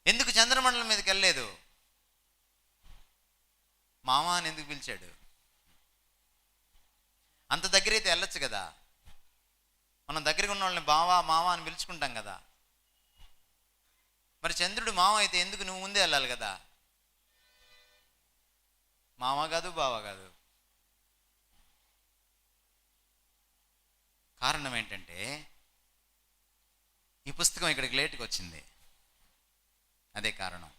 ఎందుకు చంద్రమండలం మీదకి వెళ్ళలేదు? మామ అని ఎందుకు పిలిచాడు? అంత దగ్గరైతే వెళ్ళొచ్చు కదా. మనం దగ్గరగా ఉన్న వాళ్ళని బావా మామ అని పిలుచుకుంటాం కదా. మరి చంద్రుడు మామ అయితే ఎందుకు నువ్వు ముందే వెళ్ళాలి కదా? మామ కాదు, బావ కాదు. కారణం ఏంటంటే ఈ పుస్తకం ఇక్కడికి లేటుగా వచ్చింది. అదే కారణం.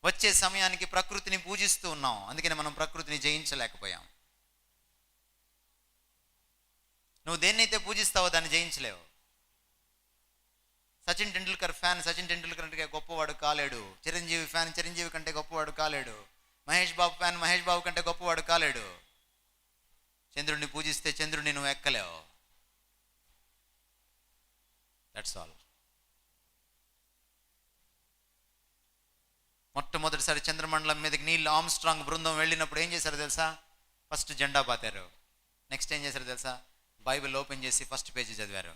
వచ్చే సమయానికి ప్రకృతిని పూజిస్తూ ఉన్నాం, అందుకని మనం ప్రకృతిని జయించలేకపోయాం. నువ్వు దేన్నైతే పూజిస్తావో దాన్ని జయించలేవు. సచిన్ టెండూల్కర్ ఫ్యాన్ సచిన్ టెండూల్కర్ కంటే గొప్పవాడు కాలేడు. చిరంజీవి ఫ్యాన్ చిరంజీవి కంటే గొప్పవాడు కాలేడు. మహేష్ బాబు ఫ్యాన్ మహేష్ బాబు కంటే గొప్పవాడు కాలేడు. చంద్రుడిని పూజిస్తే చంద్రుడిని నువ్వు ఎక్కలేవు. That's all. మొట్టమొదటిసారి చంద్రమండలం మీదకి నీళ్ళు ఆర్మ్స్ట్రాంగ్ బృందం వెళ్ళినప్పుడు ఏం చేశారో తెలుసా? ఫస్ట్ జెండా పాతారు. నెక్స్ట్ ఏం చేశారో తెలుసా? బైబిల్ ఓపెన్ చేసి ఫస్ట్ పేజీ చదివారు.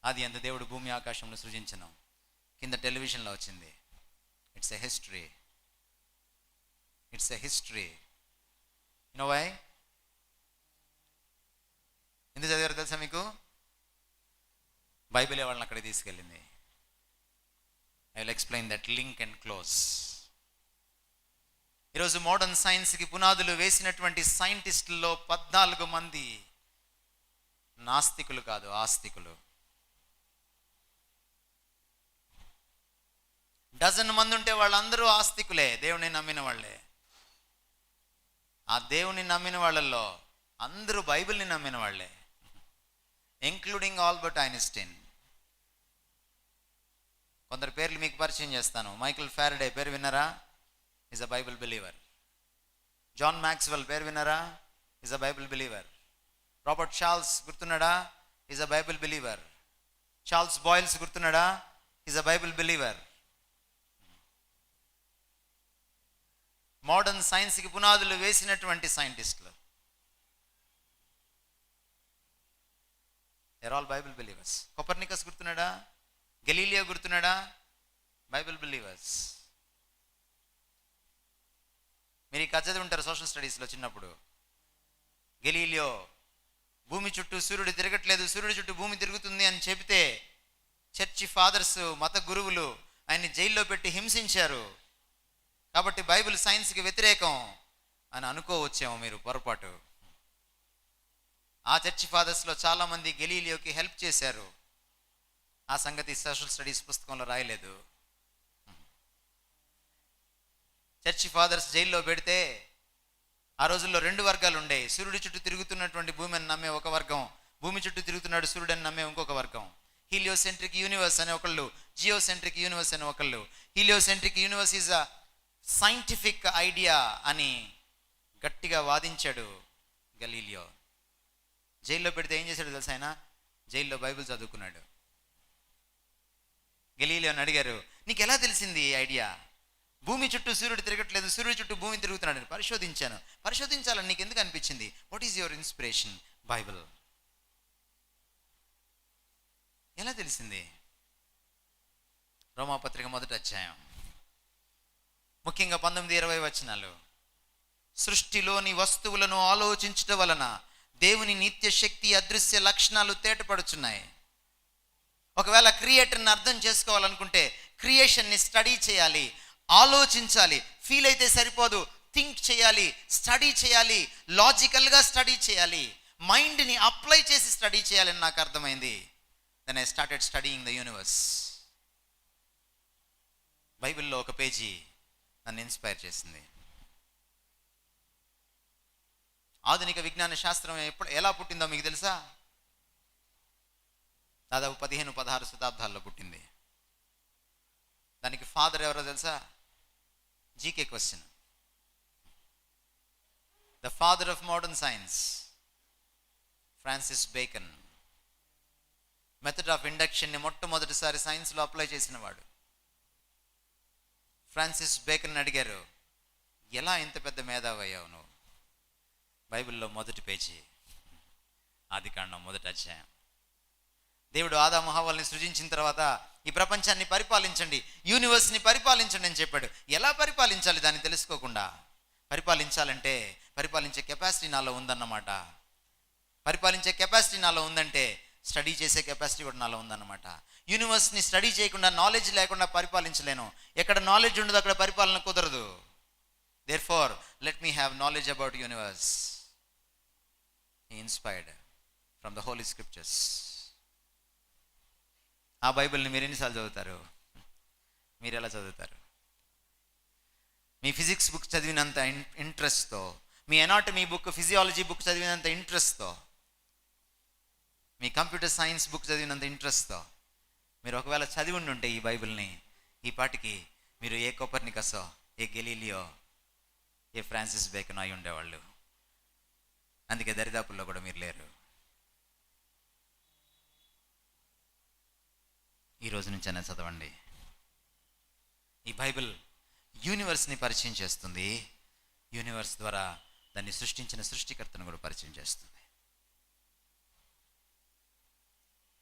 అది ఎంత దేవుడు భూమి ఆకాశంలో సృజించను. కింద టెలివిజన్లో వచ్చింది. It's a history. It's a history. You know why? ఎందుకు చదివారో తెలుసా మీకు? బైబిలే వాళ్ళని అక్కడికి తీసుకెళ్ళింది. I will explain that link and close. ఈరోజు మోడర్న్ సైన్స్కి పునాదులు వేసినటువంటి సైంటిస్టుల్లో 14 మంది నాస్తికులు కాదు, ఆస్తికులు. 12 మంది ఉంటే వాళ్ళందరూ ఆస్తికులే, దేవుని నమ్మిన వాళ్ళే. ఆ దేవుని నమ్మిన వాళ్ళల్లో అందరూ బైబిల్ని నమ్మిన వాళ్ళే, ఇంక్లూడింగ్ ఆల్బర్ట్ ఐన్స్టీన్. కొందరు పేర్లు మీకు పరిచయం చేస్తాను. మైకిల్ ఫారడే పేరు విన్నారా? Is a Bible believer. John Maxwell పేరు విన్నారా? Is a Bible believer. Robert Charles గుర్తున్నాడా? Is a Bible believer. Charles Boyle's గుర్తున్నాడా? Is a Bible believer. Modern సైన్స్కి పునాదులు వేసినటువంటి సైంటిస్టులు, they are all Bible believers. Copernicus గుర్తున్నాడా? గెలీలియో గుర్తున్నాడా? Bible believers. మీరు ఈ కథ చదివి ఉంటారు సోషల్ స్టడీస్లో చిన్నప్పుడు. గెలీలియో భూమి చుట్టూ సూర్యుడు తిరగట్లేదు, సూర్యుడి చుట్టూ భూమి తిరుగుతుంది అని చెబితే చర్చి ఫాదర్స్, మత గురువులు ఆయన్ని జైల్లో పెట్టి హింసించారు. కాబట్టి బైబిల్ సైన్స్కి వ్యతిరేకం అని అనుకోవచ్చేమో మీరు, పొరపాటు. ఆ చర్చి ఫాదర్స్లో చాలామంది గెలీలియోకి హెల్ప్ చేశారు. ఆ సంగతి సోషల్ స్టడీస్ పుస్తకంలో రాయలేదు. చర్చి ఫాదర్స్ జైల్లో పెడితే ఆ రోజుల్లో 2 వర్గాలు ఉండేవి. సూర్యుడి చుట్టూ తిరుగుతున్నటువంటి భూమి అని నమ్మే ఒక వర్గం, భూమి చుట్టూ తిరుగుతున్నాడు సూర్యుడు అని నమ్మే ఇంకొక వర్గం. హీలియోసెంట్రిక్ యూనివర్స్ అనే ఒకళ్ళు, జియోసెంట్రిక్ యూనివర్స్ అనే ఒకళ్ళు. Heliocentric universe is a scientific idea అని గట్టిగా వాదించాడు గలీలియో. జైల్లో పెడితే ఏం చేశాడు తెలుసా? ఆయన జైల్లో బైబిల్ చదువుకున్నాడు. గలీలియోని అడిగారు, నీకు ఎలా తెలిసింది ఈ ఐడియా? భూమి చుట్టూ సూర్యుడు తిరగట్లేదు, సూర్యుడు చుట్టూ భూమి తిరుగుతున్నాడు. పరిశోధించాను. పరిశోధించాలని నీకు ఎందుకు అనిపించింది? What is your inspiration? Bible. ఎలా తెలిసింది? రోమాపత్రిక 1వ అధ్యాయం, ముఖ్యంగా 19-20 వచనాలు. సృష్టిలోని వస్తువులను ఆలోచించటం వలన దేవుని నిత్య శక్తి, అదృశ్య లక్షణాలు తేటపడుచున్నాయి. ఒకవేళ క్రియేటర్ని అర్థం చేసుకోవాలనుకుంటే క్రియేషన్ని స్టడీ చేయాలి, ఆలోచించాలి. ఫీల్ అయితే సరిపోదు, థింక్ చేయాలి, స్టడీ చేయాలి, లాజికల్గా స్టడీ చేయాలి, మైండ్ని అప్లై చేసి స్టడీ చేయాలని నాకు అర్థమైంది. Then I started studying the universe. బైబిల్లో ఒక పేజీ నన్ను ఇన్స్పైర్ చేసింది. ఆధునిక విజ్ఞాన శాస్త్రం ఎలా పుట్టిందో మీకు తెలుసా? దాదాపు 15-16 శతాబ్దాల్లో పుట్టింది. దానికి ఫాదర్ ఎవరో తెలుసా? GK question. The father of modern science, Francis Bacon. Method of ఇండక్షన్ని మొట్టమొదటిసారి సైన్స్లో అప్లై చేసిన వాడు. ఫ్రాన్సిస్ బేకన్ అడిగారు, ఎలా ఇంత పెద్ద మేధావి అయ్యావు నువ్వు? బైబిల్లో మొదటి పేజీ, ఆదికాండం 1వ అధ్యాయం. దేవుడు ఆదాము హవ్వల్ని సృజించిన తర్వాత ఈ ప్రపంచాన్ని పరిపాలించండి, యూనివర్స్ని పరిపాలించండి అని చెప్పాడు. ఎలా పరిపాలించాలి దాన్ని తెలుసుకోకుండా? పరిపాలించాలంటే పరిపాలించే కెపాసిటీ నాలో ఉందన్నమాట. పరిపాలించే కెపాసిటీ నాలో ఉందంటే స్టడీ చేసే కెపాసిటీ కూడా నాలో ఉందన్నమాట. యూనివర్స్ని స్టడీ చేయకుండా, నాలెడ్జ్ లేకుండా పరిపాలించలేను. ఎక్కడ నాలెడ్జ్ ఉండదు అక్కడ పరిపాలన కుదరదు. Therefore let me have knowledge about universe. Inspired from the holy scriptures. ఆ బైబిల్ని మీరు ఎన్నిసార్లు చదువుతారు? మీరు ఎలా చదువుతారు? మీ ఫిజిక్స్ బుక్ చదివినంత ఇంట్రెస్ట్తో, మీ ఎనాటమీ బుక్, ఫిజియాలజీ బుక్ చదివినంత ఇంట్రెస్ట్తో, మీ కంప్యూటర్ సైన్స్ బుక్ చదివినంత ఇంట్రెస్ట్తో మీరు ఒకవేళ చదివి ఉంటే ఈ బైబిల్ని, ఈ పాటికి మీరు ఏ కోపర్నికసో, ఏ గెలీలియో, ఏ ఫ్రాన్సిస్ బేకన్ అయి ఉండేవాళ్ళు. అందుకే దరిదాపుల్లో కూడా మీరు లేరు. ఈ రోజు నుంచైనా చదవండి. ఈ బైబిల్ యూనివర్స్ని పరిచయం చేస్తుంది. యూనివర్స్ ద్వారా దాన్ని సృష్టించిన సృష్టికర్తను కూడా పరిచయం చేస్తుంది.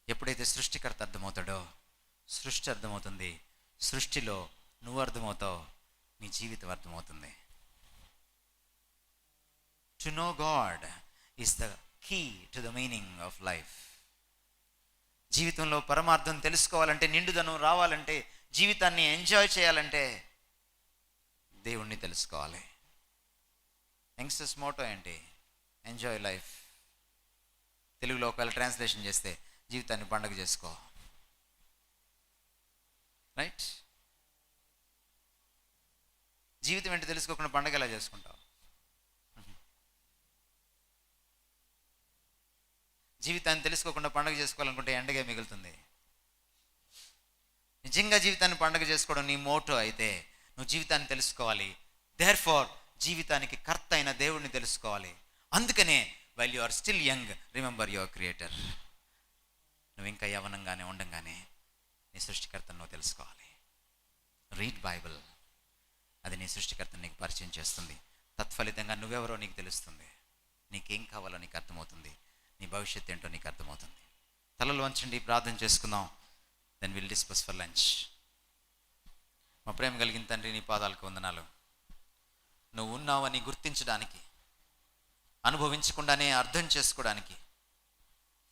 ఎప్పుడైతే సృష్టికర్త అర్థమవుతాడో సృష్టి అర్థమవుతుంది. సృష్టిలో నువ్వు అర్థమవుతావు, నీ జీవితం అర్థమవుతుంది. To know God is the key to the meaning of life. జీవితంలో పరమార్థం తెలుసుకోవాలంటే, నిండుదనం రావాలంటే, జీవితాన్ని ఎంజాయ్ చేయాలంటే దేవుణ్ణి తెలుసుకోవాలి. యంగ్స్టర్స్ మోటో ఏంటి? Enjoy life. తెలుగులో ఒకవేళ ట్రాన్స్లేషన్ చేస్తే జీవితాన్ని పండగ చేసుకో. రైట్? జీవితం ఏంటి తెలుసుకోకుండా పండగ ఎలా చేసుకుంటావు? జీవితాన్ని తెలుసుకోకుండా పండుగ చేసుకోవాలనుకుంటే ఎండగా మిగులుతుంది. నిజంగా జీవితాన్ని పండుగ చేసుకోవడం నీ మోటో అయితే నువ్వు జీవితాన్ని తెలుసుకోవాలి. దేర్ఫోర్ జీవితానికి కర్త అయిన దేవుడిని తెలుసుకోవాలి. అందుకనే while you are still young remember your creator. నువ్వు ఇంకా యవ్వనంగానే ఉండంగానే నీ సృష్టికర్తను నువ్వు తెలుసుకోవాలి. Read Bible. అది నీ సృష్టికర్తను నీకు పరిచయం చేస్తుంది. తత్ఫలితంగా నువ్వెవరో నీకు తెలుస్తుంది. నీకేం కావాలో నీకు అర్థమవుతుంది. నీ భవిష్యత్తు ఏంటో నీకు అర్థమవుతుంది. తలలు వంచండి, ప్రార్థన చేసుకుందాం. Then will discuss for lunch. మా ప్రేమ కలిగిన తండ్రి, నీ పాదాలకు వందనాలు. నువ్వు ఉన్నావని గుర్తించడానికి, అనుభవించకుండానే అర్థం చేసుకోవడానికి,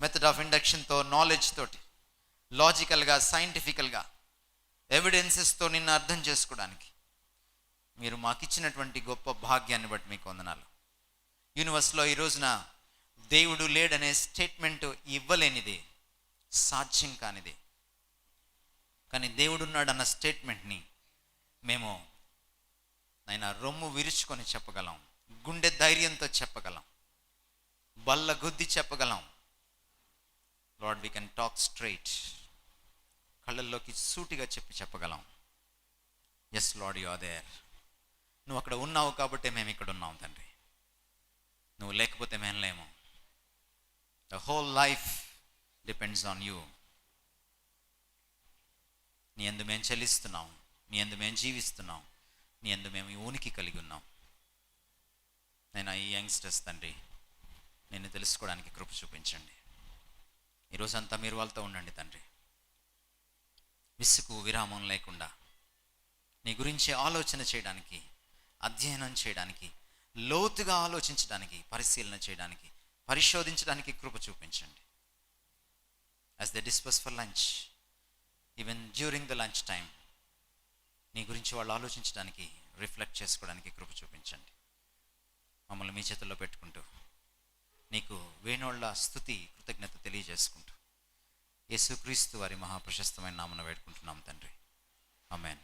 మెథడ్ ఆఫ్ ఇండక్షన్తో, నాలెడ్జ్ తోటి, లాజికల్గా, సైంటిఫికల్గా, ఎవిడెన్సెస్తో నిన్ను అర్థం చేసుకోవడానికి మీరు మాకు ఇచ్చినటువంటి గొప్ప భాగ్యాన్ని బట్టి మీకు వందనాలు. యూనివర్స్లో ఈ రోజున దేవుడు లేడనే స్టేట్మెంట్ ఇవ్వలేనిది, సాధ్యం కానిది. కానీ దేవుడు ఉన్నాడన్న స్టేట్మెంట్ని మేము నాయన రొమ్ము విరుచుకొని చెప్పగలం, గుండె ధైర్యంతో చెప్పగలం, బల్ల గుద్ది చెప్పగలం. Lord, we can talk straight. కళ్ళల్లోకి సూటిగా చెప్పగలం. Yes Lord, you are there. నువ్వు అక్కడ ఉన్నావు కాబట్టి మేము ఇక్కడ ఉన్నాం తండ్రి. నువ్వు లేకపోతే మేము లేము. The whole life depends on you. నీ యందు మేము చెల్లిస్తున్నాం, నీ యందు మేము జీవిస్తున్నాం, నీ యందు మేము ఉనికి కలిగి ఉన్నాం. నేను ఈ యంగ్స్టర్స్ తండ్రి, నేను తెలుసుకోవడానికి కృప చూపించండి. ఈరోజంతా మీరు వాళ్ళతో ఉండండి తండ్రి. విసుగు విరామం లేకుండా నీ గురించి ఆలోచన చేయడానికి, అధ్యయనం చేయడానికి, లోతుగా ఆలోచించడానికి, పరిశీలన చేయడానికి, పరిశోధించడానికి కృప చూపించండి. As they discuss for lunch, even during the lunch time నీ గురించి వాళ్ళు ఆలోచించడానికి, రిఫ్లెక్ట్ చేసుకోవడానికి కృప చూపించండి. మమ్మల్ని మీ చేతుల్లో పెట్టుకుంటూ నీకు వేణోళ్ళ స్తుతి, కృతజ్ఞత తెలియజేసుకుంటూ యేసుక్రీస్తు వారి మహాప్రశస్తమైన నామమున వేడుకుంటున్నాం తండ్రి. ఆమేన్.